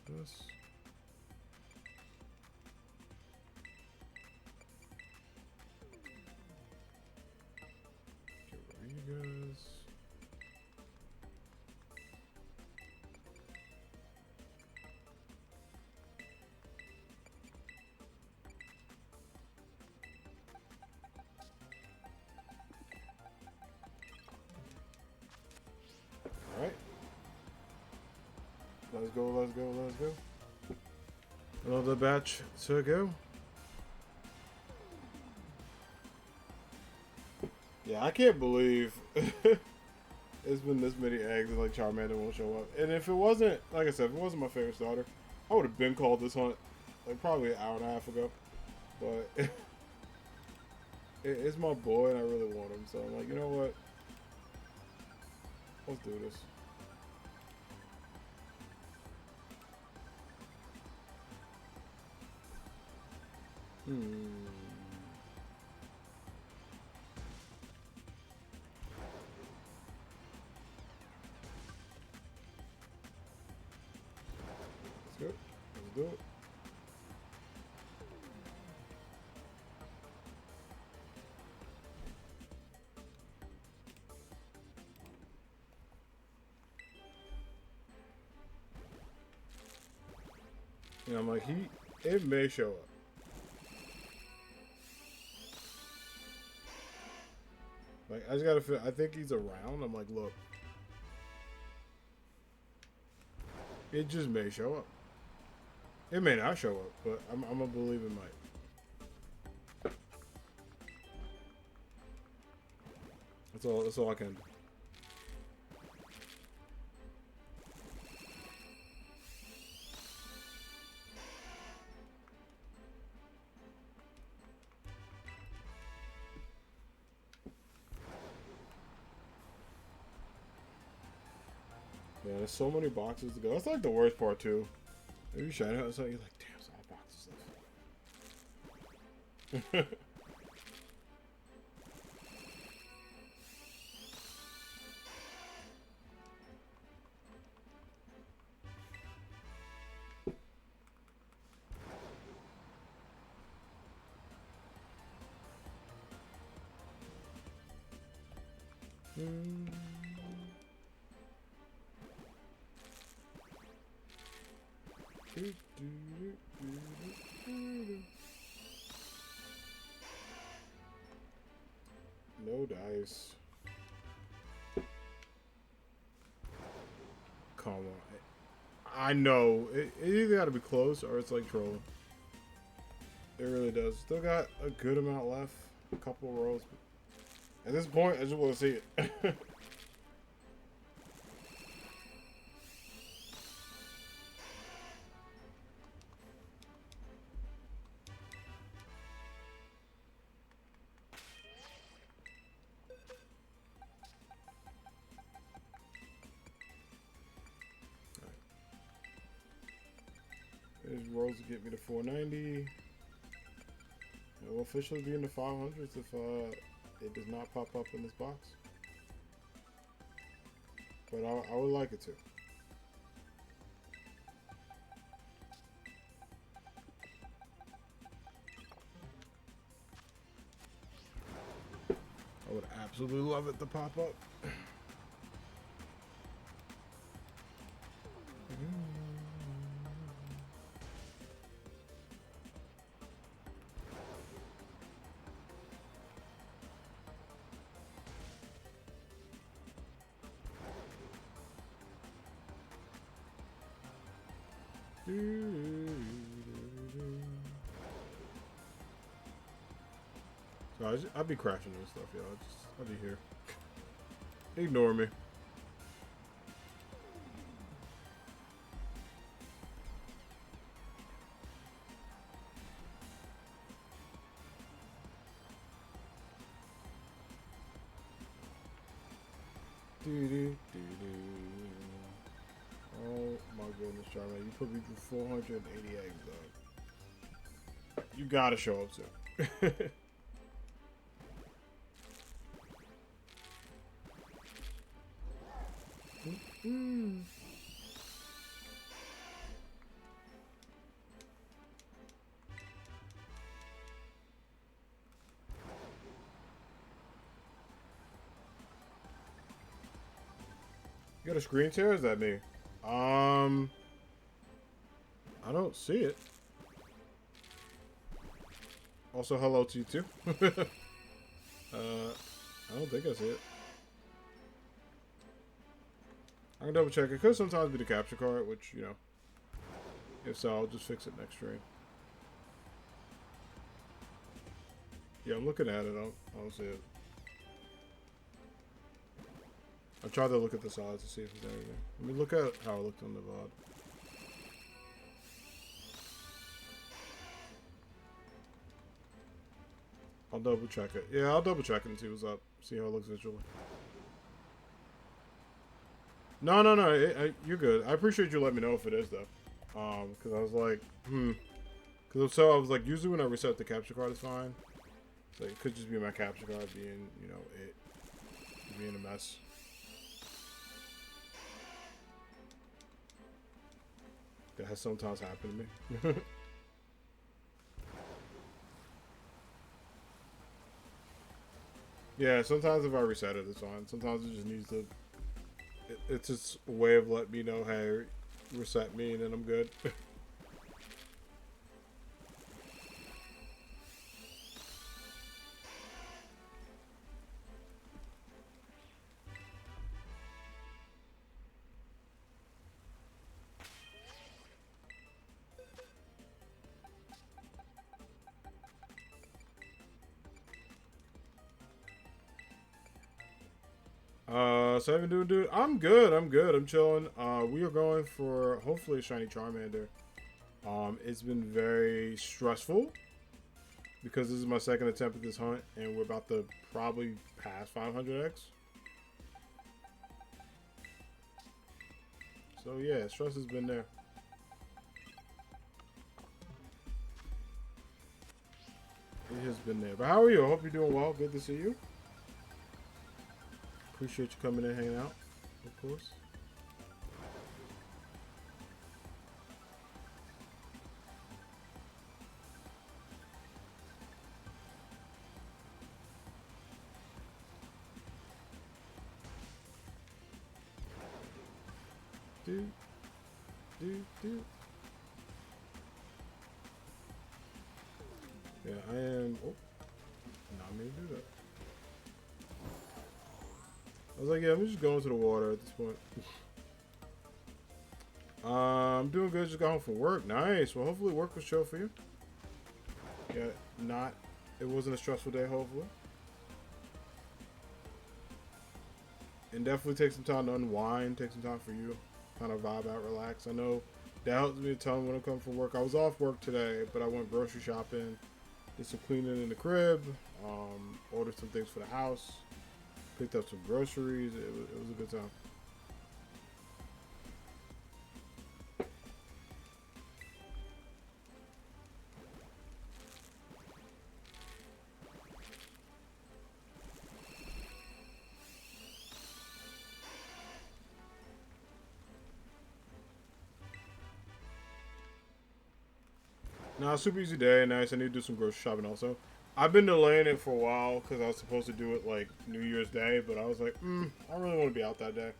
This. Get rid of you guys. Alright. Let's go, let's go, let's go. Another batch to go. Yeah, I can't believe it's been this many eggs and like Charmander won't show up. And if it wasn't, like I said, if it wasn't my favorite starter, I would have been called this hunt like probably an hour and a half ago. But it's my boy and I really want him. So I'm like, you know what? Let's do this. Let's go. Let's do it. And I'm like, it may show up. Like, I just gotta feel, I think he's around. I'm like, look. It just may show up. It may not show up, but I'm gonna believe it might. That's all I can do. Yeah, there's so many boxes to go. That's like the worst part too. Maybe you shine out, so you're like, damn, it's all boxes left. No dice. Come on. I know. It either got to be close or it's like trolling. It really does. Still got a good amount left. A couple of rolls. At this point, I just want to see it. There's rolls to get me to 490. It will officially be in the 500s if it does not pop up in this box. But I would like it to. I would absolutely love it to pop up. So I'll be crashing this stuff, y'all. I'll be here. Ignore me. Oh my goodness, Charmander. You put me through 480 eggs, though. You gotta show up soon. You got a screen share? Is that me? I don't see it. Also, hello to you too. I don't think I see it. I can double check. It could sometimes be the capture card, which, you know, if so, I'll just fix it next stream. Yeah, I'm looking at it. I don't see it. I tried to look at the sides to see if there's anything. Let me look at how it looked on the VOD. I'll double check it. Yeah, I'll double check it and see what's up. See how it looks visually. No, you're good. I appreciate you letting me know if it is, though. Because I was like, Because I was like, usually when I reset the capture card, it's fine. So it could just be my capture card being, you know, being a mess. That has sometimes happened to me. Yeah, sometimes if I reset it, it's fine. Sometimes it just needs to... It's just a way of letting me know, hey, reset me, and then I'm good. So I've been doing, dude. I'm good. I'm chilling. We are going for hopefully a shiny Charmander. It's been very stressful because this is my second attempt at this hunt, and we're about to probably pass 500x. So yeah, stress has been there. It has been there. But how are you? I hope you're doing well. Good to see you. Appreciate you coming in, hanging out, of course. Do. Yeah, I am. Oh, not me to do that. I was like, yeah, I'm just going to the water at this point. I'm doing good. Just got home from work. Nice. Well, hopefully work was chill for you. Yeah, it wasn't a stressful day, hopefully. And definitely take some time to unwind. Take some time for you. Kind of vibe out, relax. I know that helps me a ton when I come from work. I was off work today, but I went grocery shopping. Did some cleaning in the crib. Ordered some things for the house. Picked up some groceries. It was a good time. No, super easy day. Nice. I need to do some grocery shopping also. I've been delaying it for a while because I was supposed to do it like New Year's Day, but I was like, I really want to be out that day.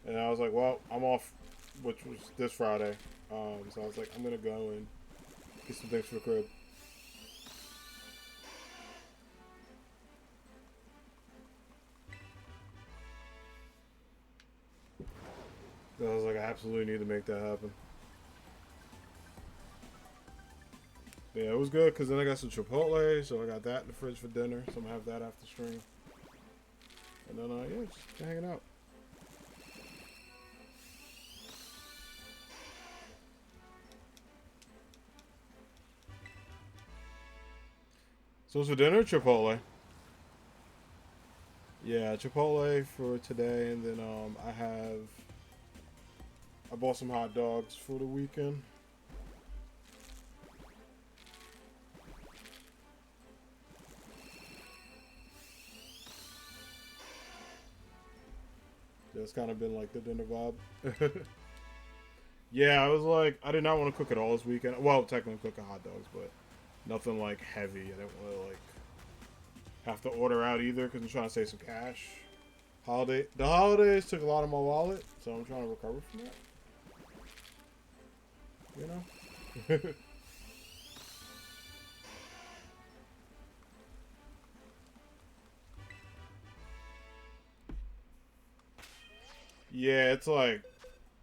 And I was like, well, I'm off, which was this Friday. So I was like, I'm going to go and get some things for the crib. So I was like, I absolutely need to make that happen. Yeah, it was good because then I got some Chipotle, so I got that in the fridge for dinner. So I'm gonna have that after stream. And then, yeah, just hanging out. So what's for dinner? Chipotle. Yeah, Chipotle for today, and then I bought some hot dogs for the weekend. Yeah, it's kind of been like the dinner vibe. Yeah, I was like, I did not want to cook it all this weekend. Well, technically cooking hot dogs, but nothing like heavy. I didn't want to like have to order out either because I'm trying to save some cash. The holidays took a lot of my wallet, so I'm trying to recover from that. You know. Yeah, it's like,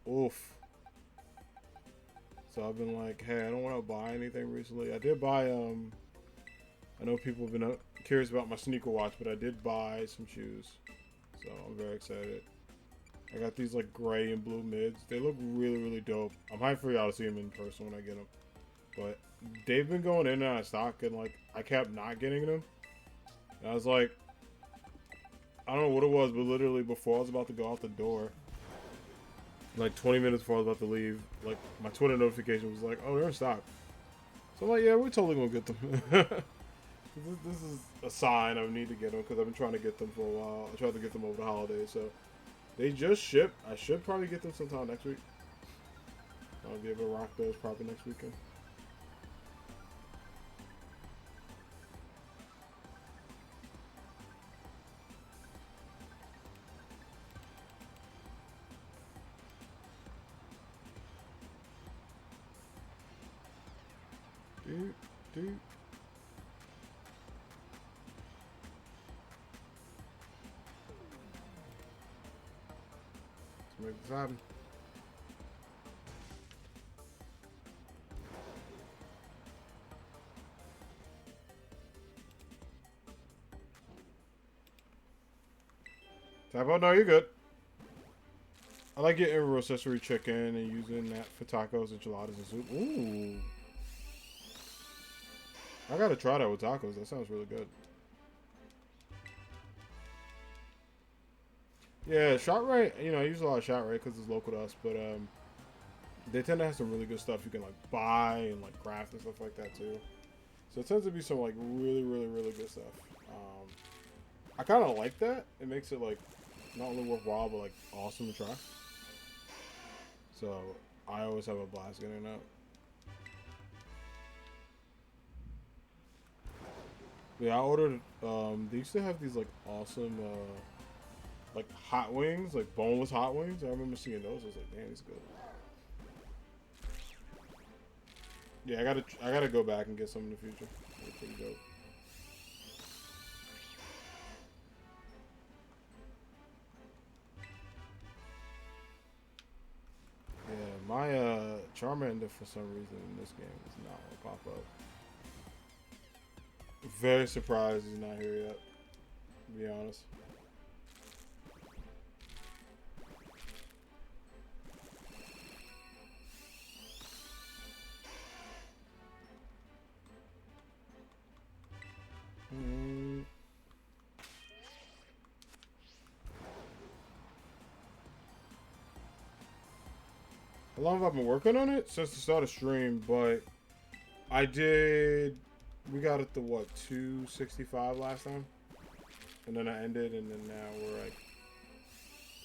oof. So I've been like, hey, I don't want to buy anything recently. I did buy I know people have been curious about my sneaker watch, but I did buy some shoes. So I'm very excited. I got these like gray and blue mids. They look really, really dope. I'm hyped for y'all to see them in person when I get them. But they've been going in and out of stock, and like I kept not getting them. And I was like, I don't know what it was, but literally before I was about to go out the door, like 20 minutes before I was about to leave, like my Twitter notification was like, oh, they're in stock. So I'm like, yeah, we're totally gonna get them. This is a sign I need to get them because I've been trying to get them for a while. I tried to get them over the holidays, so they just shipped. I should probably get them sometime next week. I'll be able to rock those probably next weekend. Dude, dude. Let's make this happen. Tap out? No, you're good. I like getting rotisserie chicken and using that for tacos, enchiladas, and soup. Ooh. I gotta try that with tacos. That sounds really good. Yeah, ShopRite, I use a lot of ShopRite because it's local to us, but they tend to have some really good stuff you can like buy and like craft and stuff like that too. So it tends to be some like really, really, really good stuff. I kind of like that. It makes it like not only worthwhile but like awesome to try. So I always have a blast getting that. Yeah, I ordered. They used to have these like awesome like hot wings, like boneless hot wings. I remember seeing those. I was like, damn, it's good. Yeah, I gotta go back and get some in the future. They're pretty dope. Yeah, my Charmander for some reason in this game is not gonna pop up. Very surprised he's not here yet. To be honest. Mm. How long have I been working on it? Since the start of stream, but I did. We got it to what 265 last time, and then I ended, and then now we're at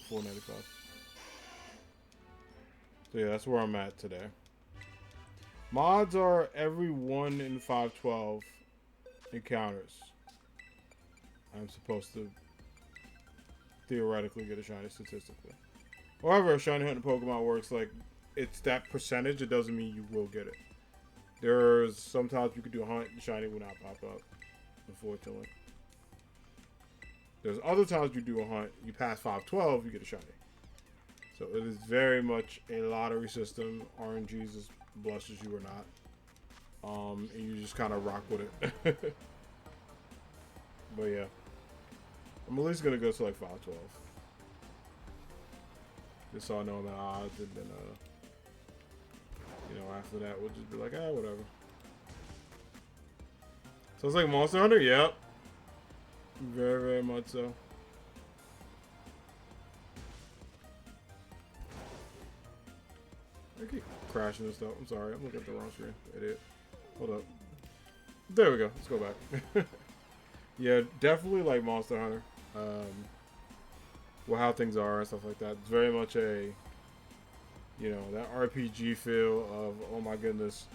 495. So yeah, that's where I'm at today. Mods are every 1 in 512 encounters. I'm supposed to theoretically get a shiny statistically. However, shiny hunting Pokemon works like it's that percentage. It doesn't mean you will get it. There's sometimes you could do a hunt and shiny will not pop up, unfortunately. There's other times you do a hunt, you pass 512, you get a shiny. So it is very much a lottery system. RNGs is blesses you or not. And you just kind of rock with it. But yeah. I'm at least going to go to like 512. Just so I know I'm at odds, and then, you know, after that, we'll just be like, ah, whatever. So it's like Monster Hunter? Yep. Very, very much so. I keep crashing this stuff. I'm sorry. I'm looking at the wrong screen. Idiot. Hold up. There we go. Let's go back. Yeah, definitely like Monster Hunter. Well, how things are and stuff like that. It's very much a, you know, that RPG feel of, oh my goodness,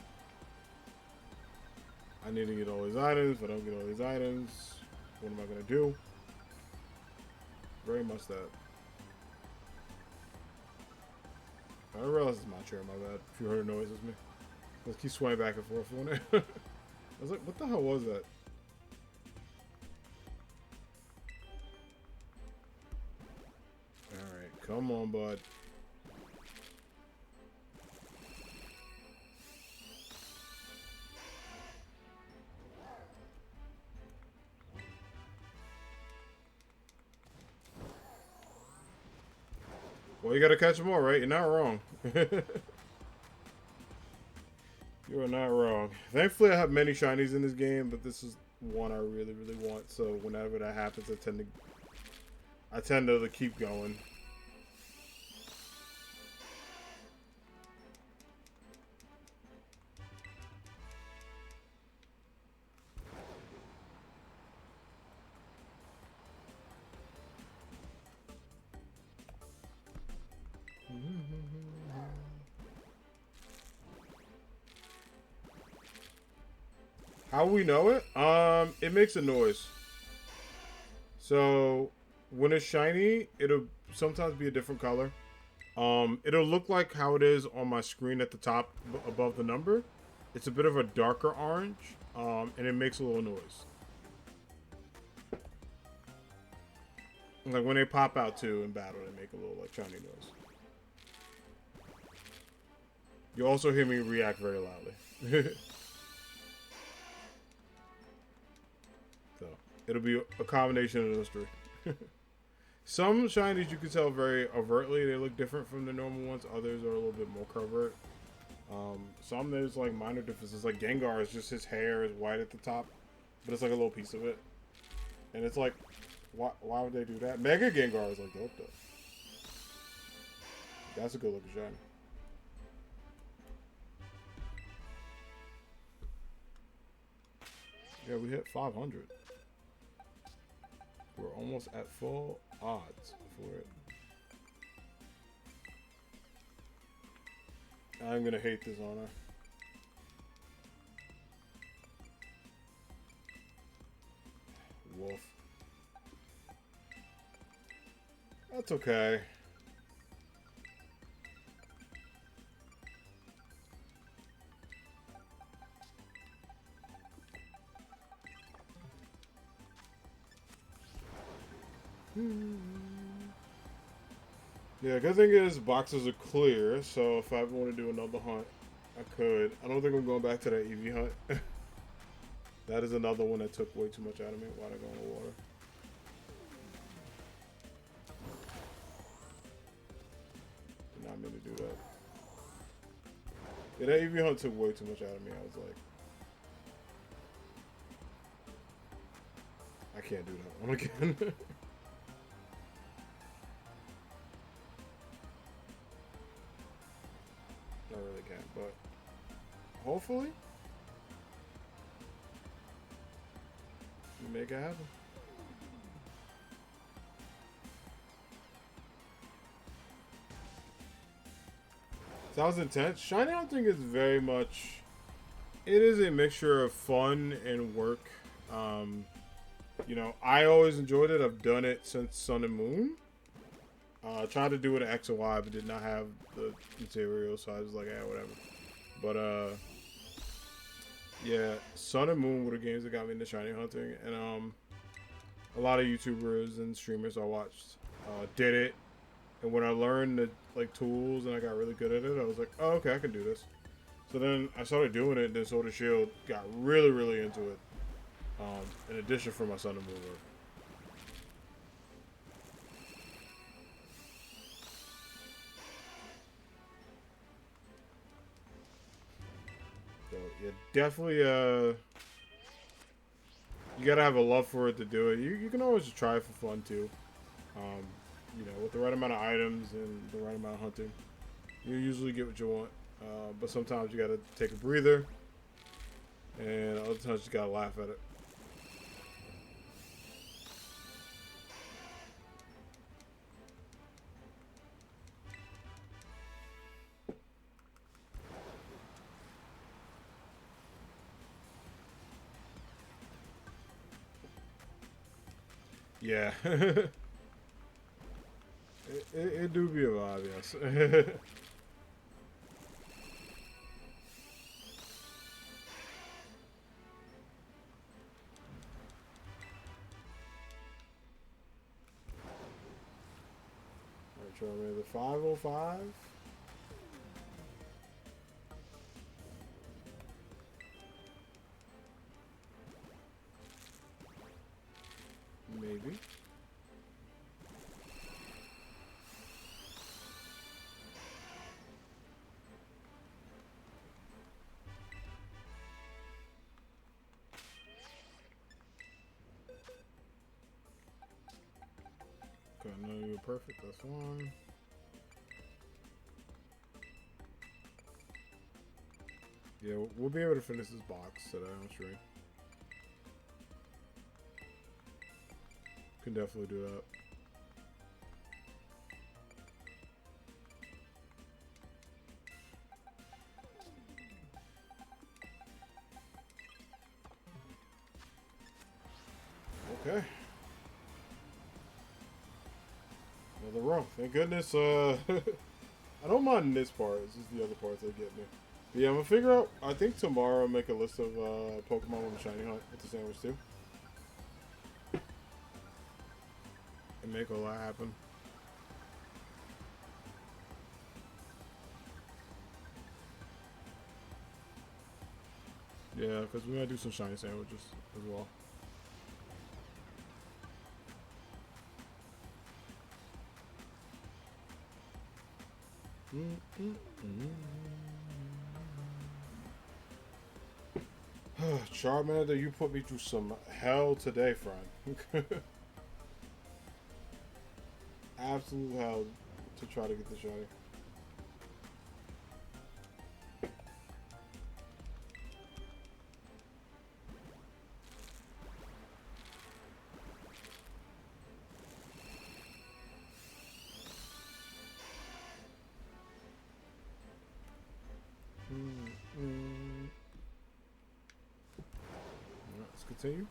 I need to get all these items. If I don't get all these items, what am I going to do? Very much that. I realize it's my chair, my bad. If you heard a noise, it's me. Let's keep swaying back and forth on it. I was like, what the hell was that? Alright, come on, bud. Well, you gotta catch them all, right? You're not wrong. You are not wrong. Thankfully, I have many shinies in this game, but this is one I really, really want. So whenever that happens, I tend to keep going. How we know it? It makes a noise. So when it's shiny, it'll sometimes be a different color. It'll look like how it is on my screen at the top above the number. It's a bit of a darker orange, and it makes a little noise. Like when they pop out too in battle, they make a little like shiny noise. You also hear me react very loudly. So it'll be a combination of those three. Some shinies you can tell very overtly they look different from the normal ones. Others are a little bit more covert. Some there's like minor differences. Like Gengar is just his hair is white at the top, but it's like a little piece of it. And it's like, why would they do that? Mega Gengar is like dope though. That's a good looking shiny. Yeah, we hit 500. We're almost at full odds for it. I'm gonna hate this honor. Wolf. That's okay. Yeah, good thing is boxes are clear, so if I ever want to do another hunt, I could. I don't think I'm going back to that EV hunt. That is another one that took way too much out of me. Why'd I go in the water? Did not mean to do that. Yeah, that EV hunt took way too much out of me. I was like, I can't do that one again. I really can't, but hopefully we make it happen. Sounds intense. Shiny hunting is very much it is a mixture of fun and work. You know, I always enjoyed it. I've done it since Sun and Moon. Tried to do it in X and Y, but did not have the material, so I was like, yeah, whatever. But yeah, Sun and Moon were the games that got me into shiny hunting, and a lot of YouTubers and streamers I watched did it, and when I learned the like tools and I got really good at it, I was like, oh, okay, I can do this. So then I started doing it, and then Sword and Shield got really, really into it. In addition for my Sun and Moon work. So yeah, definitely you gotta have a love for it to do it. You can always just try it for fun too. Um, you know, with the right amount of items and the right amount of hunting, you usually get what you want. But sometimes you gotta take a breather, and other times you gotta laugh at it. Yeah, it do be a vibe, yes. Alright, Charmander, 505. Maybe. Okay, no, you're perfect. That's fine. Yeah, we'll be able to finish this box today, I'm sure. Can definitely do that. Okay. Another row. Thank goodness. I don't mind this part. It's just the other parts that get me. But yeah, I'm gonna figure out. I think tomorrow I'll make a list of Pokemon with the shiny hunt with the sandwich too, and make all that happen. Yeah, because we might do some shiny sandwiches as well. Charmander, you put me through some hell today, friend. Absolute hell to try to get the shiny. Let's continue.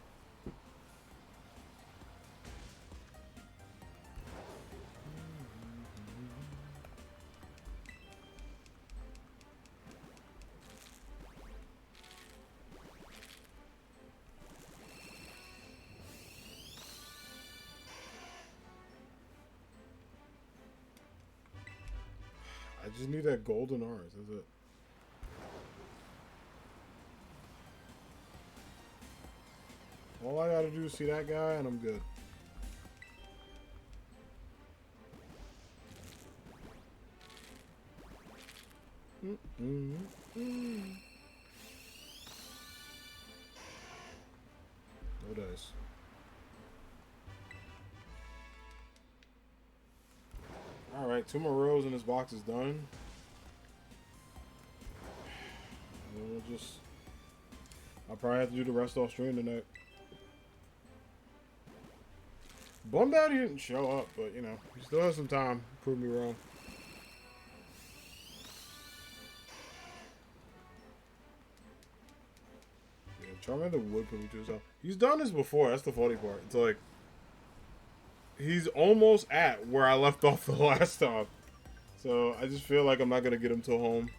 I just need that golden orange. That's it. All I gotta do is see that guy, and I'm good. No dice. Alright, 2 more rows and this box is done. And then we'll just... I'll probably have to do the rest off stream tonight. Bummed out he didn't show up, but you know, he still has some time. Prove me wrong. Charmander would put me through his own. He's done this before. That's the funny part. It's like he's almost at where I left off the last time. So I just feel like I'm not gonna get him till home.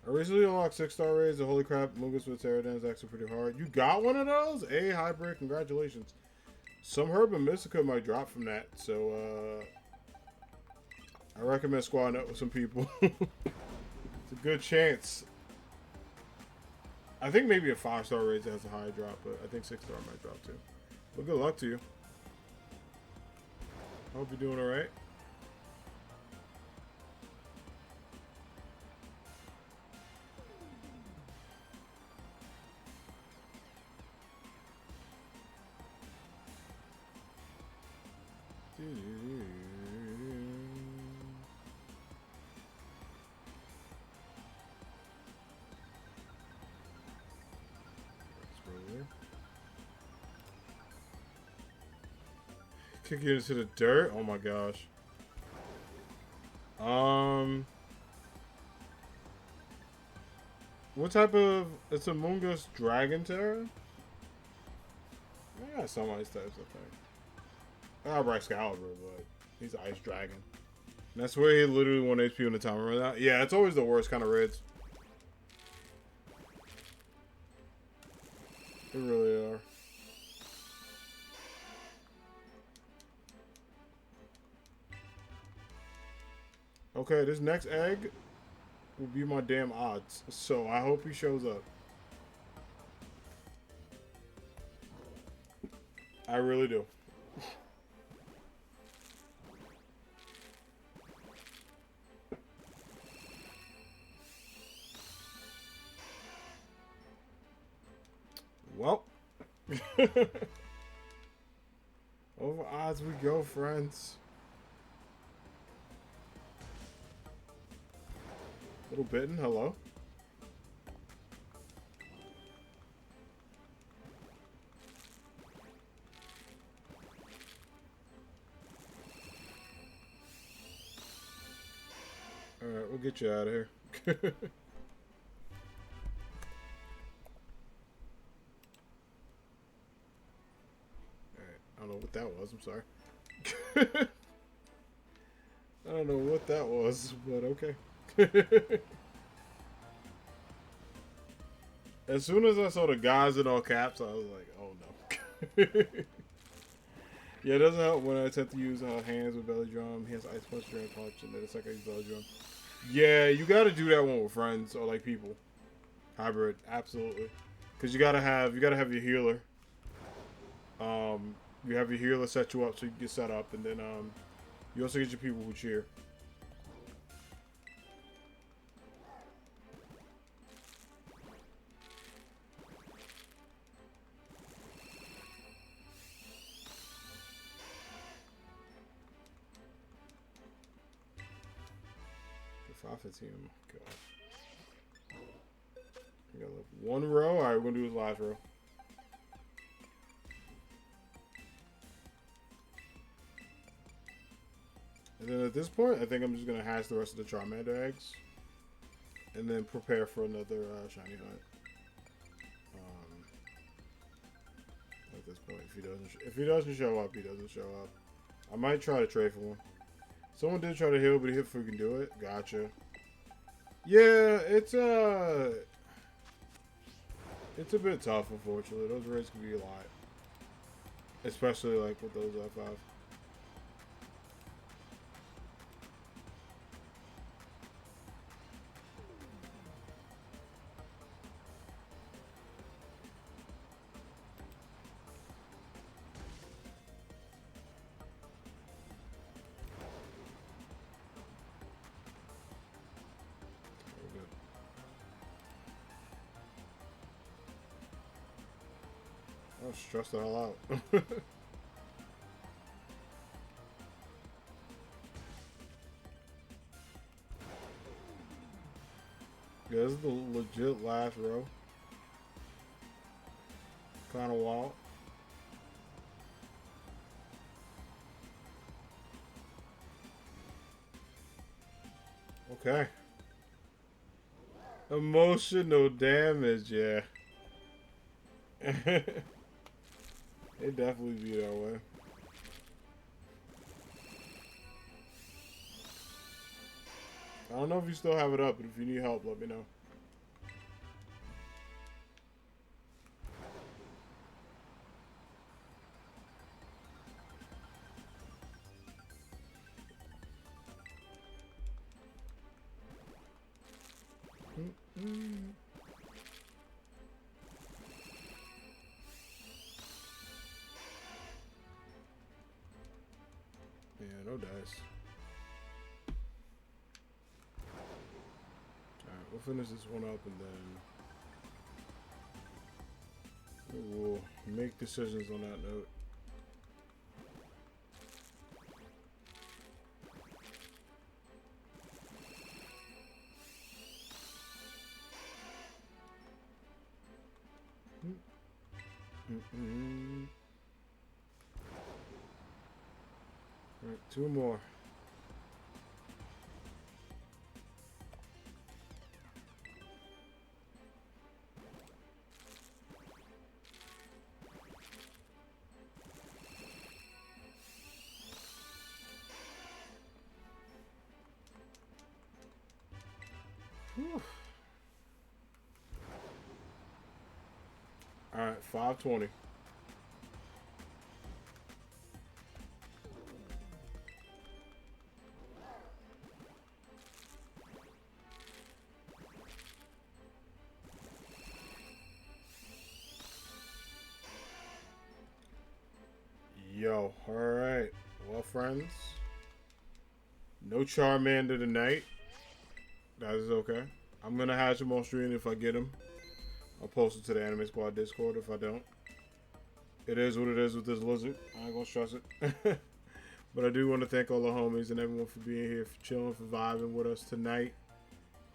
I recently unlocked 6-star raids. The holy crap, Mungus with Pterodon is actually pretty hard. You got one of those? Hey, hybrid, congratulations. Some herb and Mystica might drop from that, so I recommend squadding up with some people. It's a good chance. I think maybe a 5-star raid has a higher drop, but I think 6-star might drop too. But good luck to you. I hope you're doing alright. Kick you into the dirt? Oh my gosh. What type of... It's a Mungus Dragon Terror? Yeah, some ice types, I think. I got Excalibur, but he's Ice Dragon. And that's where he literally 1 HP on the time. Remember that? Yeah, it's always the worst kind of raids. They really are. Okay, this next egg will be my damn odds. So I hope he shows up. I really do. Well. Over odds we go, friends. Little bitten, hello. Alright, we'll get you out of here. Alright, I don't know what that was, I'm sorry. I don't know what that was, but okay. As soon as I saw the guys in all caps, I was like, oh no. Yeah, it doesn't help when I attempt to use hands with belly drum. He has ice punch, drain punch, and then it's like I use belly drum. Yeah, you gotta do that one with friends or like people. Hybrid, absolutely. Cause you gotta have your healer. You have your healer set you up so you can get set up, and then you also get your people who cheer. God. We got one row. Alright, we're gonna do his last row. And then at this point, I think I'm just gonna hatch the rest of the Charmander eggs. And then prepare for another shiny hunt. At this point, if he doesn't show up, he doesn't show up. I might try to trade for one. Someone did try to heal, but he hit freaking do it. Gotcha. Yeah, it's a bit tough, unfortunately. Those raids can be a lot. Especially like with those F5. was stressed the hell out. Yeah, this is the legit last row. Kind of wild. Okay. Emotional damage, yeah. It definitely be that way. I don't know if you still have it up, but if you need help, let me know. Yeah, no dice. Alright, we'll finish this one up and then we'll make decisions on that note. Alright, two more. Whew. Alright, 520. Yo, alright. Well, friends, no Charmander tonight. That is okay. I'm gonna hatch him on stream if I get him. I'll post it to the Anime Squad Discord if I don't. It is what it is with this lizard. I ain't gonna stress it. But I do want to thank all the homies and everyone for being here, for chilling, for vibing with us tonight.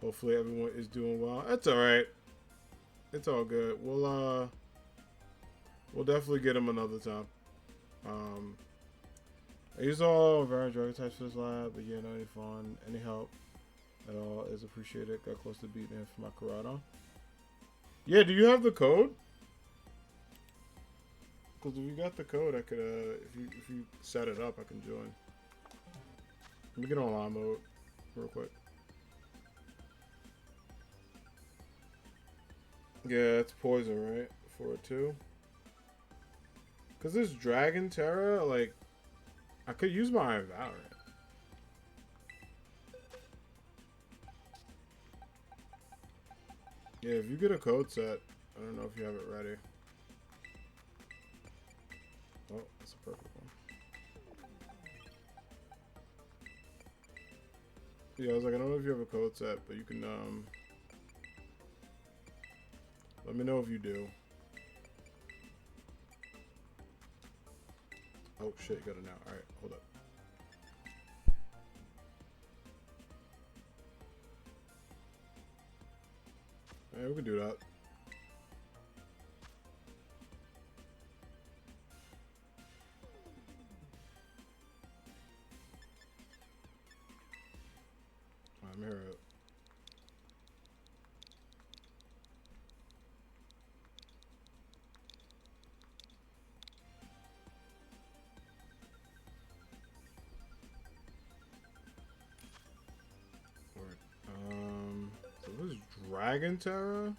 Hopefully everyone is doing well. That's alright. It's all good. We'll definitely get him another time. I use all variant dragon types for this lab, but yeah, no any fun. Any help at all is appreciated. Got close to beating him for my Corrado. Yeah, do you have the code? Because if you got the code, I could, if you set it up, I can join. Let me get online mode real quick. Yeah, it's poison, right? 4-2. Because this Dragon Terra, like, I could use my Iron Valorant. Yeah, if you get a code set, I don't know if you have it ready. Oh, that's a perfect one. Yeah, I was like, I don't know if you have a code set, but you can, let me know if you do. Oh shit, you got it now. Alright, hold up. Yeah, we can do that. I'm here. So this is Dragon Terra?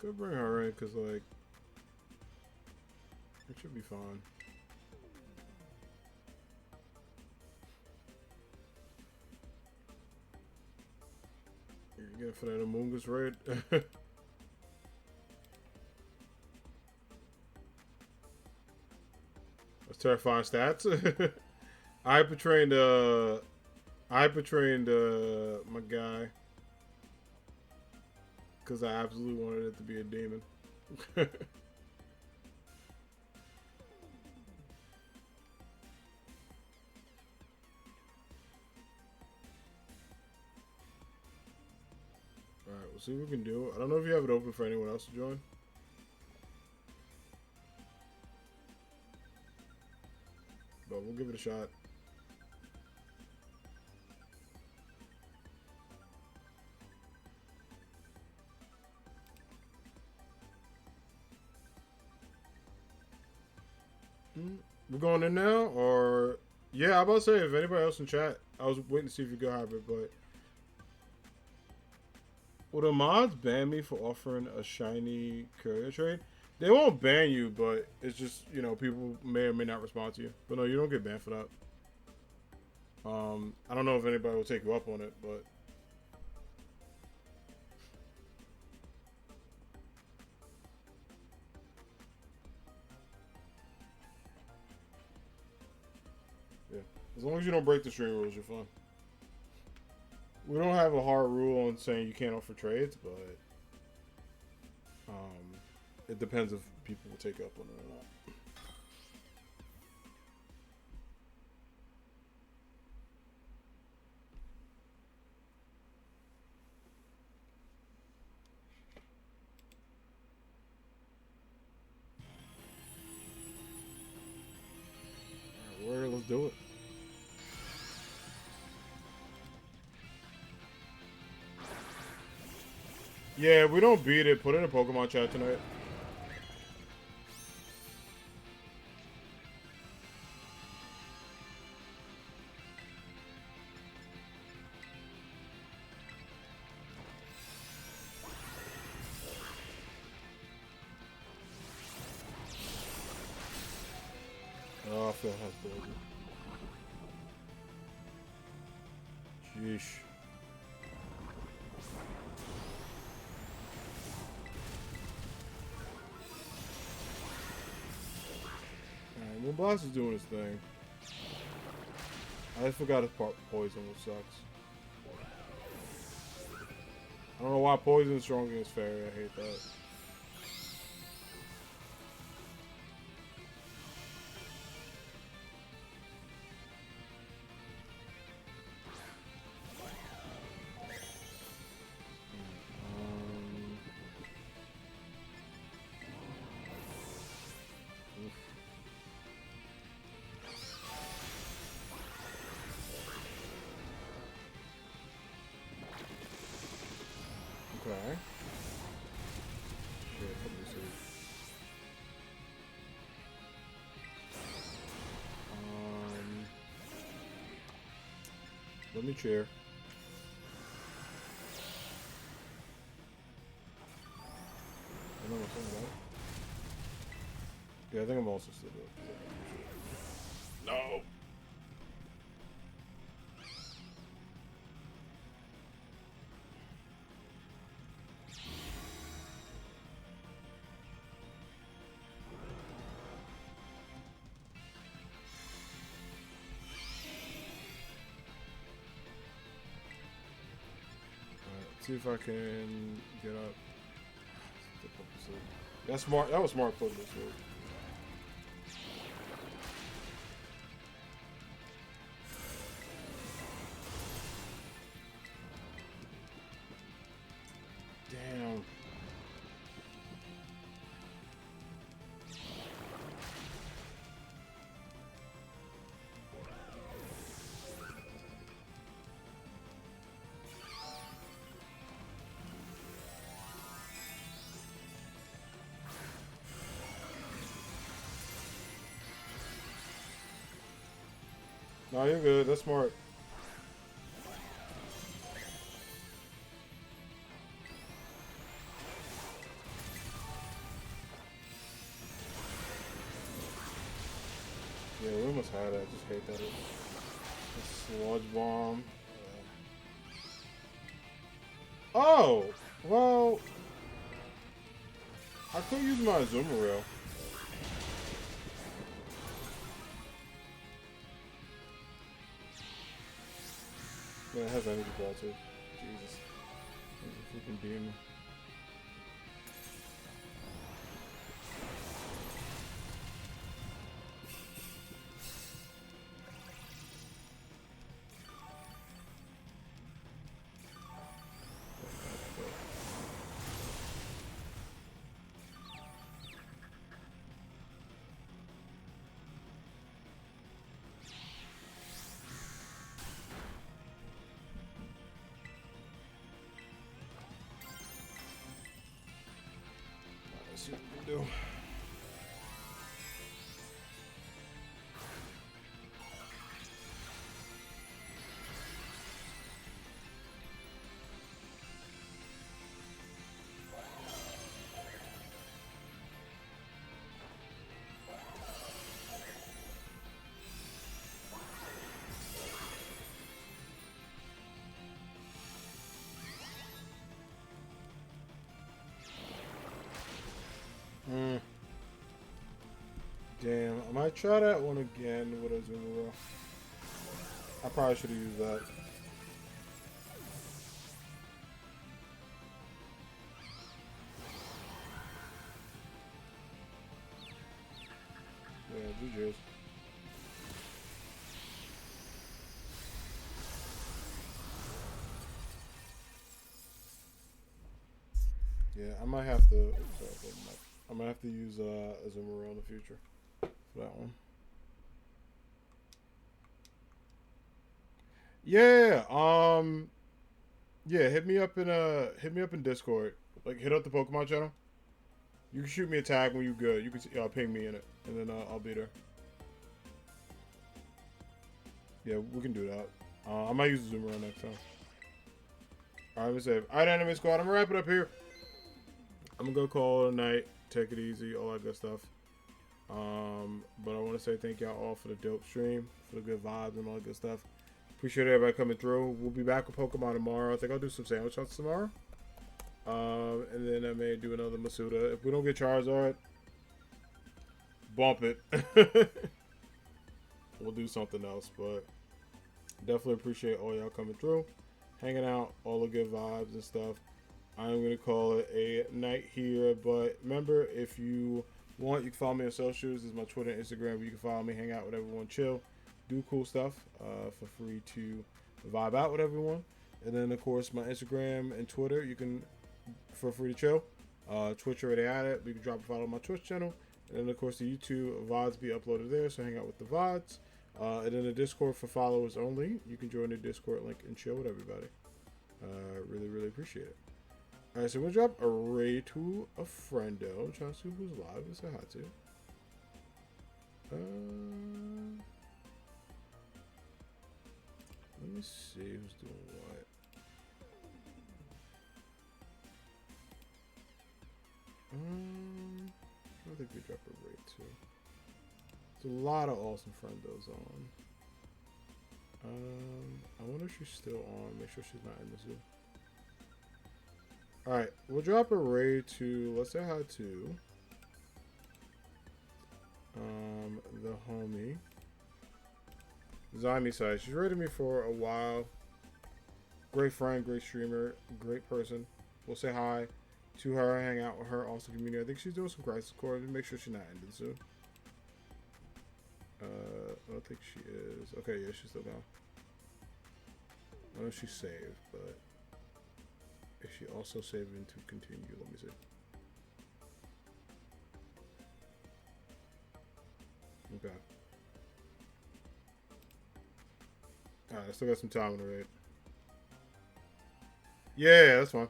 Could bring her in, because, like, it should be fine. You're getting for that Amoongus raid? Terrifying stats. I portrayed my guy because I absolutely wanted it to be a demon. Alright, we'll see what we can do. I don't know if you have it open for anyone else to join. But we'll give it a shot. We're going in now, or yeah, I'm about to say if anybody else in chat, I was waiting to see if you go have it, but will the mods ban me for offering a shiny courier trade? They won't ban you, but it's just, you know, people may or may not respond to you. But no, you don't get banned for that. I don't know if anybody will take you up on it, but yeah, as long as you don't break the stream rules, you're fine. We don't have a hard rule on saying you can't offer trades, but it depends if people will take up on it or not. Alright, let's do it. Yeah, if we don't beat it, put it in a Pokemon chat tonight. Oh, I feel it has poison. Sheesh. Alright, Moonblast is doing his thing. I just forgot his poison, which sucks. I don't know why poison is strong against fairy. I hate that. Okay. Shit, let me see. Let me cheer. I know what's in that. Yeah, I think I'm also still good. No! See if I can get up. That's smart. That was smart putting this way. Damn. No, you're good. That's smart. Yeah, we almost had it. I just hate that it's sludge bomb. Oh! Well... I could use my Azumarill. Yeah, it has energy ball too. Jesus. He's a freaking demon. Let's see what we can do. Damn, I might try that one again with a Zumaro. I probably should have used that. Yeah, GG's. Yeah, I might have to. I might have to use a Zumaro in the future for that one. Yeah. Yeah. Hit me up in Discord. Like, hit up the Pokemon channel. You can shoot me a tag when you good. You can ping me in it, and then I'll be there. Yeah, we can do that. I might use the Zoomer next time. Alright, let me save. Alright, Anime Squad, I'm gonna wrap it up here. I'm gonna go call it a night. Take it easy, all that good stuff. But I want to say thank y'all all for the dope stream, for the good vibes and all that good stuff. Appreciate everybody coming through. We'll be back with Pokemon tomorrow. I think I'll do some sandwich shots tomorrow. And then I may do another Masuda. If we don't get Charizard, bump it. We'll do something else, but definitely appreciate all y'all coming through, hanging out, all the good vibes and stuff. I'm going to call it a night here, but remember, if you want, you can follow me on socials. This is my Twitter and Instagram, where you can follow me, hang out with everyone, chill, do cool stuff for free to vibe out with everyone. And then, of course, my Instagram and Twitter, you can, for free to chill. Twitch already at it. You can drop a follow on my Twitch channel. And then, of course, the YouTube VODs be uploaded there, so hang out with the VODs. And then the Discord for followers only. You can join the Discord link and chill with everybody. Really, really appreciate it. Alright, so we'll drop a raid to a friendo. I'm trying to see who's live and say hi to. Let me see who's doing what. I think we drop a raid too. There's a lot of awesome friendos on. I wonder if she's still on. Make sure she's not in the zoo. Alright, we'll drop a raid to, let's say hi to the homie Zami Sai. She's rated me for a while. Great friend, great streamer, great person. We'll say hi to her, hang out with her, also community. I think she's doing some crisis core. Make sure she's not ended soon. I don't think she is. Okay, yeah, she's still gone. I know she's saved, but is she also saving to continue? Let me see. Okay. Alright, I still got some time in the raid. Yeah, that's fine.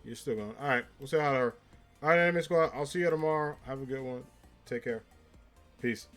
You're still going. Alright, we'll say hi to her. Alright, Anime Squad, I'll see you tomorrow. Have a good one. Take care. Peace.